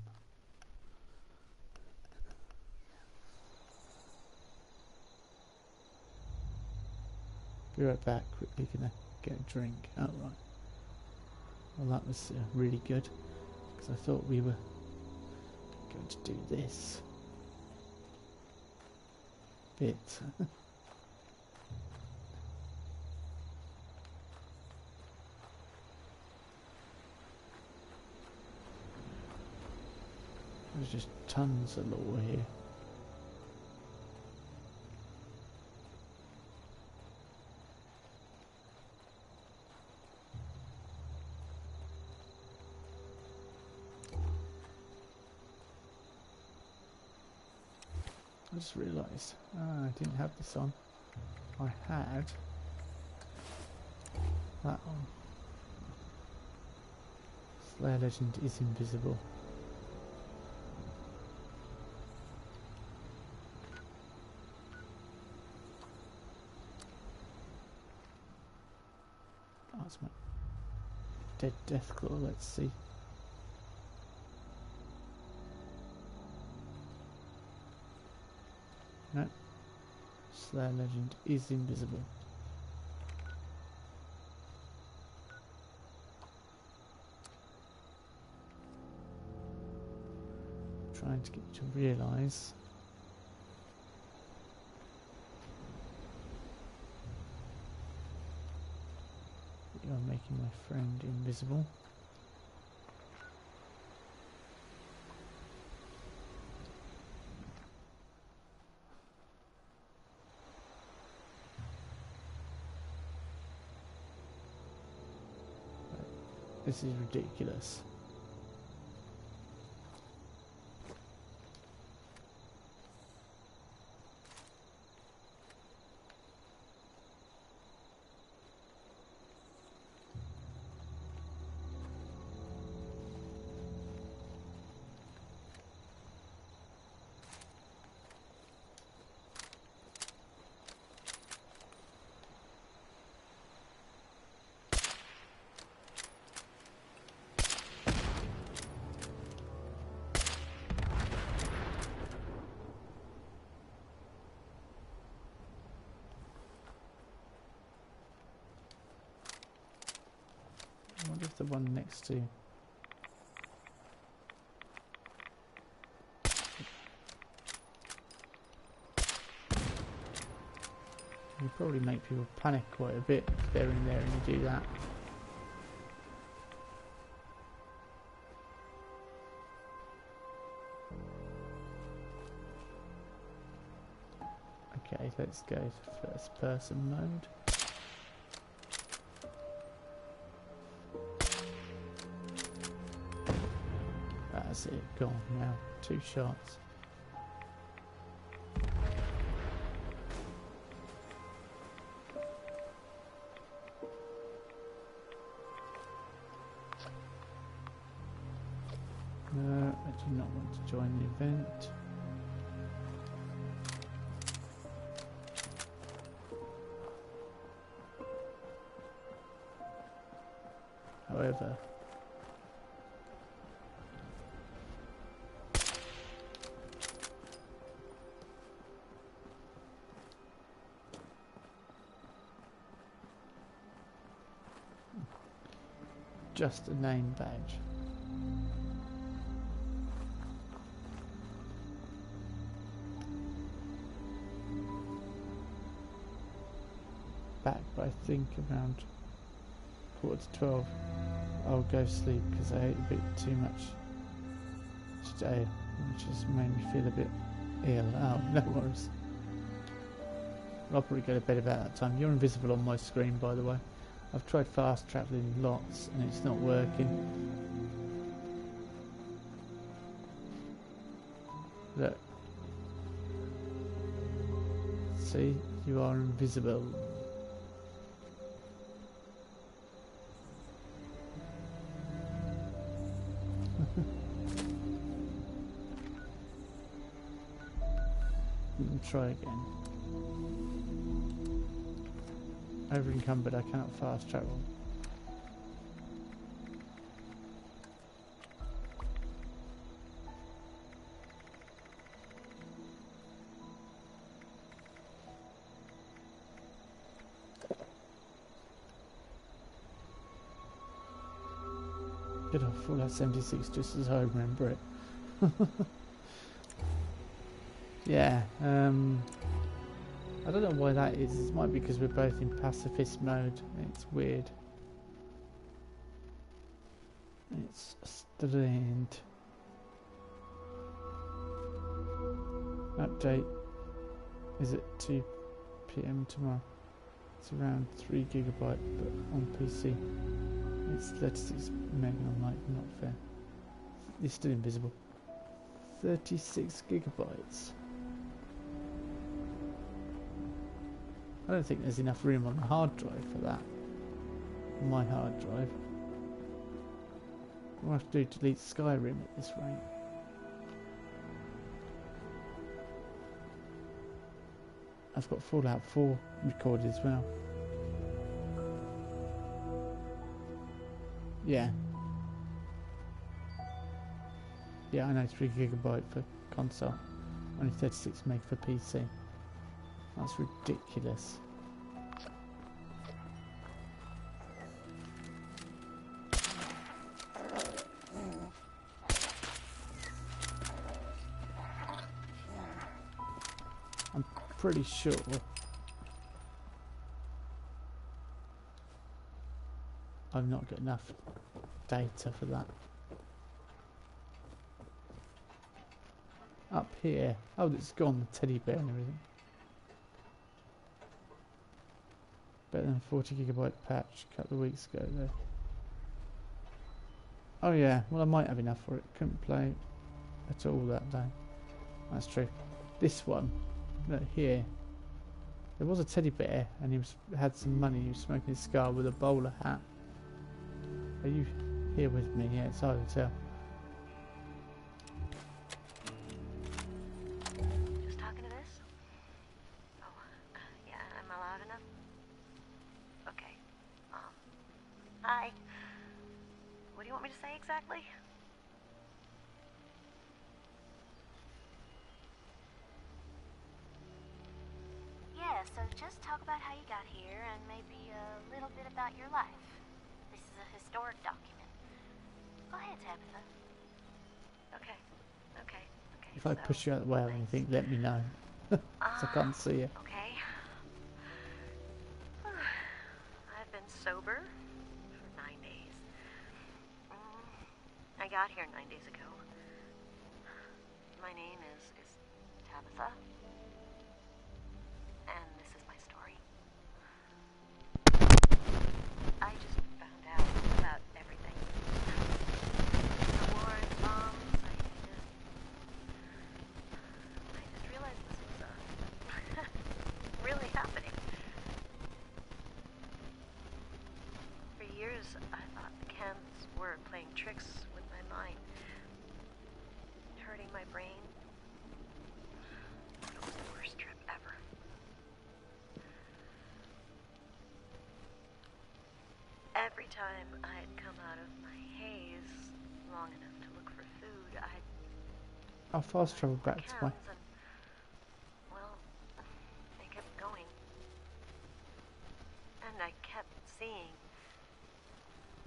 Be right back, quickly gonna get a drink. Oh right. Well that was really good, because I thought we were going to do this bit. There's just tons of lore here. I just realised I didn't have this on. I had that on. Slayer Legend is invisible. Oh, it's my dead Deathclaw, let's see. No, Slayer Legend is invisible. Trying to get you to realise that you are making my friend invisible. This is ridiculous. I wonder if the one next to you probably make people panic quite a bit if they're in there and you do that. Okay, let's go to first person mode. That's it, gone now. 2 shots. No, I do not want to join the event. However, just a name badge. Back by I think around 11:45. I'll go sleep because I ate a bit too much today, which has made me feel a bit ill. Oh, no worries. I'll probably go to bed about that time. You're invisible on my screen, by the way. I've tried fast travelling lots and it's not working. Look. See, you are invisible. Try again. over encumbered. I cannot fast travel. Good old Fallout 76, just as I remember it. Yeah, I don't know why that is. It might be because we're both in pacifist mode. It's weird. It's strange. Update is at 2 PM tomorrow. It's around 3 GB, but on PC it's 36 meg online. Not fair. It's still invisible. 36 gigabytes. I don't think there's enough room on the hard drive for that. My hard drive. We'll have to delete Skyrim at this rate. I've got Fallout 4 recorded as well. Yeah. Yeah, I know, 3 GB for console. Only 36 meg for PC. That's ridiculous. I'm pretty sure I've not got enough data for that. Up here. Oh, it's gone, the teddy bear and everything. Better than 40 GB patch a couple of weeks ago though. Oh yeah, well I might have enough for it. Couldn't play at all that day. That's true. This one, look here. There was a teddy bear and he had some money. He was smoking a cigar with a bowler hat. Are you here with me? Yeah, it's hard to tell. Just talking to this? Oh, yeah, am I loud enough? Okay. Hi. What do you want me to say exactly? Yeah, so just talk about how you got here and maybe a little bit about your life. This is a historic document. Go ahead, Tabitha. Okay. If I push you out of the way or anything, let me know. So I can't see you. Okay. I've been sober for 9 days. I got here 9 days ago. My name is Tabitha. And this is my story. I just found out about everything. The war and bombs, I just realized this was really happening. For years, I thought the cans were playing tricks with my mind, hurting my brain. It was the worst trip ever. Every time I'd come out of my haze long enough to look for food, I'll fast travel back to my... and, well, they kept going. And I kept seeing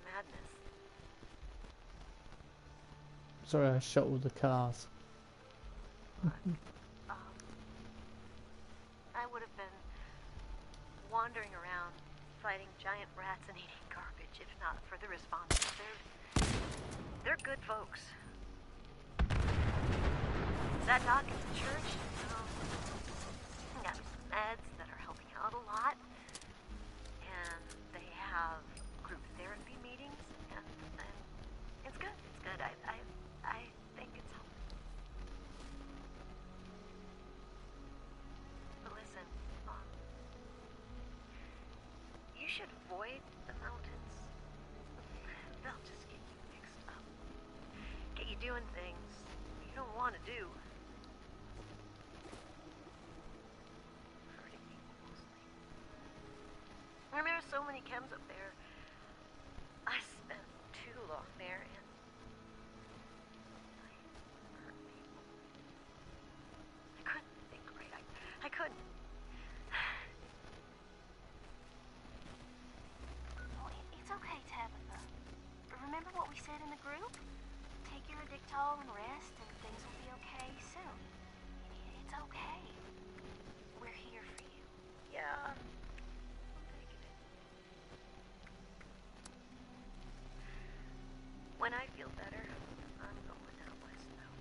madness. Sorry, I shot all the cars. I would have been wandering around, fighting giant rats and eating garbage, if not for the responders. They're good folks. Is that doc at the church? Got some meds that are helping out a lot. And they have group therapy meetings, and it's good. It's good. I think it's helping. But listen, you should avoid the mountains. They'll just get you mixed up. Get you doing things you don't want to do. Hurting people mostly. many chems up there. I spent too long there, and I hurt people. I couldn't think right. I couldn't. Oh, it's okay, Tabitha. Remember what we said in the group? Take your Addictol and rest, and things will be okay soon. It's okay. We're here for you. Yeah. I'm taking it. When I feel better, I'm going out west now.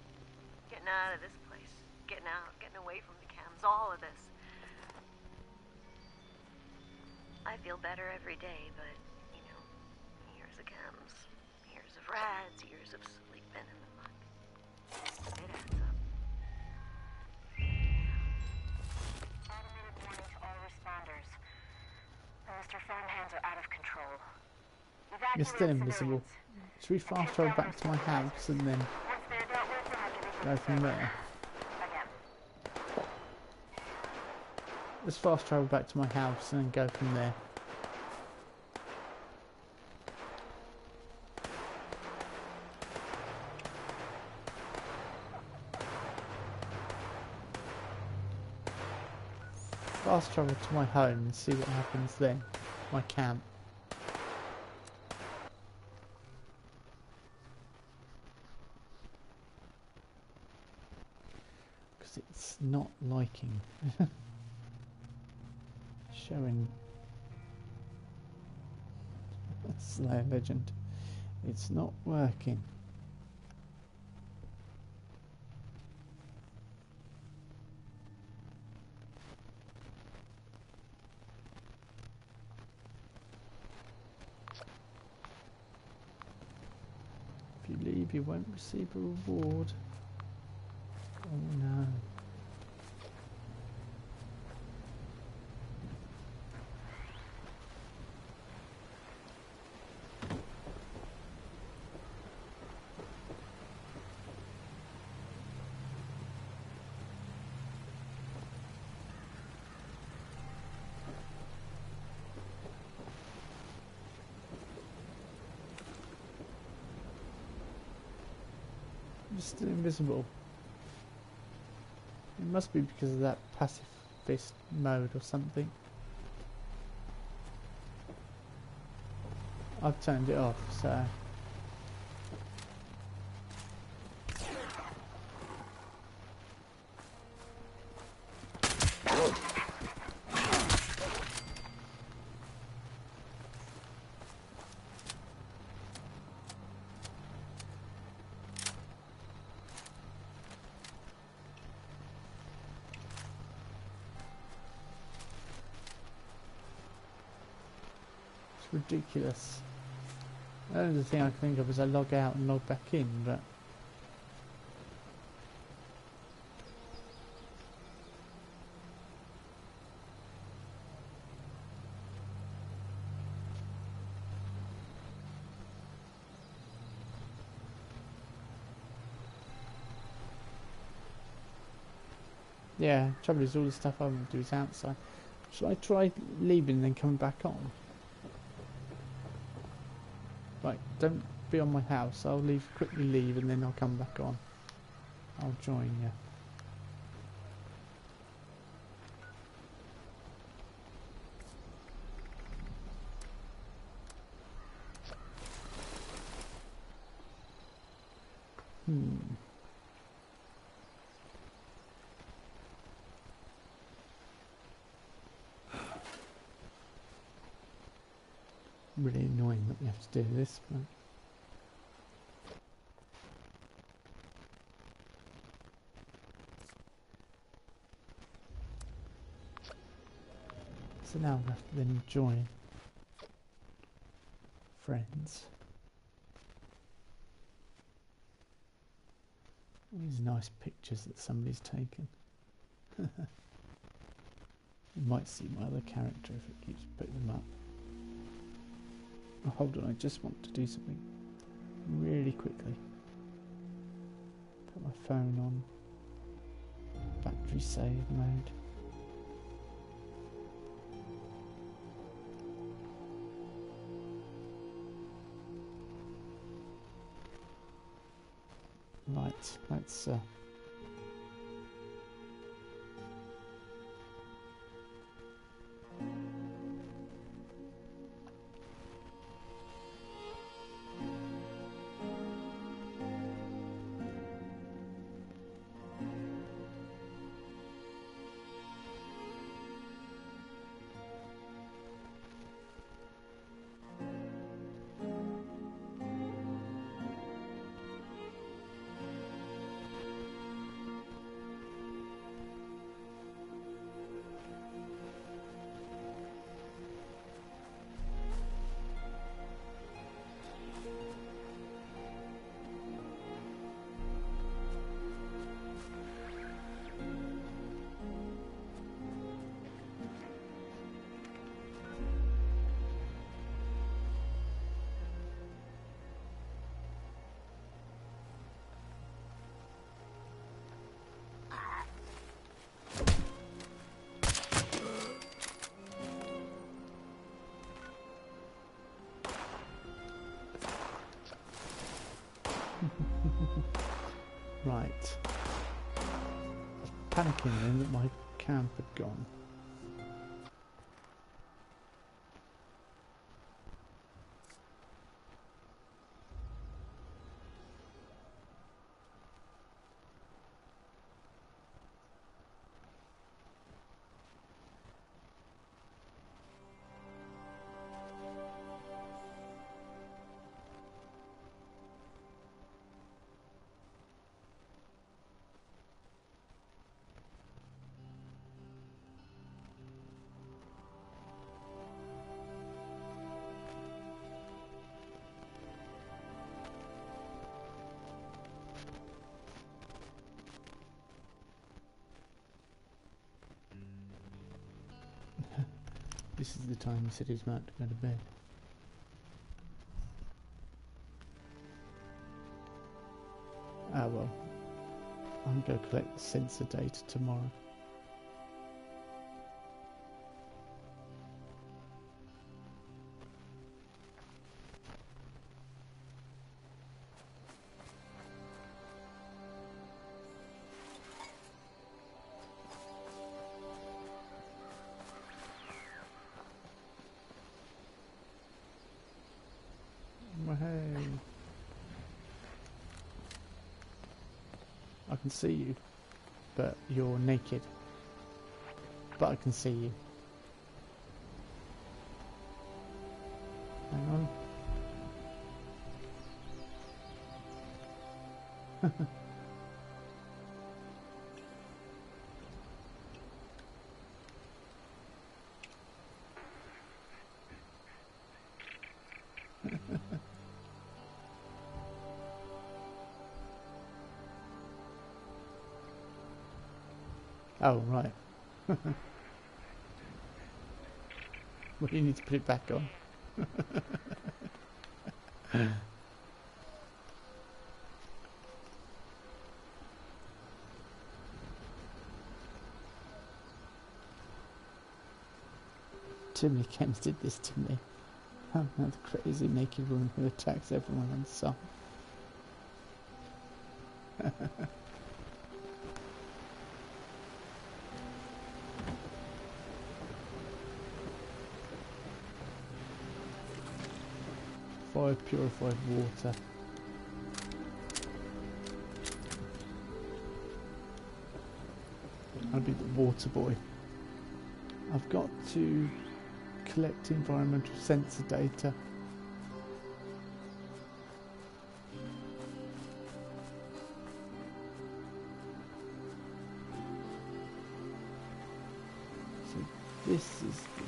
Getting out of this place. Getting out, getting away from the chems, all of this. I feel better every day, but, you know, years of chems, years of rads, years of sleeping in the muck. It adds up. Automated warning to all responders. Mr. Farmhands are out of control. You're still invisible. Should we fast travel back to my house and then Once they're dealt with, they'll have to reboot go the from server. there? Again. Let's fast travel back to my house and then go from there. Fast travel to my home and see what happens then. My camp. Because it's not liking showing Slayer Legend. It's not working. If you leave, you won't receive a reward. Oh no. I'm still invisible. It must be because of that pacifist mode or something. I've turned it off, so... ridiculous. The only thing I can think of is I log out and log back in, but yeah, trouble is all the stuff I want to do is outside. Should I try leaving and then coming back on? Right, don't be on my house. I'll quickly leave and then I'll come back on. I'll join you. Really annoying that we have to do this, but so now we have to then join friends. All these nice pictures that somebody's taken. You might see my other character if it keeps putting them up. Oh, hold on, I just want to do something really quickly. Put my phone on battery save mode. Right, let's right. I was panicking then that my camp had gone. This is the time he said he's about to go to bed. Ah well, I'll go collect the sensor data tomorrow. Hey. I can see you, but you're naked. But I can see you. Hang on. Oh, right. Well, you need to put it back on. Too many Kens did this to me. I'm not the crazy naked woman who attacks everyone on sight. Purified water. I'll be the water boy. I've got to collect environmental sensor data. So this is the...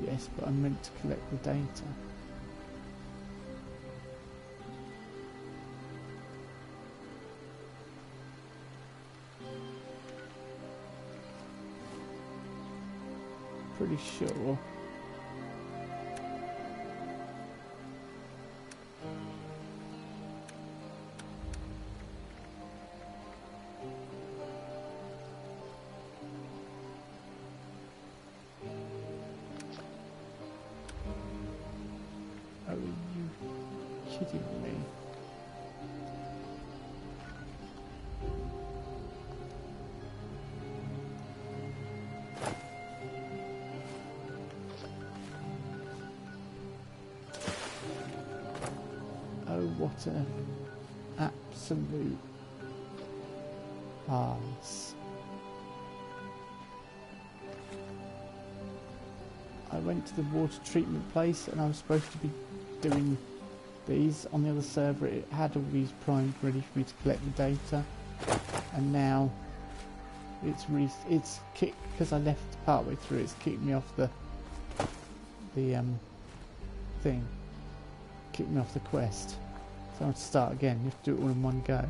Yes, but I'm meant to collect the data. Pretty sure. kidding me? Oh, what an absolute arse. I went to the water treatment place and I was supposed to be doing these. On the other server it had all these primed ready for me to collect the data, and now it's kicked, because I left partway through, it's kicked me off the thing, kicked me off the quest, so I have to start again. You have to do it all in one go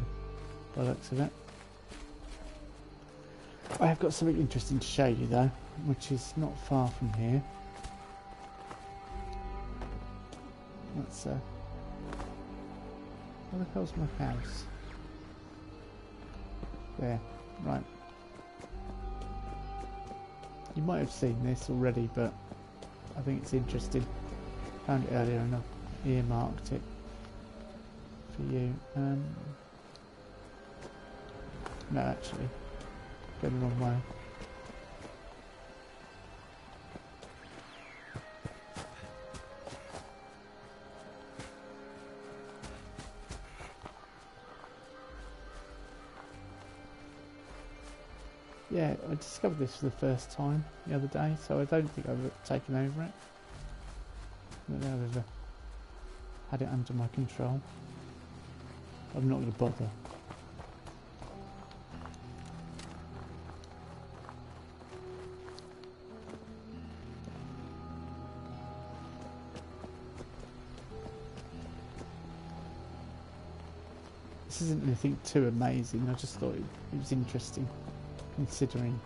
by the looks of it. I have got something interesting to show you though, which is not far from here. That's where the hell's my house? There, right. You might have seen this already, but I think it's interesting. Found it earlier and I've earmarked it for you. No, actually, going the wrong way. Yeah, I discovered this for the first time the other day, so I don't think I've taken over it. I don't think I've ever had it under my control. I'm not going to bother. This isn't anything too amazing, I just thought it was interesting, considering.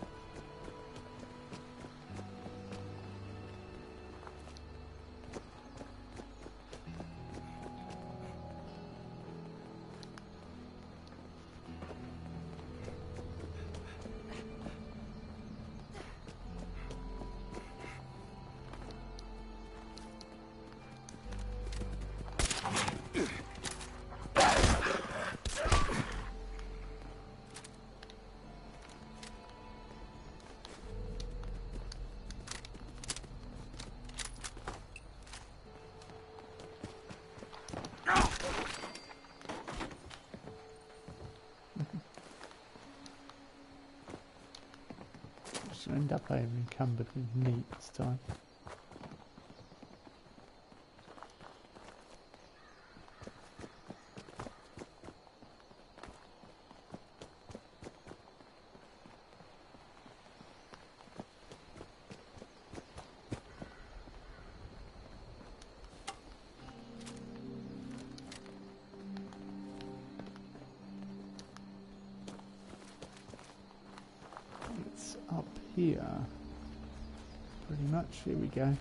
End up over encumbered with meat this time. It's up here, pretty much. Here we go.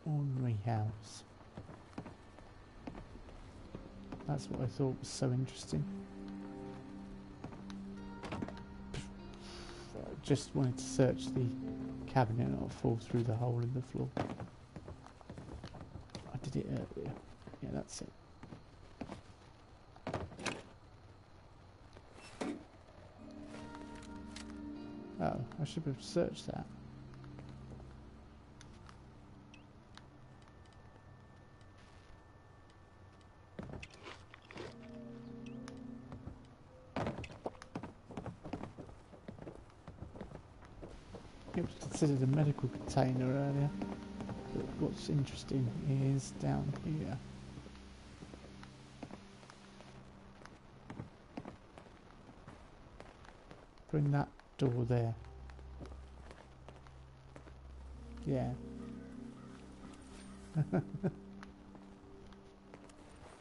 Ornery house. That's what I thought was so interesting. Just wanted to search the cabinet and I'll fall through the hole in the floor. I did it earlier. Yeah, that's it. Oh, I should have searched that. It was considered a medical container earlier, but what's interesting is down here. Bring that door there. Yeah.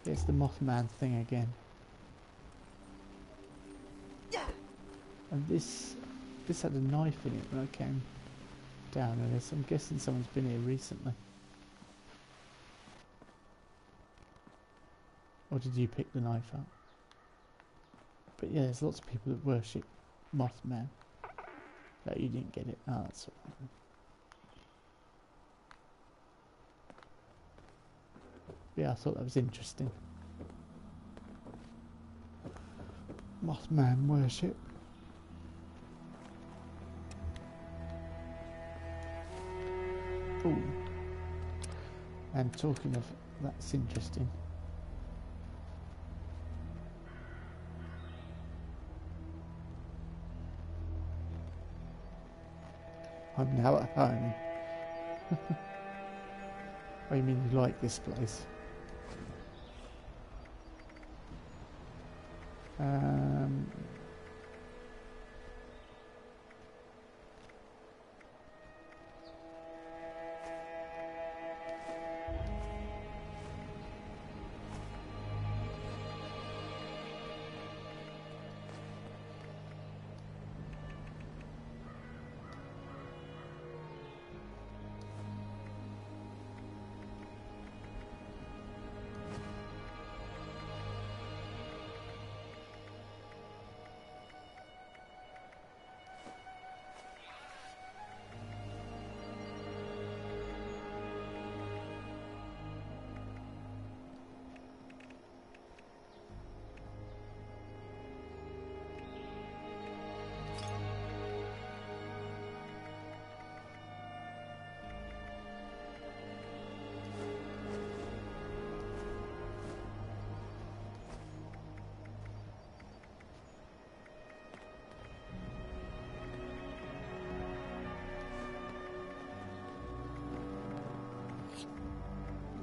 It's the Mothman thing again. And this had a knife in it when I came down with this. I'm guessing someone's been here recently. Or did you pick the knife up? But yeah, there's lots of people that worship Mothman. No, you didn't get it. Oh, that's all right. Yeah, I thought that was interesting. Mothman worship. Ooh. And talking of that's interesting. I'm now at home. Oh, you mean you like this place?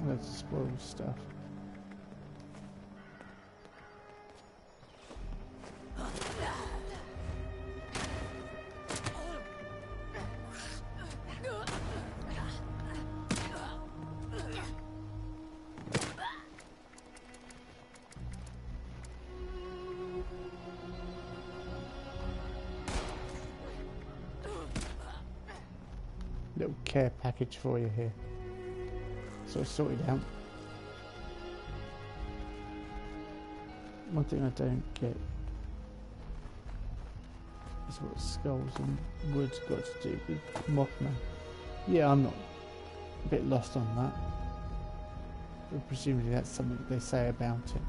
Let's spoil stuff. Little care package for you here. So sorted out. One thing I don't get is what skulls and wood's got to do with Mothman. Yeah, I'm not a bit lost on that. But presumably that's something they say about it.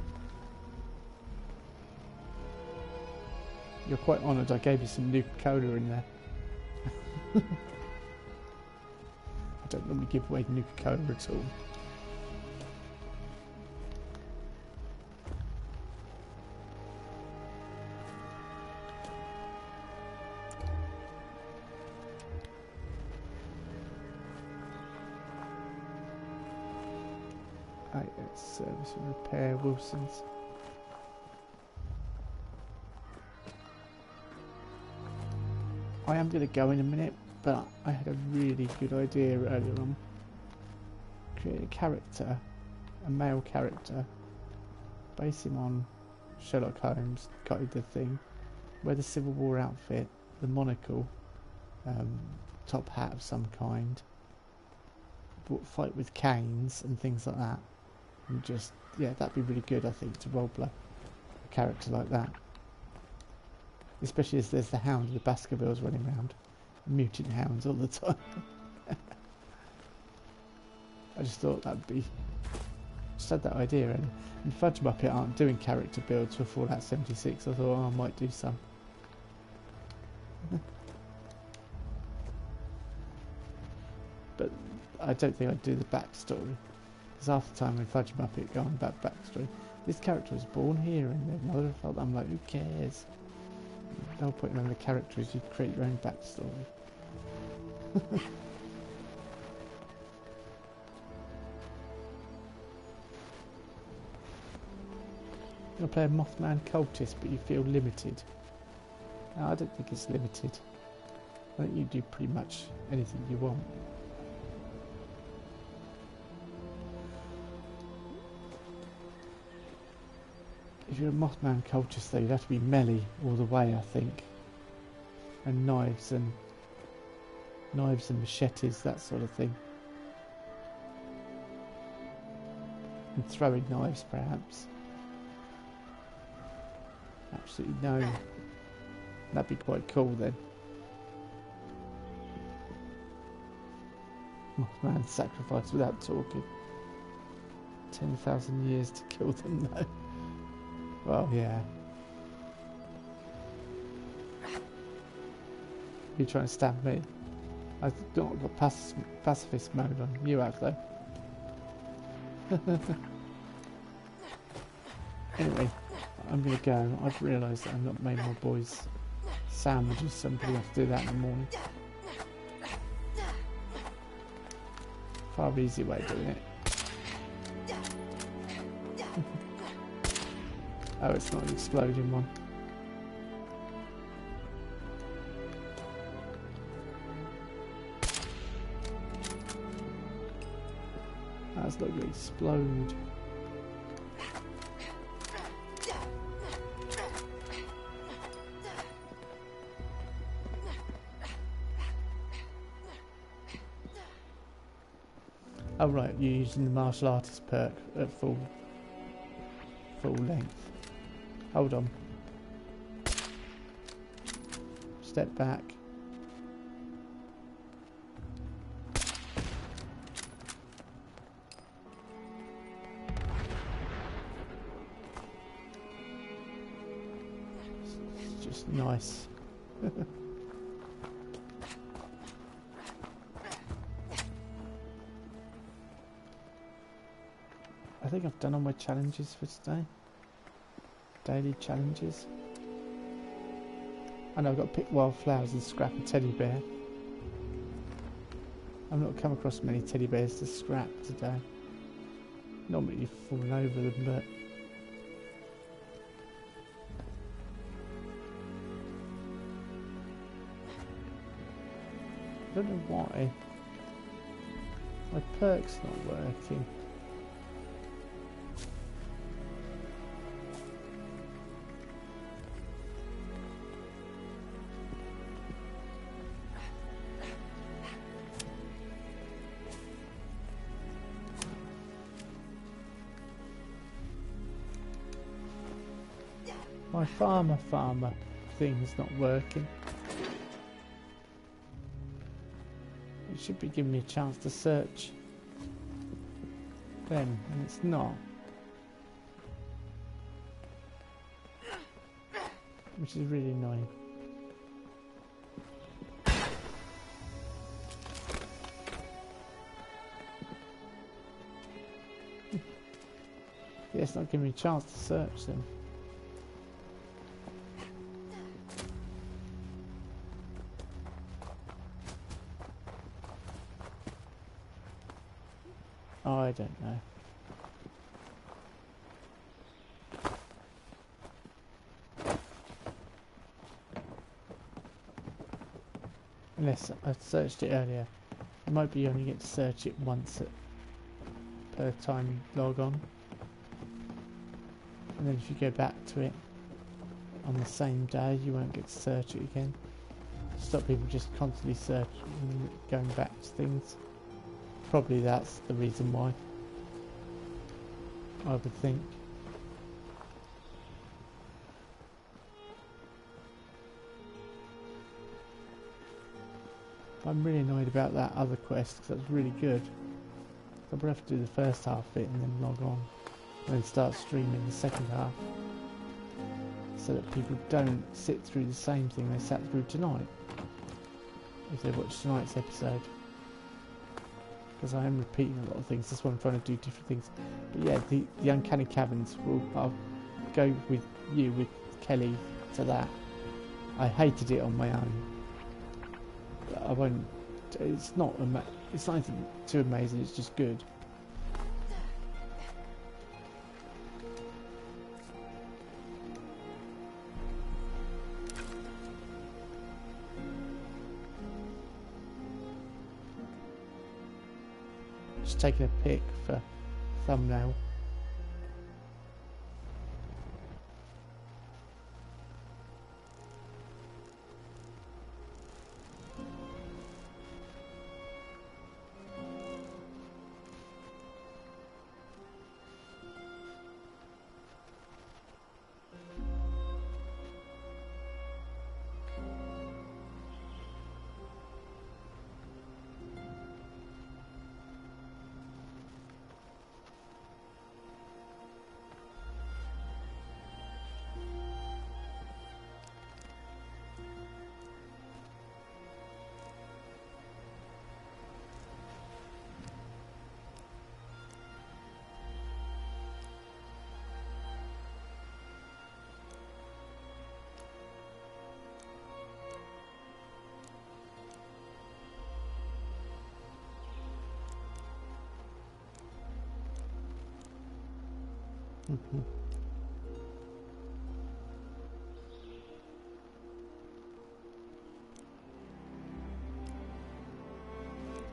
You're quite honoured I gave you some Nuka-Cola in there. I don't normally give away Nuka-Cola at all. Service and repair Wilson's. I am going to go in a minute, but I had a really good idea earlier on. Create a character, a male character, base him on Sherlock Holmes, got the thing, wear the Civil War outfit, the monocle, top hat of some kind, fight with canes and things like that. And just, yeah, that'd be really good, I think, to roleplay a character like that. Especially as there's the Hound of the Baskervilles running around. Mutant hounds all the time. I just thought that'd be... Just had that idea, and Fudge Muppet aren't doing character builds for Fallout 76. I thought, oh, I might do some. But I don't think I'd do the backstory. Because half the time when Fudge Muppet go on about backstory, this character was born here and their mother felt. I'm like, who cares? No point in the character is you create your own backstory. You're play a Mothman cultist, but you feel limited. No, I don't think it's limited. I think you do pretty much anything you want. If you're a Mothman cultist though, you'd have to be melee all the way, I think. And knives and machetes, that sort of thing. And throwing knives, perhaps. Absolutely no. That'd be quite cool then. Man, sacrifice without talking. 10,000 years to kill them though. Well, yeah. You're trying to stab me. I've not got pacifist mode on. You have though. Anyway, I'm gonna go. I've realised that I've not made my boys sandwiches, so I'm gonna have to do that in the morning. Far easier way of doing it. Oh, it's not an exploding one. That's not going to explode. Oh right, you're using the martial artist perk at full length. Hold on. Step back. It's just nice. I think I've done all my challenges for today. Daily challenges. I know I've got to pick wildflowers and scrap a teddy bear. I've not come across many teddy bears to scrap today. Normally you've fallen over them, but I don't know why my perk's not working. My farmer thing is not working. It should be giving me a chance to search them, and it's not. Which is really annoying. Yeah, it's not giving me a chance to search them. Oh, I don't know. Unless I searched it earlier. It might be you only get to search it once per time you log on. And then if you go back to it on the same day, you won't get to search it again. Stop people just constantly searching and going back to things. Probably that's the reason why, I would think. I'm really annoyed about that other quest because that was really good. I'll probably have to do the first half of it and then log on and then start streaming the second half so that people don't sit through the same thing they sat through tonight if they watch tonight's episode. Because I am repeating a lot of things, that's why I'm trying to do different things. But yeah, the Uncanny Caverns, I'll go with you, with Kelly, to that. I hated it on my own. But I won't, it's not anything too amazing, it's just good. Just taking a pic for thumbnail.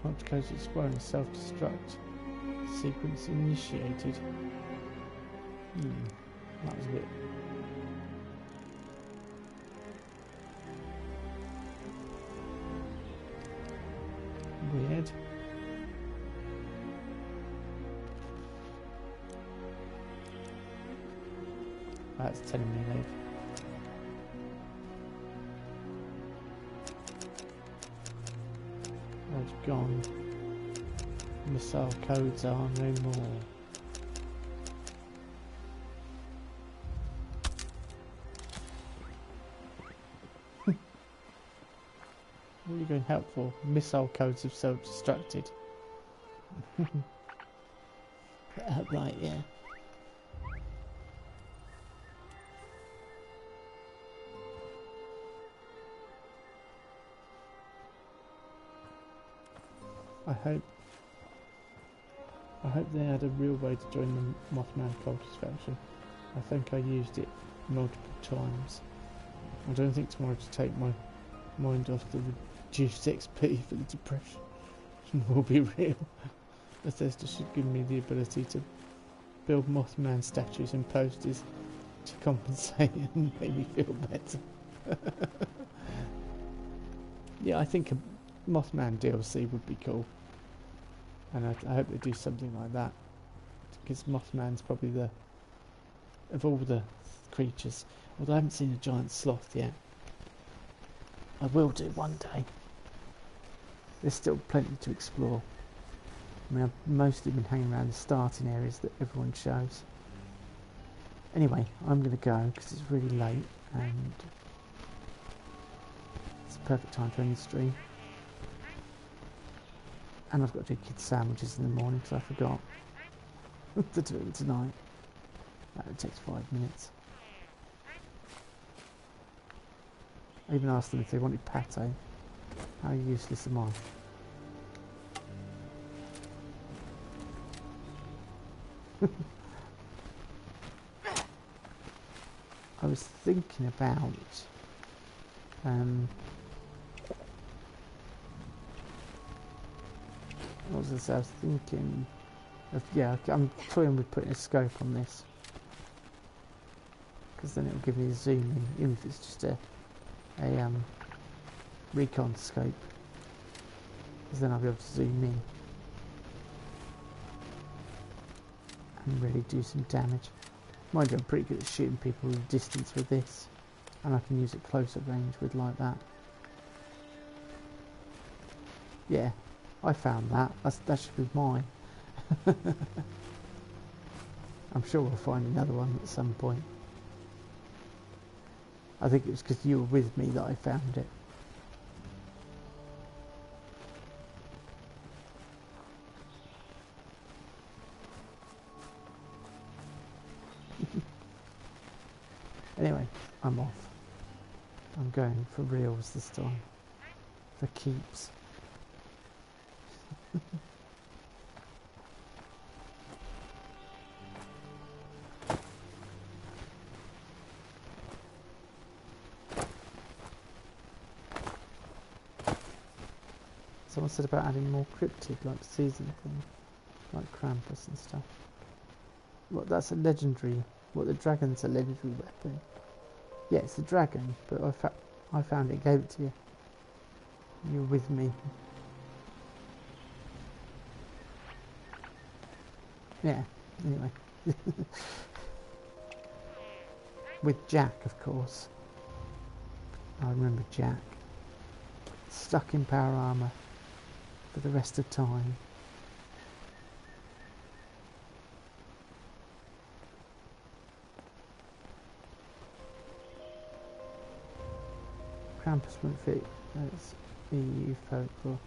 Launch codes exploring self-destruct. Sequence initiated. That was a bit... weird. That's telling me they've... they've gone. Missile codes are no more. What are you going to help for? Missile codes have self-destructed. Right, yeah. I hope they had a real way to join the Mothman Cultist faction. I think I used it multiple times. I don't think tomorrow to take my mind off the reduced XP for the depression will be real. Bethesda should give me the ability to build Mothman statues and posters to compensate and make me feel better. Yeah, I think a Mothman DLC would be cool. And I hope they do something like that. Because Mothman's probably the... of all the creatures. Although I haven't seen a giant sloth yet. I will do one day. There's still plenty to explore. I mean, I've mostly been hanging around the starting areas that everyone shows. Anyway, I'm going to go because it's really late and it's the perfect time to end the stream. And I've got to do kids' sandwiches in the morning because I forgot to do it tonight. That takes 5 minutes. I even asked them if they wanted pate. How useless am I? I was thinking about what was this? I was thinking of, yeah, I'm toying with putting a scope on this because then it'll give me a zoom in, even if it's just a recon scope, because then I'll be able to zoom in and really do some damage. Mind you, I'm pretty good at shooting people at a distance with this, and I can use it close at range with like that. Yeah, I found that. That should be mine. I'm sure we'll find another one at some point. I think it was because you were with me that I found it. Anyway, I'm off. I'm going for reals this time. For keeps. Someone said about adding more cryptid, like season thing, like Krampus and stuff. What, that's a legendary... What, the dragon's a legendary weapon? Yeah, it's a dragon, but I found it, gave it to you. You're with me. Yeah, anyway. With Jack, of course. I remember Jack. Stuck in power armour for the rest of time. Krampus won't fit as EU folklore,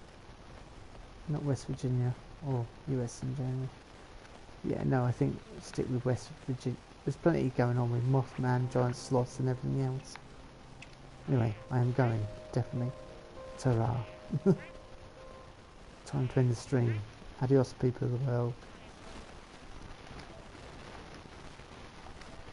not West Virginia or US in general. Yeah, no, I think stick with West Virginia. There's plenty going on with Mothman, giant sloths and everything else. Anyway, I am going, definitely. Ta-ra. Time to end the stream. Adios, people of the world.